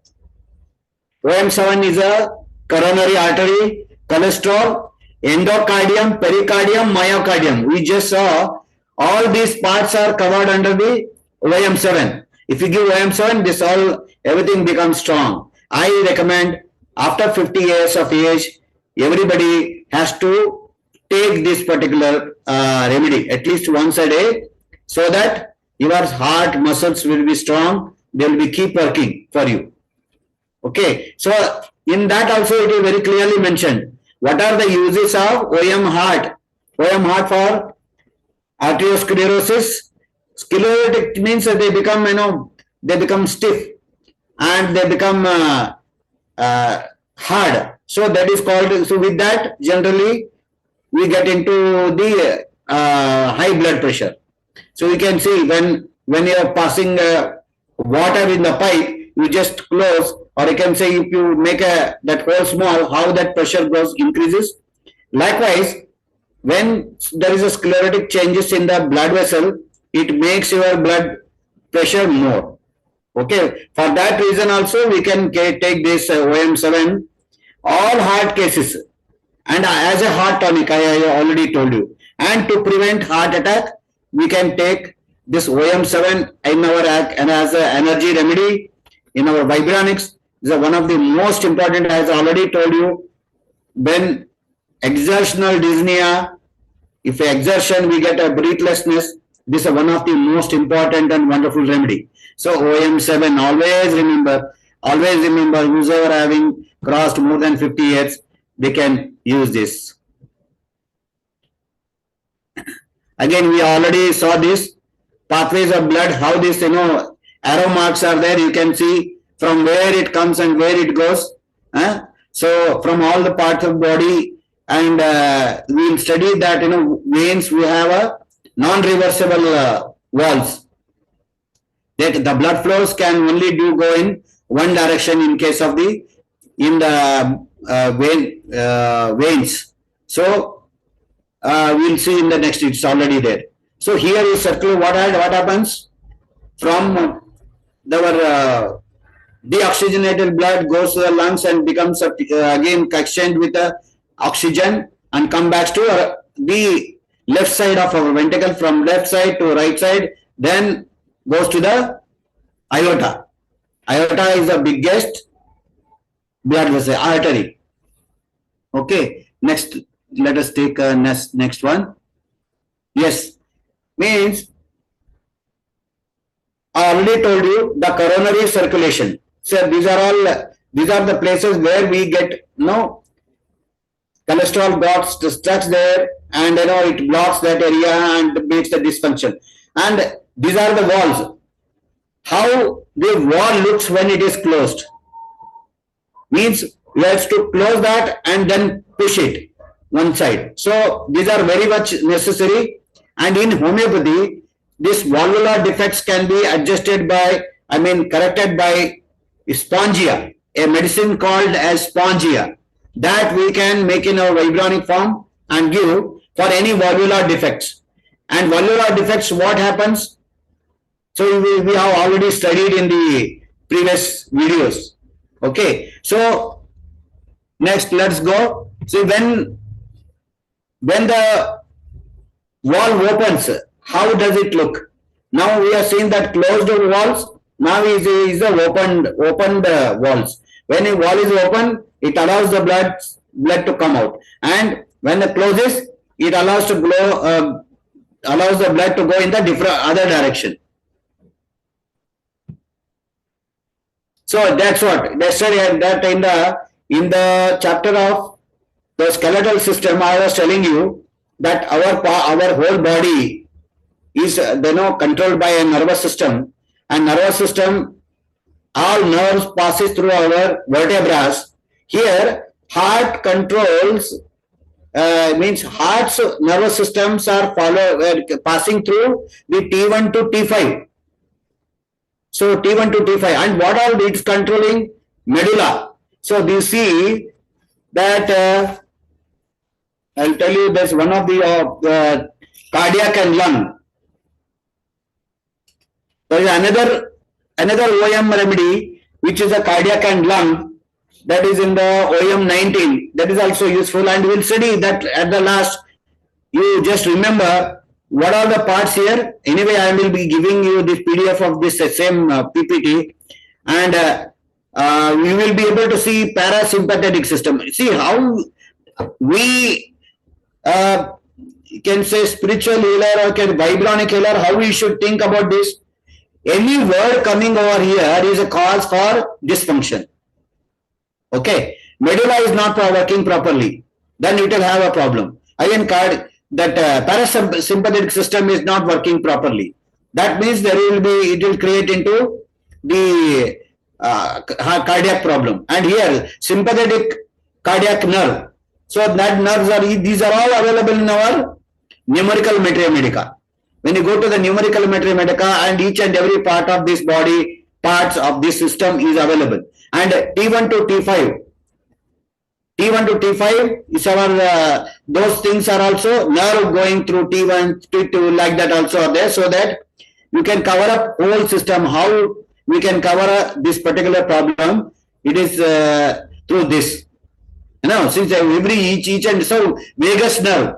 OM7 is a coronary artery, cholesterol, endocardium, pericardium, myocardium. We just saw all these parts are covered under the OM7. If you give OM7, everything becomes strong. I recommend after 50 years of age, everybody has to take this particular remedy at least once a day, so that your heart muscles will be strong, they will be keep working for you. Okay, so in that also it is very clearly mentioned. What are the uses of OM heart? OM heart for arteriosclerosis. Sclerotic means that they become, they become stiff and they become hard. So that is called, so with that generally we get into the high blood pressure. So you can see when you are passing water in the pipe, you just close, or you can say if you make that hole small, how that pressure goes increases. Likewise, when there is a sclerotic changes in the blood vessel, it makes your blood pressure more. Okay, for that reason also we can take this OM7, all heart cases, and as a heart tonic, I already told you. And to prevent heart attack, we can take this OM7 in our and as an energy remedy in our Vibronics. This is one of the most important, as I already told you. When exertional dyspnea, if exertion we get a breathlessness, this is one of the most important and wonderful remedy. So OM7, always remember, whosoever having crossed more than 50 years, they can use this. Again, we already saw this pathways of blood, how this, arrow marks are there. You can see from where it comes and where it goes. So from all the parts of body, and we'll study that, veins, we have a non-reversible walls. That the blood flows can only go in one direction in case of the veins. So we'll see in the next, it's already there. So here is circular, what happens from our deoxygenated blood goes to the lungs and becomes again exchanged with the oxygen and come back to the left side of our ventricle, from left side to right side, then goes to the aorta. Aorta is the biggest blood vessel, artery. Okay, next, let us take next one. Yes, means I already told you the coronary circulation. So these are the places where we get cholesterol got stuck there, and it blocks that area and makes the dysfunction. And these are the walls. How the wall looks when it is closed means you have to close that and then push it one side. So these are very much necessary. And in homeopathy, this valvular defects can be adjusted by, corrected by spongia, a medicine called as spongia, that we can make in our vibronic form and give for any valvular defects. And valvular defects, what happens? So we have already studied in the previous videos. Okay, so next let's go. See, when the wall opens, how does it look? Now we are seeing that closed walls. Now is the opened walls. When a wall is open, it allows the blood to come out, and when it closes, it allows the blood to go in the different other direction. So that's what that in the chapter of the skeletal system, I was telling you that our whole body is controlled by a nervous system, and nervous system, all nerves passes through our vertebrae. Here heart controls, means heart's nervous systems are passing through the T1 to T5. So T1 to T5, and what all it's controlling? Medulla. So you see that I'll tell you, there's one of the cardiac and lung. There is another OM remedy which is a cardiac and lung, that is in the OM19. That is also useful, and we'll study that at the last. You just remember what are the parts here. Anyway, I will be giving you this PDF of this same PPT, and we will be able to see parasympathetic system. See how we can say spiritual healer or can vibronic healer, how we should think about this? Any word coming over here is a cause for dysfunction. Okay, medulla is not working properly, then it will have a problem. Again, that parasympathetic system is not working properly. That means it will create into the cardiac problem. And here, sympathetic cardiac nerve. So that nerves these are all available in our numerical materia medica. When you go to the numerical materia medica, and each and every part of this body, parts of this system is available. And T1 to T5. T1 to T5 is our, those things are also nerve going through T1, T2, like that also are there, so that you can cover up whole system. How we can cover this particular problem? It is through this. Since each and so vagus nerve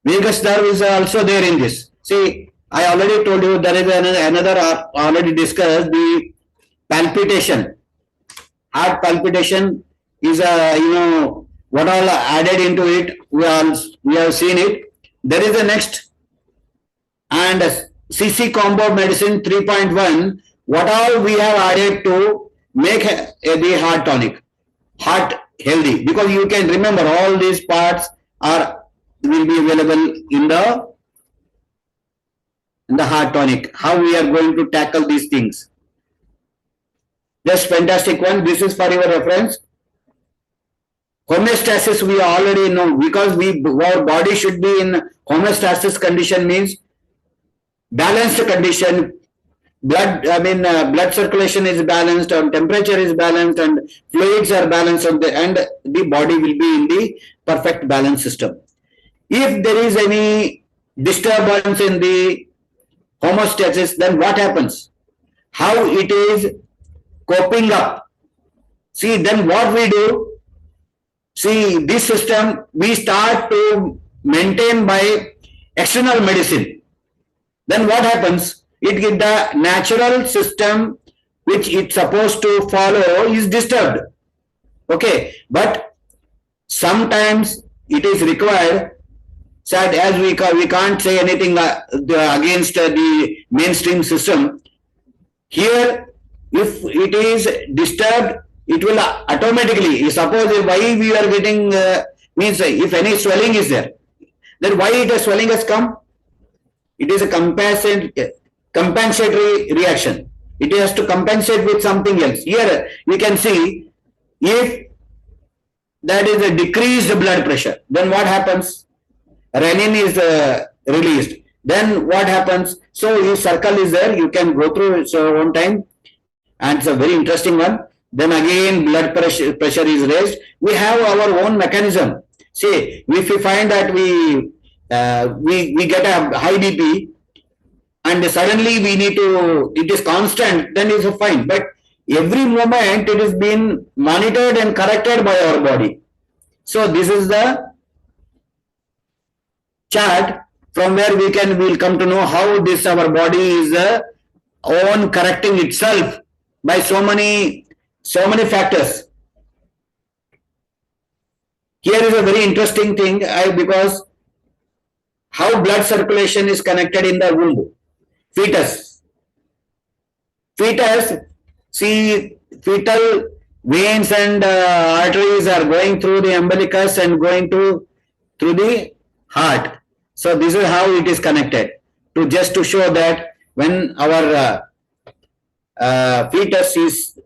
is also there in this. See, I already told you there is another already discussed, the palpitation. Heart palpitation is what all added into it. We have seen it. There is a next, and CC combo medicine 3.1. What all we have added to make the heart tonic, heart healthy, because you can remember all these parts will be available in the heart tonic. How we are going to tackle these things. Just fantastic one. This is for your reference. Homeostasis we already know, because our body should be in homeostasis condition, means balanced condition. Blood circulation is balanced, and temperature is balanced, and fluids are balanced, and the body will be in the perfect balance system. If there is any disturbance in the homeostasis, then what happens? How it is coping up? See, then what we do? See, this system we start to maintain by external medicine. Then what happens? The natural system which it's supposed to follow is disturbed. Okay, but sometimes it is required. Sad as we can't say anything against the mainstream system. Here, if it is disturbed, it will automatically. Suppose why we are getting means if any swelling is there, then why the swelling has come? It is a compensatory reaction. It has to compensate with something else. Here we can see, if that is a decreased blood pressure, then what happens? Renin is released. Then what happens? So his circle is there. You can go through it one time, and it's a very interesting one. Then again blood pressure is raised. We have our own mechanism. See, if we find that we get a high BP, and suddenly we need to, it is constant, then it's fine. But every moment it is being monitored and corrected by our body. So this is the chart from where we'll come to know how this our body is own correcting itself by so many factors. Here is a very interesting thing, because how blood circulation is connected in the womb. Fetus, see, fetal veins and arteries are going through the umbilicus and going through the heart. So this is how it is connected, just to show that when our fetus is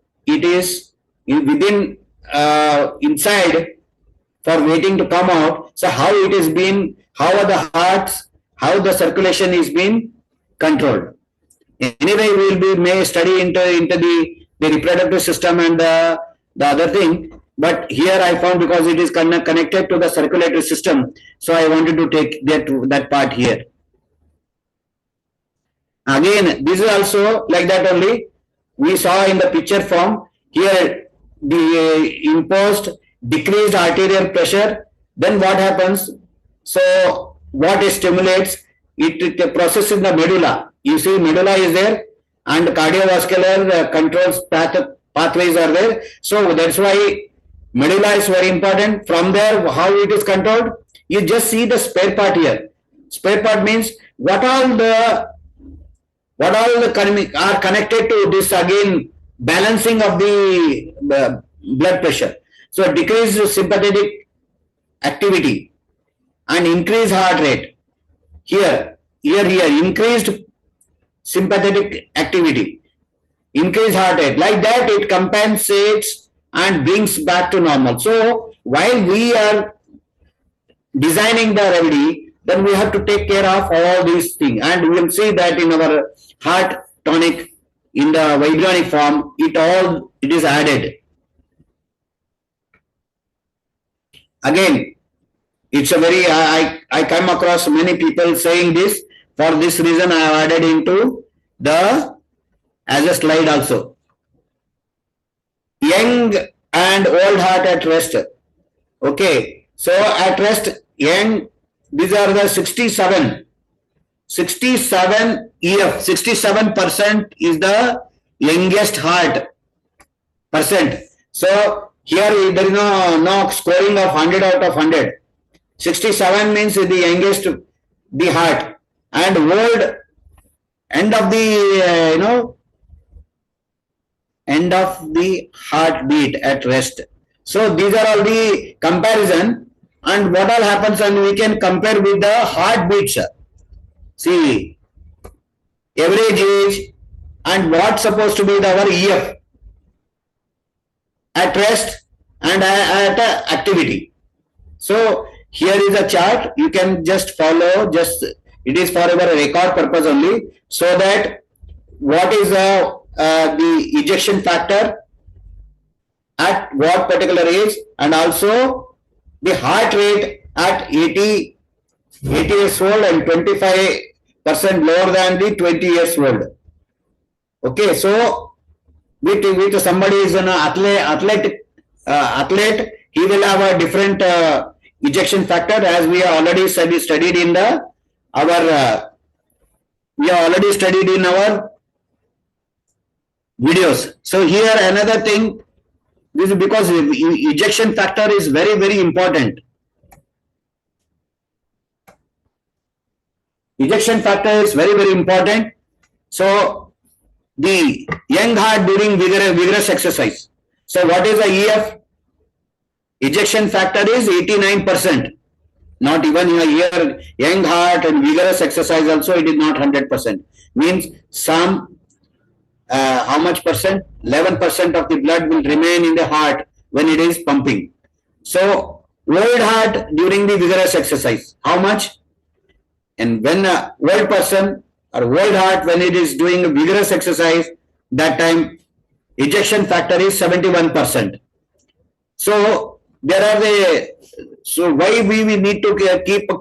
within inside for waiting to come out. So how it is being, how the circulation is being controlled. Anyway, we may study into the reproductive system and the other thing, but here I found, because it is connected to the circulatory system, so I wanted to take that part here. Again, this is also like that only. We saw in the picture form here the imposed decreased arterial pressure. Then what happens? So what it stimulates? It processes in the medulla. You see, medulla is there, and cardiovascular controls pathways are there. So that's why medulla is very important. From there, how it is controlled? You just see the spare part here. Spare part means what all the are connected to this again balancing of the blood pressure. So decreased sympathetic activity and increased heart rate. Here, increased sympathetic activity, increased heart rate. Like that, it compensates and brings back to normal. So while we are designing the remedy, then we have to take care of all these things, and we will see that in our heart tonic in the Vibranic form, it is added. Again, it's a very, I come across many people saying this. For this reason, I have added into as a slide also. Young and old heart at rest. Okay, so at rest, young, these are the 67 EF, 67% is the youngest heart percent. So here there is no scoring of 100 out of 100. 67 means the youngest, the heart, and old, end of the heartbeat at rest. So these are all the comparison, and what all happens, and we can compare with the heartbeats. See, average age and what's supposed to be our EF at rest and at activity. So here is a chart. You can just follow. It is for our record purpose only, so that what is the ejection factor at what particular age, and also the heart rate at 80 years old and 25% lower than the 20 years old. Okay, so with somebody is an athlete, he will have a different ejection factor, as we have already studied in our videos. So here another thing, this is because ejection factor is very, very important. Ejection factor is very, very important. So the young heart during vigorous exercise. So what is the EF? Ejection factor is 89%. Not even here, young heart and vigorous exercise also, it is not 100%. Means some how much percent? 11% of the blood will remain in the heart when it is pumping. So old heart during the vigorous exercise, how much? And when a old person or old heart, when it is doing a vigorous exercise, that time ejection factor is 71%. So there are so why we need to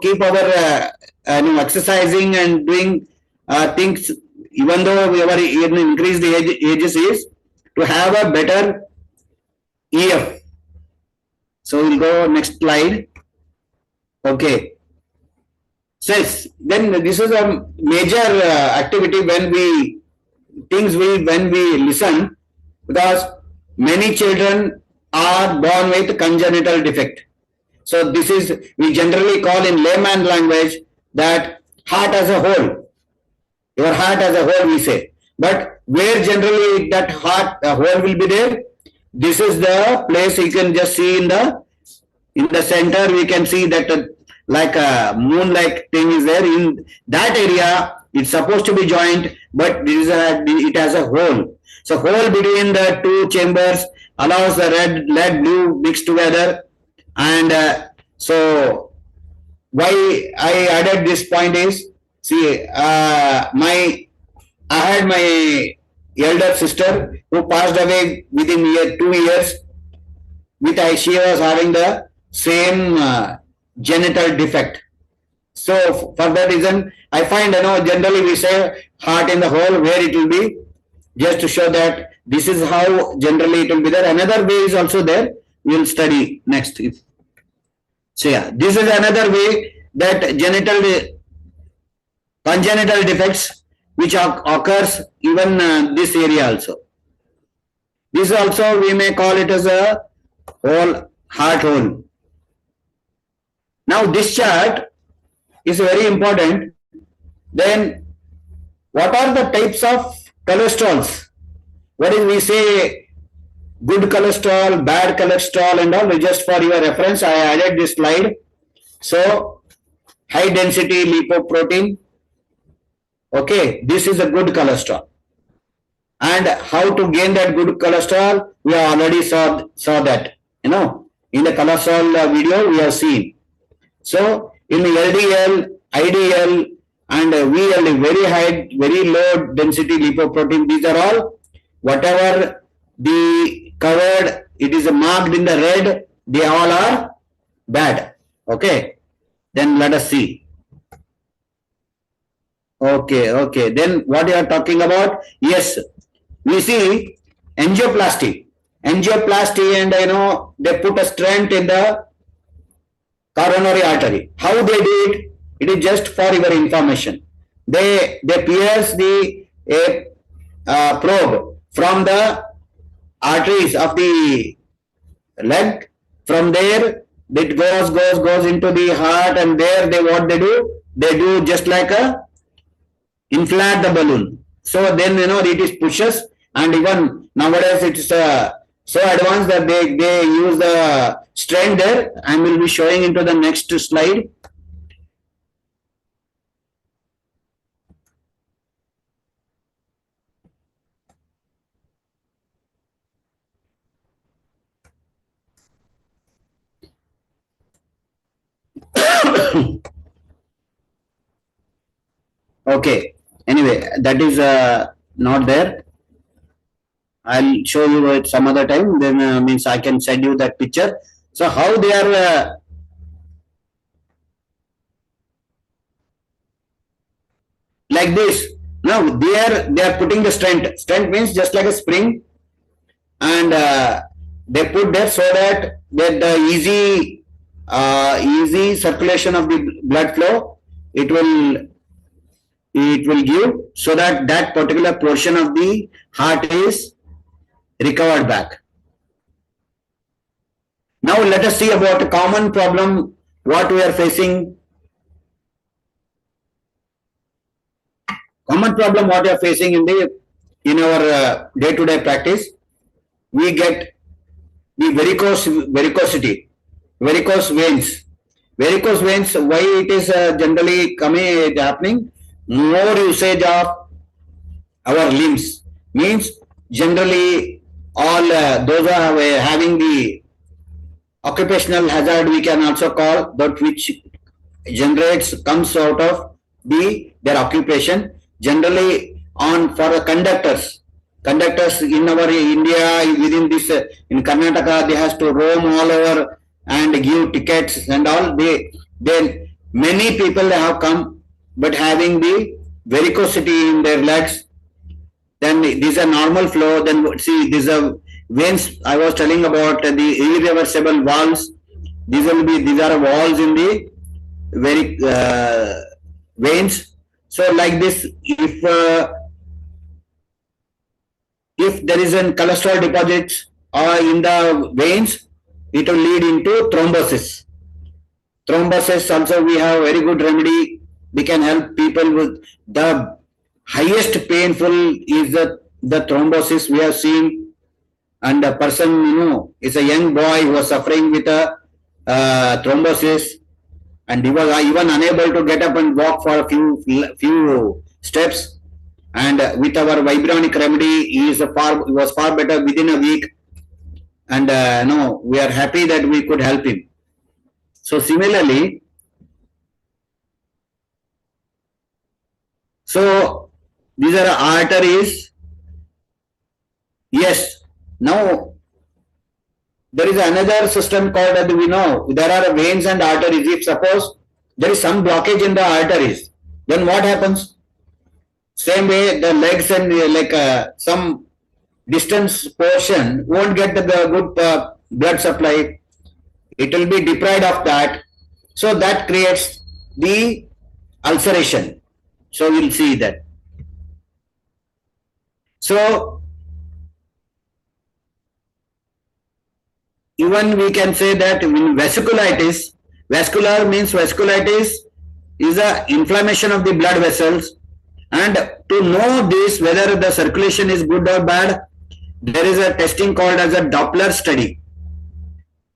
keep our exercising and doing things, even though we are increased ages, is to have a better EF. So we'll go next slide. Okay. Says then this is a major activity when we listen, because many children are born with congenital defect. So this is, we generally call in layman language, that heart as a whole. Your heart as a whole, we say. But where generally that heart hole will be there? This is the place you can just see in the center. We can see that like a moon-like thing is there. In that area, it's supposed to be joint, but it has a hole. So hole between the two chambers allows the red blue mixed together. And so why I added this point is, see, I had my elder sister who passed away within 2 years. She was having the same genital defect. So for that reason, I find, generally we say heart in the hole, where it will be, just to show that this is how generally it will be there. Another way is also there. We will study next. So yeah, this is another way that congenital defects which occurs even this area also. This also we may call it as a heart hole. Now this chart is very important. Then what are the types of cholesterols? What is we say good cholesterol, bad cholesterol and all? Just for your reference, I added this slide. So high density lipoprotein. Okay, this is a good cholesterol. And how to gain that good cholesterol? We already saw that. In the cholesterol video we have seen. So in LDL, IDL and VL, very high, very low density lipoprotein, these are all whatever the covered, it is marked in the red, they all are bad. Okay, then let us see. Okay, then what you are talking about? Yes, we see angioplasty and they put a stent in the coronary artery. How they do it? It is just for your information. They pierce the probe from the arteries of the leg. From there, it goes into the heart, and there what they do? They do just like a inflate the balloon. So then it is pushes, and even nowadays it is so advanced that they use the strand there. I will be showing into the next slide. Okay, anyway, that is not there. I'll show you it some other time. Then means I can send you that picture. So how they are like this. Now they are putting the stent. Stent means just like a spring, and they put there so that the easy circulation of the blood flow it will give, so that particular portion of the heart is recovered back. Now let us see about a common problem what we are facing. Common problem what we are facing in our day-to-day practice. We get the varicose veins. Varicose veins, why it is generally happening? More usage of our limbs, means generally all those who are having the occupational hazard, we can also call that, which comes out of their occupation. Generally for the conductors in our India, within this in Karnataka, they has to roam all over and give tickets and all. Then many people have come, but having the varicosity in their legs. Then these are normal flow. Then see, these are veins. I was telling about the irreversible valves. These are walls in the veins. So like this, if there is a cholesterol deposit in the veins, it will lead into thrombosis. Thrombosis also we have very good remedy. We can help people with the highest painful is the thrombosis we have seen, and a person is a young boy who was suffering with a thrombosis, and he was even unable to get up and walk for a few steps. And with our Vibronic remedy, he was far better within a week. And we are happy that we could help him. So similarly, so these are arteries. Yes. Now there is another system called, as we know, there are veins and arteries. If suppose there is some blockage in the arteries, then what happens? Same way, the legs and some distance portion won't get the good blood supply. It will be deprived of that. So that creates the ulceration. So we'll see that. So even we can say that in vasculitis, Vascular means vasculitis is a inflammation of the blood vessels, and to know this whether the circulation is good or bad, there is a testing called as a Doppler study.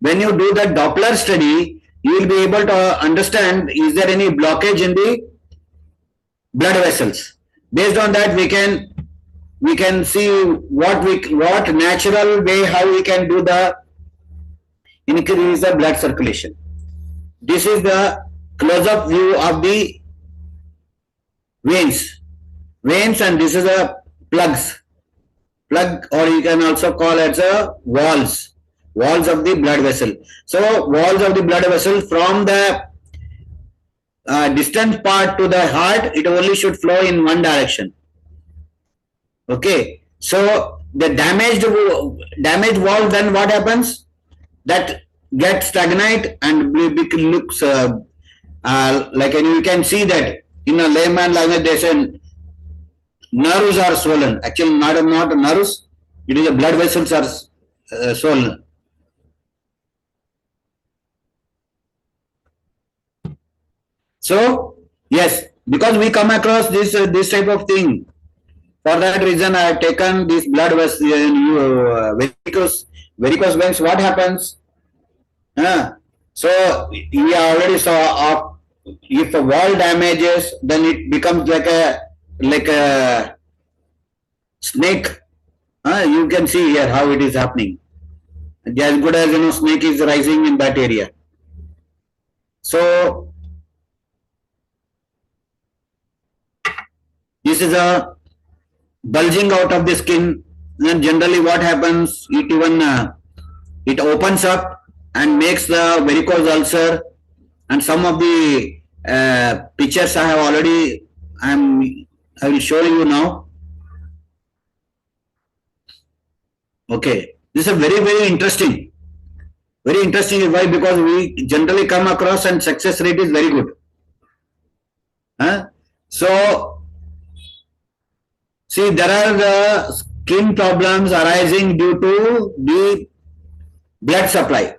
When you do the Doppler study, you will be able to understand is there any blockage in the blood vessels. Based on that, we can see what natural way how we can do the increase the blood circulation. This is the close-up view of the veins, and this is a plug, or you can also call it a walls of the blood vessel. So walls of the blood vessel from the distant part to the heart, it only should flow in one direction. Okay, so the damaged wall, then what happens? That gets stagnate and looks like, and you can see that in a layman language they say nerves are swollen. Actually, not nerves, it is the blood vessels are swollen. So yes, because we come across this type of thing, for that reason I have taken this blood vessel varicose veins. What happens? So we already saw if a wall damages, then it becomes like a snake. You can see here how it is happening. As good as snake is rising in that area. So this is a bulging out of the skin. Then generally what happens? It opens up and makes the varicose ulcer. And some of the pictures I have already, I will show you now. Okay, this is very, very interesting. Very interesting. Why? Because we generally come across and success rate is very good. So see, there are the skin problems arising due to the blood supply.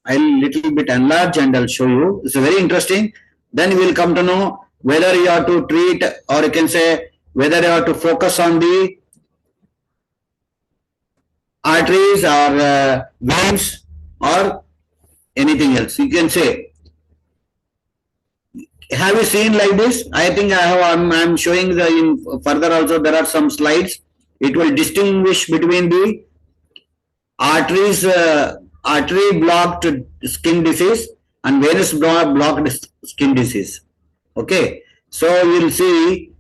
I'll little bit enlarge and I'll show you. It's very interesting. Then you will come to know whether you have to treat, or you can say whether you have to focus on the arteries or veins or anything else. You can say, have you seen like this? I think I'm showing further also there are some slides. It will distinguish between the arteries, artery blocked skin disease and venous blocked skin disease. Okay, so you will see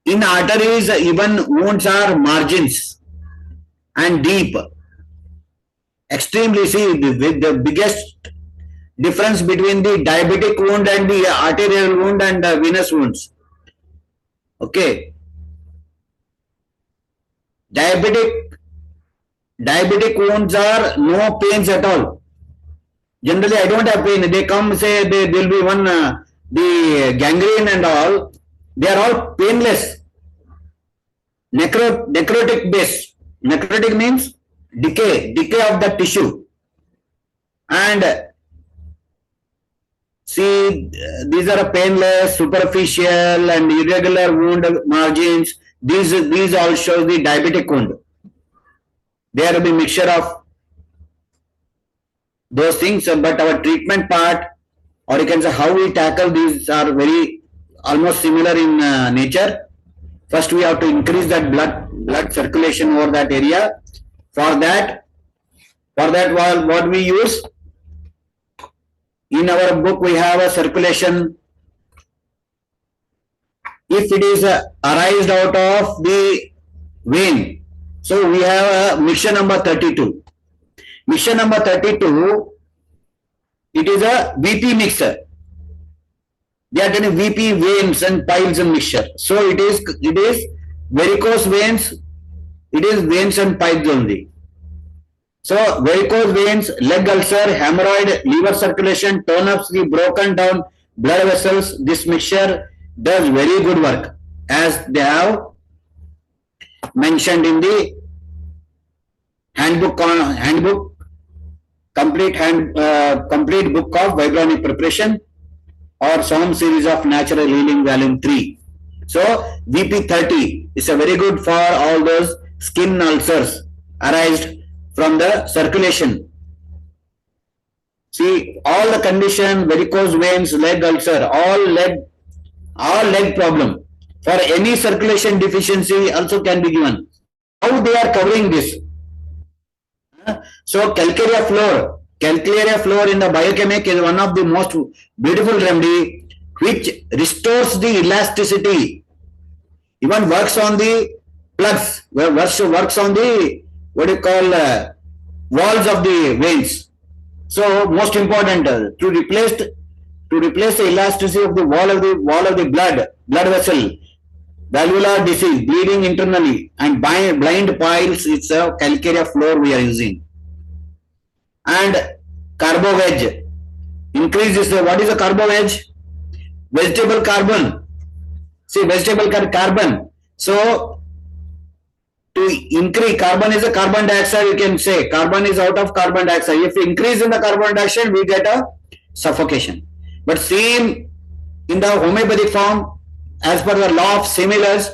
in arteries even wounds are margins and deep. Extremely, see the biggest difference between the diabetic wound and the arterial wound and venous wounds. Okay, diabetic wounds are no pains at all. Generally, I don't have pain. They come, say there will be one the gangrene and all. They are all painless. Necrotic base. Necrotic means decay of the tissue. And see, these are painless, superficial and irregular wound margins. These all show the diabetic wound. There will be mixture of those things, but our treatment part, or you can say how we tackle these, are very almost similar in nature. First, we have to increase that blood circulation over that area. For that, what we use in our book, we have a circulation. If it is arised out of the vein, so we have a mixture number 32. Mixture number 32, it is a VP mixture. They are getting VP veins and piles and mixture. So it is varicose veins. It is veins and piles only. So varicose veins, leg ulcer, hemorrhoid, liver circulation, tone-ups, the broken down blood vessels. This mixture does very good work, as they have mentioned in the handbook complete book of Vibranic preparation or some series of natural healing volume 3. So VP30 is a very good for all those skin ulcers arised from the circulation. See, all the condition, varicose veins, leg ulcer, all leg problem for any circulation deficiency also can be given. How they are covering this? So calcarea floor in the biochemic is one of the most beautiful remedy which restores the elasticity, even works on the plugs, works on the walls of the veins. So most important to replace the elasticity of the wall of the blood vessel, valvular disease, bleeding internally, and blind piles. It's a calcarea floor we are using. And carbo wedge increases what is a carbo wedge? Vegetable carbon. See, vegetable carbon. So to increase, carbon is a carbon dioxide, you can say. Carbon is out of carbon dioxide. If we increase in the carbon dioxide, we get a suffocation. But same in the homeopathic form, as per the law of similars,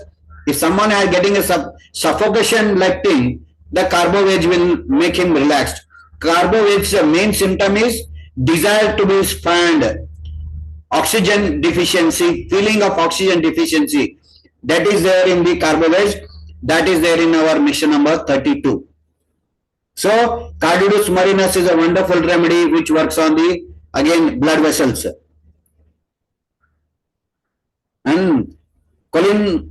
if someone is getting a suffocation like thing, the carbo wedge will make him relaxed. Carbo wedge main symptom is desire to be expand, oxygen deficiency, feeling of oxygen deficiency. That is there in the carbo wedge. That is there in our mission number 32. So Cardidus marinus is a wonderful remedy which works on the again blood vessels. And Collinsonia,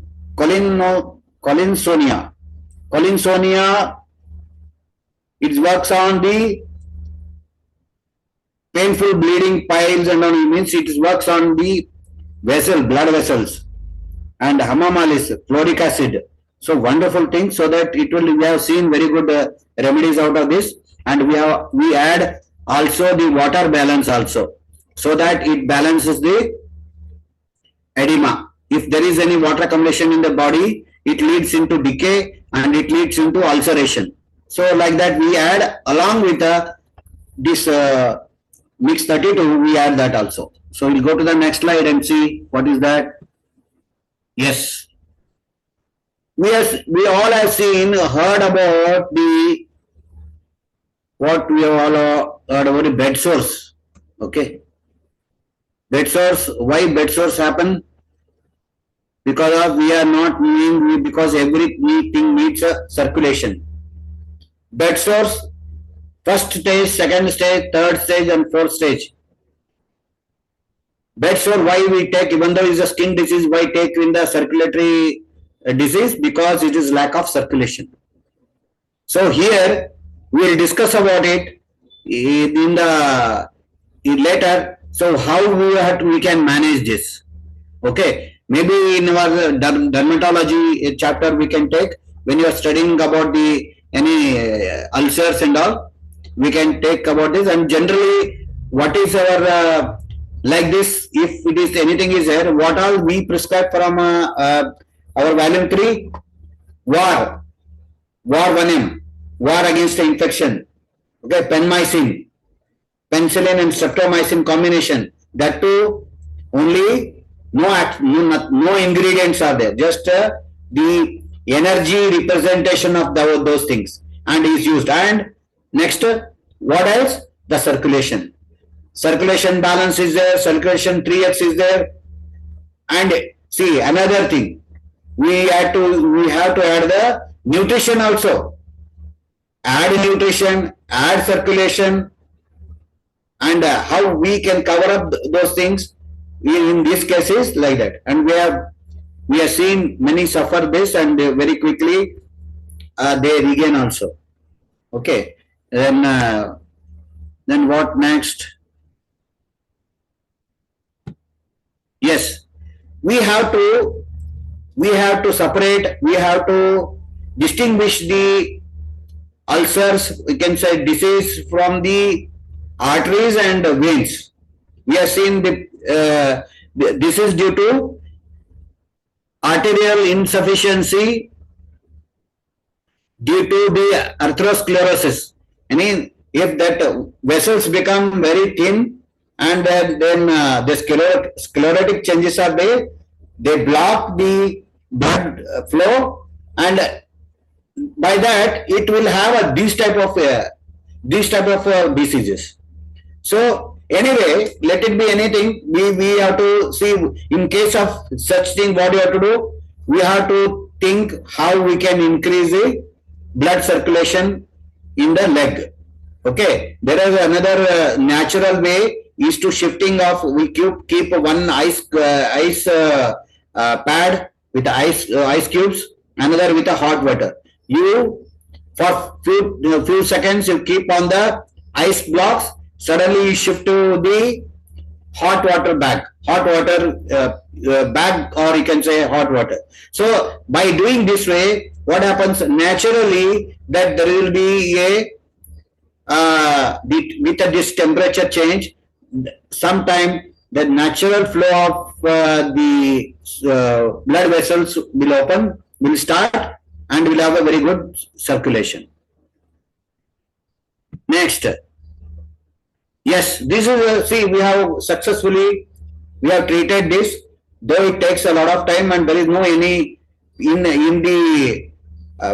it works on the painful bleeding piles and on means it works on the blood vessels. And Hamamalis, fluoric acid. So wonderful thing, so that we have seen very good remedies out of this, and we add also the water balance also, so that it balances the edema. If there is any water accumulation in the body, it leads into decay and it leads into ulceration. So like that we add along with this mix 32, we add that also. So we'll go to the next slide and see what is that. Yes. We all have heard about what we have all heard about the bed sores. Okay. Bed sores, why bed sores happen? Because we are not moving, because everything needs a circulation. Bed sores, first stage, second stage, third stage, and fourth stage. Bed sore, why we take, even though it's a skin disease, why take in the circulatory disease? Because it is lack of circulation. So here we will discuss about it in later. So how we can manage this? Okay, maybe in our dermatology chapter we can take, when you are studying about any ulcers and all, we can take about this. And generally, what is our like this? If it is anything is there, what all we prescribe from our volume 3? War 1M, war against the infection. Okay, penmycin, penicillin and streptomycin combination. That too, only no ingredients are there. Just the energy representation of those things, and is used. And next, what else? The circulation. Circulation balance is there. Circulation 3x is there. And see another thing. We have to add the nutrition also. Add nutrition, add circulation, and how we can cover up those things in these cases like that. And we have seen many suffer this, and very quickly they regain also. Okay. Then what next? Yes, we have to separate, we have to distinguish the ulcers, we can say disease, from the arteries and veins. We have seen this is due to arterial insufficiency due to the atherosclerosis. Any if that vessels become very thin and then the sclerotic changes are there, they block the blood flow, and by that it will have these type of diseases. So anyway, let it be anything. We have to see, in case of such thing, what you have to do. We have to think how we can increase the blood circulation in the leg. Okay, there is another natural way is to shifting of, we keep one ice pad with ice cubes, another with a hot water. You for few seconds you keep on the ice blocks, suddenly you shift to the hot water bag, bag, or you can say hot water. So by doing this way, what happens naturally, that there will be a with this temperature change, sometime the natural flow of the blood vessels will start, and will have a very good circulation. Next, yes, this is see, we have treated this, though it takes a lot of time, and there is no any in the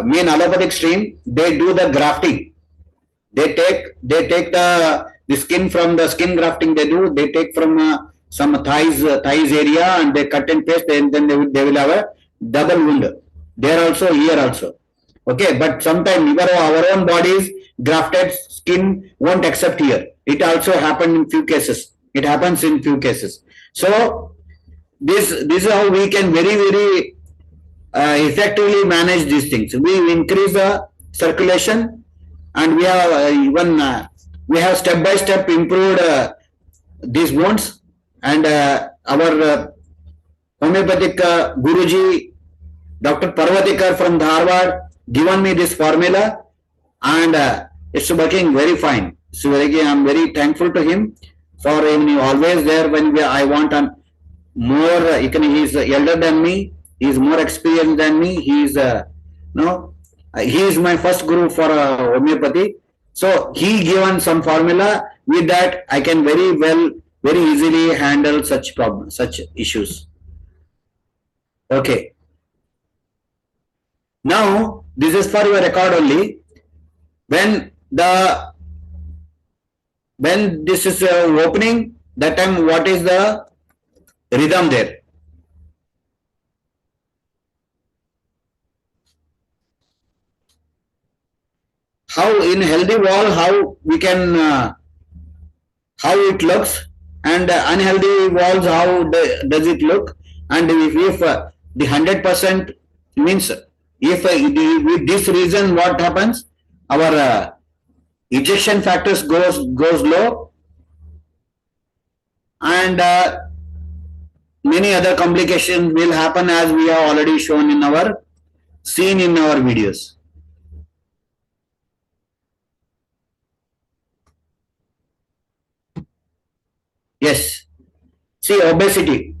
main allopathic stream. They do the grafting. They take the skin from the skin grafting. They take from some thighs area, and they cut and paste, and then they will have a double wound there also, here also. Okay, but sometimes our own bodies grafted skin won't accept here. It also happened in few cases. It happens in few cases. So this is how we can very effectively manage these things. We increase the circulation, and we have we have step by step improved these wounds, and our homeopathic Guruji, Dr. Parvatikar from Dharwad, given me this formula, and it's working very fine. So I'm very thankful to him for him. Always there when I want more. He's elder than me. He's more experienced than me. He's he is my first guru for homeopathy. So he given some formula. With that, I can very easily handle such problems, such issues. Okay. Now, this is for your record only. When this is opening, that time what is the rhythm there? How in healthy wall, how we can, how it looks, and unhealthy walls, how does it look? And if the 100% means, if with this reason, what happens? Our ejection factors goes low, and many other complications will happen, as we have already seen in our videos. Yes. See, obesity.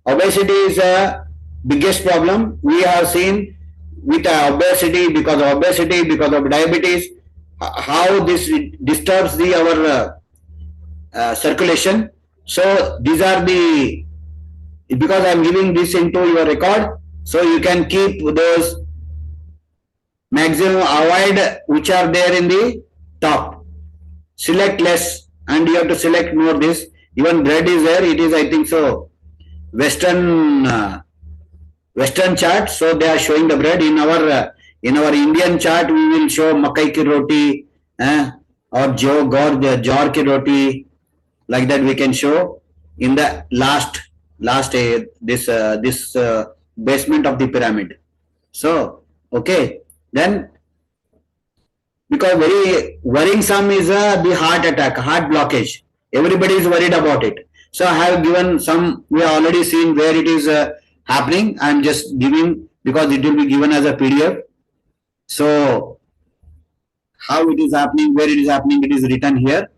Obesity is a biggest problem we have seen with obesity, because of diabetes, how this disturbs our circulation. So these are because I am giving this into your record, so you can keep those maximum, avoid which are there in the top. Select less, and you have to select more this. Even bread is there. It is, I think so, Western chart. So they are showing the bread. In our Indian chart, we will show makai ki roti, or jawar ki roti. Like that, we can show in the last this basement of the pyramid. So okay, then, because very worrying some is the heart attack, heart blockage. Everybody is worried about it. So I have given some. We have already seen where it is happening. I am just giving, because it will be given as a PDF. So how it is happening, where it is happening, it is written here.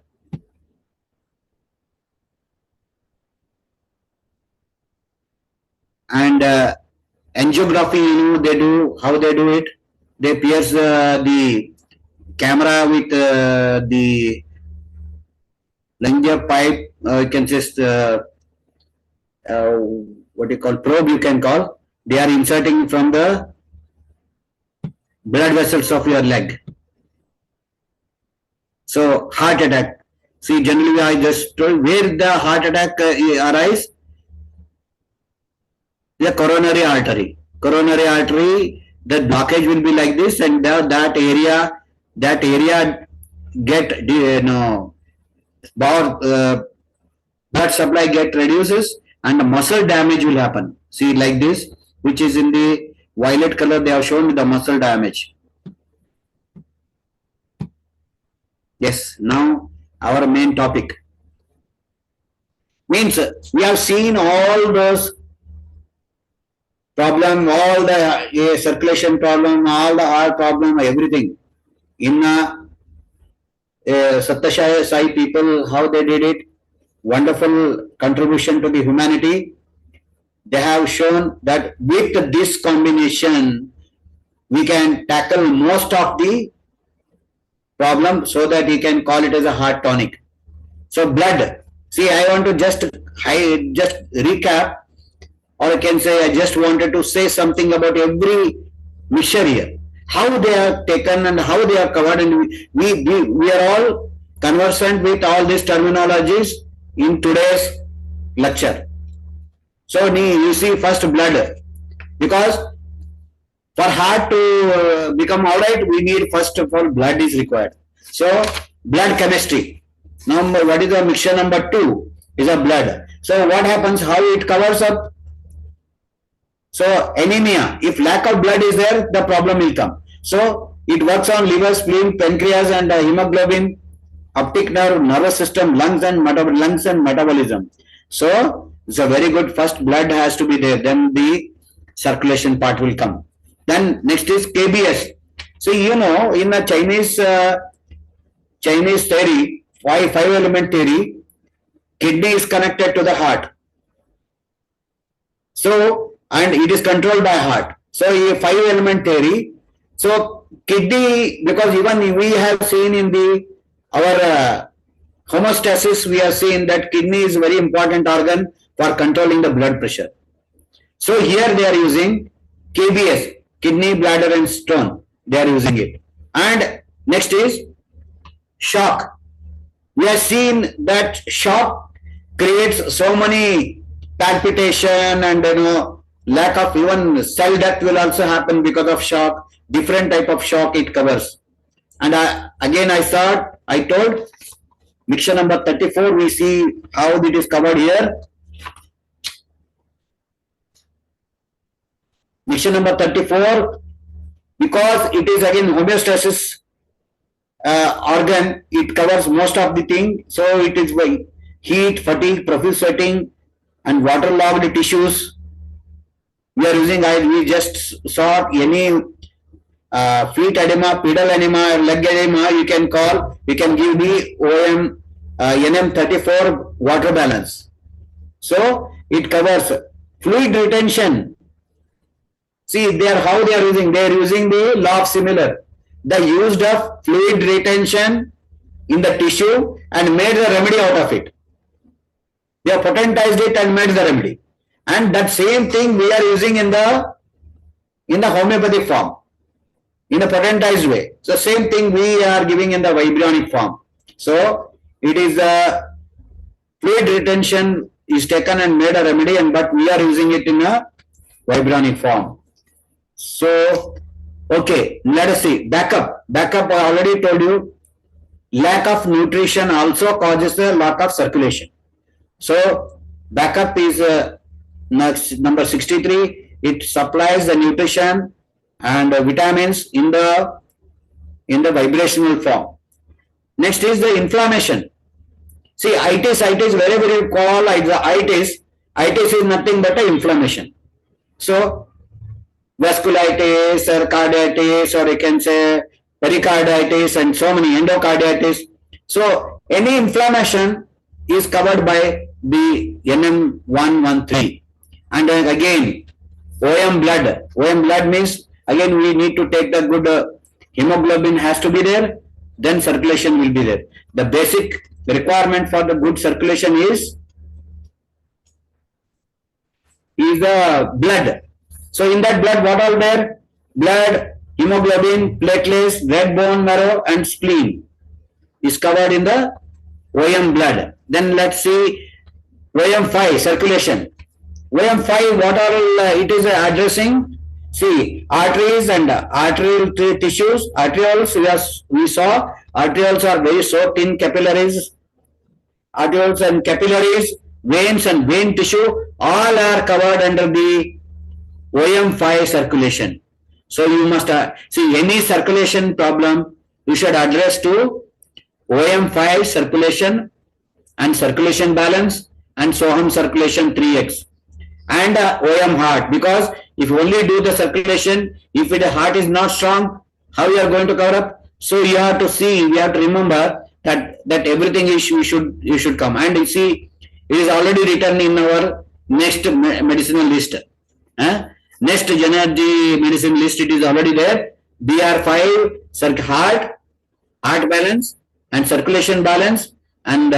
And angiography, how they do it. They pierce the camera with the plunger pipe, you can just what you call probe, you can call. They are inserting from the blood vessels of your leg. So heart attack. See, generally I just told where the heart attack arise. The coronary artery. Coronary artery, the blockage will be like this, and that area get blood supply get reduces, and the muscle damage will happen. See, like this, which is in the violet color, they have shown the muscle damage. Yes, now our main topic means we have seen all those problem, all the circulation problem, all the heart problem, everything. In Satyasai Sai people, how they did it, wonderful contribution to the humanity. They have shown that with this combination, we can tackle most of the problem, so that we can call it as a heart tonic. So blood. See, I want to just recap, or I can say I just wanted to say something about every mixture here, how they are taken and how they are covered, and we are all conversant with all these terminologies in today's lecture. So you see first blood, because for heart to become alright, we need first of all blood is required. So blood chemistry. What is the mixture number 2 is a blood. So what happens, how it covers up? So anemia, if lack of blood is there, the problem will come. So it works on liver, spleen, pancreas, and hemoglobin, optic nerve, nervous system, lungs and metabolism. So it's a very good. First blood has to be there, then the circulation part will come. Then next is KBS. So in the Chinese theory, five element theory, kidney is connected to the heart. So, and it is controlled by heart. So, a 5-element theory. So, kidney, because even we have seen in our homeostasis, we have seen that kidney is a very important organ for controlling the blood pressure. So, here they are using KBS, kidney, bladder and stone. They are using it. And next is shock. We have seen that shock creates so many palpitation and lack of even cell death will also happen because of shock. Different type of shock it covers. And I told mixture number 34, we see how it is covered here. Mixture number 34, because it is again homeostasis organ, it covers most of the thing. So it is by heat, fatigue, profuse sweating and waterlogged tissues. We are using, we just saw any feet edema, pedal edema, leg edema, you can give the OM NM34 water balance. So it covers fluid retention. See there how they are using. They are using the law of similar. They used of fluid retention in the tissue and made the remedy out of it. They have potentized it and made the remedy. And that same thing we are using in the homeopathic form, in a potentized way. So same thing we are giving in the vibronic form. So it is the fluid retention is taken and made a remedy, but we are using it in a vibronic form. So, okay, let us see. Backup. Backup, I already told you, lack of nutrition also causes the lack of circulation. So, backup is number 63. It supplies the nutrition and vitamins in the vibrational form. Next is the inflammation. See, itis, wherever you call itis is nothing but an inflammation. So, vasculitis or carditis, or you can say pericarditis and so many, endocarditis. So, any inflammation is covered by the NM113. And then again, OM blood. OM blood means, again, we need to take the good hemoglobin has to be there, then circulation will be there. The basic requirement for the good circulation is the blood. So in that blood, what all there? Blood, hemoglobin, platelets, red bone marrow, and spleen is covered in the OM blood. Then let's see OM5 circulation. OM5, what all it is addressing? See, arteries and arterial tissues. Arterioles, we saw arterioles are very soaked in capillaries. Arterioles and capillaries, veins and vein tissue, all are covered under the OM5 circulation. So you must see any circulation problem, you should address to OM5 circulation and circulation balance and SOHM circulation 3x and OM heart, because if you only do the circulation, if the heart is not strong, how you are going to cover up? So you have to see, we have to remember that everything is you should come. And you see, it is already written in our next medicinal list. Next Janergy medicine list, it is already there. BR5 heart balance and circulation balance and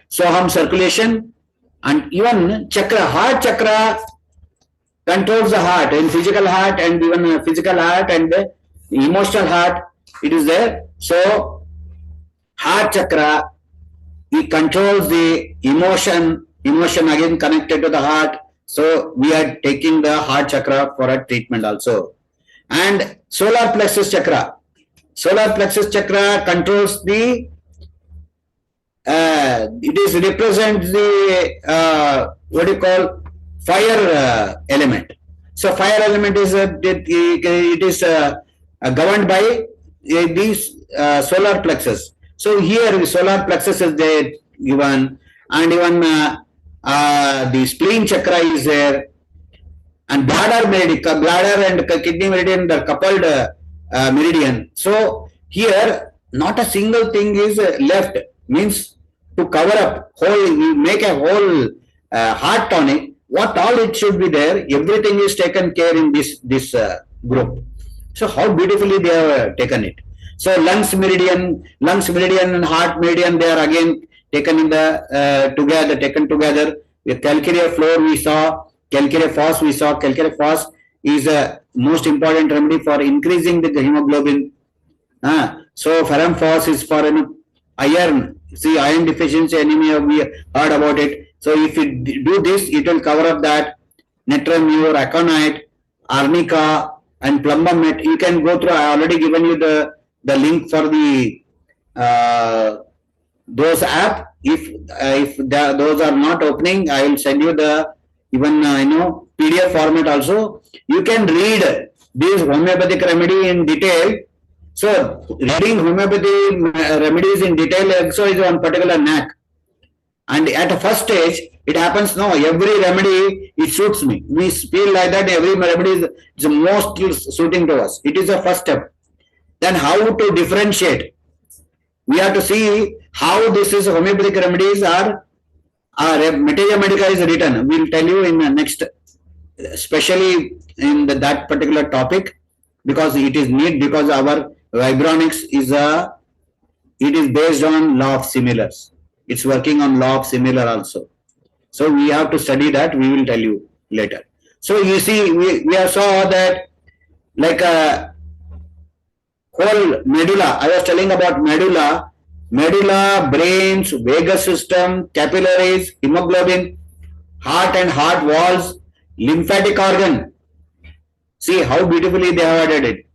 SOHM circulation and even chakra, heart chakra controls the heart in physical heart and even physical heart and the emotional heart, it is there. So heart chakra, it controls the emotion again connected to the heart. So we are taking the heart chakra for a treatment also. And solar plexus chakra. Solar plexus chakra controls the it represents the what do you call fire element. So fire element is it is governed by these solar plexus. So here the solar plexus is there given, and even the spleen chakra is there, and bladder and kidney meridian, the coupled meridian. So here not a single thing is left, means to cover up whole, we make a whole heart tonic, what all it should be there, everything is taken care in this group. So how beautifully they have taken it. So lungs meridian and heart meridian, they are again taken in the taken together. With calcareous floor we saw, calcareous phos we saw. Calcareous phos is a most important remedy for increasing the hemoglobin. So ferrum phos is for iron. See, iron deficiency anemia, we heard about it. So if you do this, it will cover up that. Netramure, aconite, arnica, and plumbum met. You can go through. I already given you the link for the those app. If those are not opening, I will send you the even PDF format also. You can read this homeopathic remedy in detail. So reading homeopathy remedies in detail also is one particular knack. And at the first stage, it happens now. Every remedy, it suits me. We feel like that every remedy is most suiting to us. It is the first step. Then how to differentiate? We have to see how this is homeopathic remedies are Materia Medica is written. We will tell you in the next, especially in that particular topic, because it is neat, because our Vibronics is it is based on law of similars. It's working on law of similar also. So we have to study that. We will tell you later. So you see, we have saw that like a whole medulla. I was telling about medulla, brains, vagus system, capillaries, hemoglobin, heart and heart walls, lymphatic organ. See how beautifully they have added it.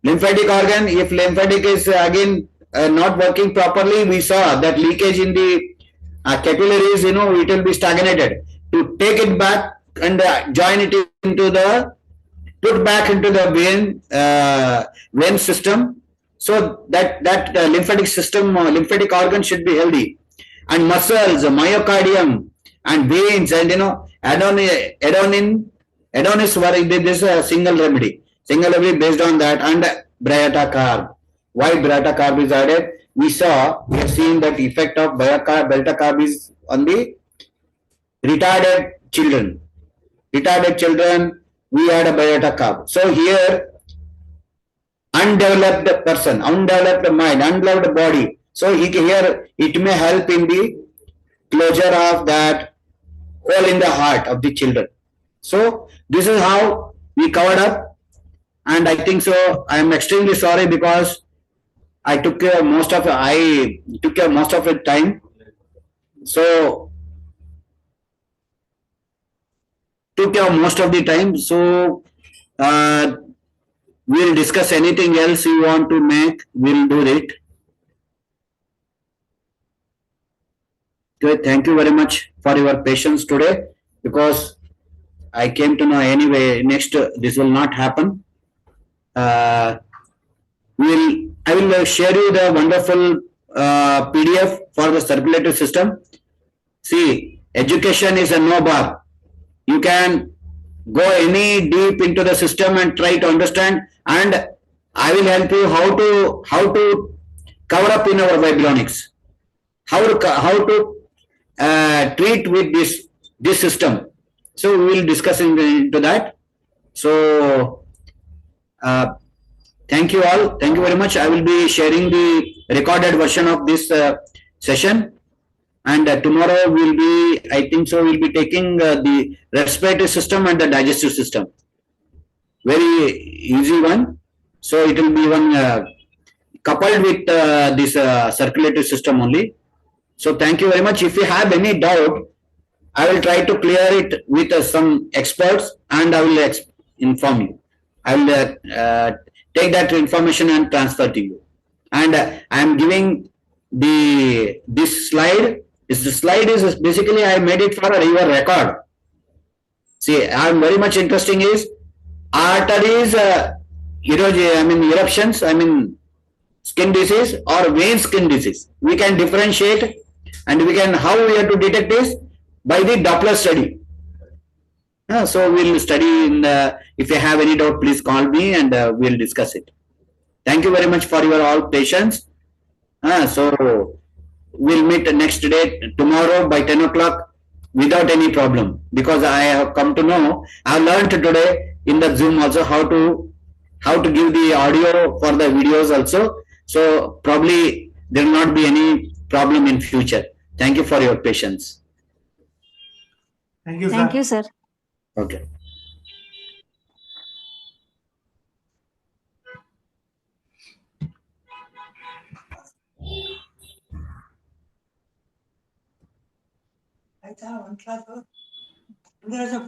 Lymphatic organ, if lymphatic is again not working properly, we saw that leakage in the capillaries, it will be stagnated. To take it back and join it into the, put back into the vein system, so that lymphatic system, lymphatic organ should be healthy. And muscles, myocardium and veins, and adonis, this is a single remedy based on that. And Briata carb. Why Briata carb is added? We have seen that effect of Briata carb is on the retarded children. We add a Briata carb. So here, undeveloped person, undeveloped mind, undeveloped body. So here it may help in the closure of that hole in the heart of the children. So this is how we covered up, and I think so. I am extremely sorry because I took care most of the time. So took care most of the time. So we'll discuss anything else you want to make. We'll do it. Okay, thank you very much for your patience today, because I came to know anyway. Next, this will not happen. I will share you the wonderful PDF for the circulatory system. See, education is a no bar. You can go any deep into the system and try to understand, and I will help you how to cover up in our Babylonics, how to treat with this system. So we will discuss into that. So thank you all. Thank you very much. I will be sharing the recorded version of this session, and tomorrow we'll be, I think so, we'll be taking the respiratory system and the digestive system. Very easy one. So it will be one coupled with this circulatory system only. So thank you very much. If you have any doubt, I will try to clear it with some experts, and I will inform you. I will take that information and transfer to you. And I am giving this slide. The slide is basically I made it for your record. See, I am very much interesting is arteries, eruptions, skin disease or vein skin disease. We can differentiate, and we can, how we have to detect this? By the Doppler study. So we'll study if you have any doubt, please call me and we'll discuss it. Thank you very much for your all patience. So we'll meet next day tomorrow by 10 o'clock without any problem, because I have come to know, I learned today in the Zoom also how to give the audio for the videos also. So probably there will not be any problem in future. Thank you for your patience. Thank you, sir. Thank you, sir. Okay. There is a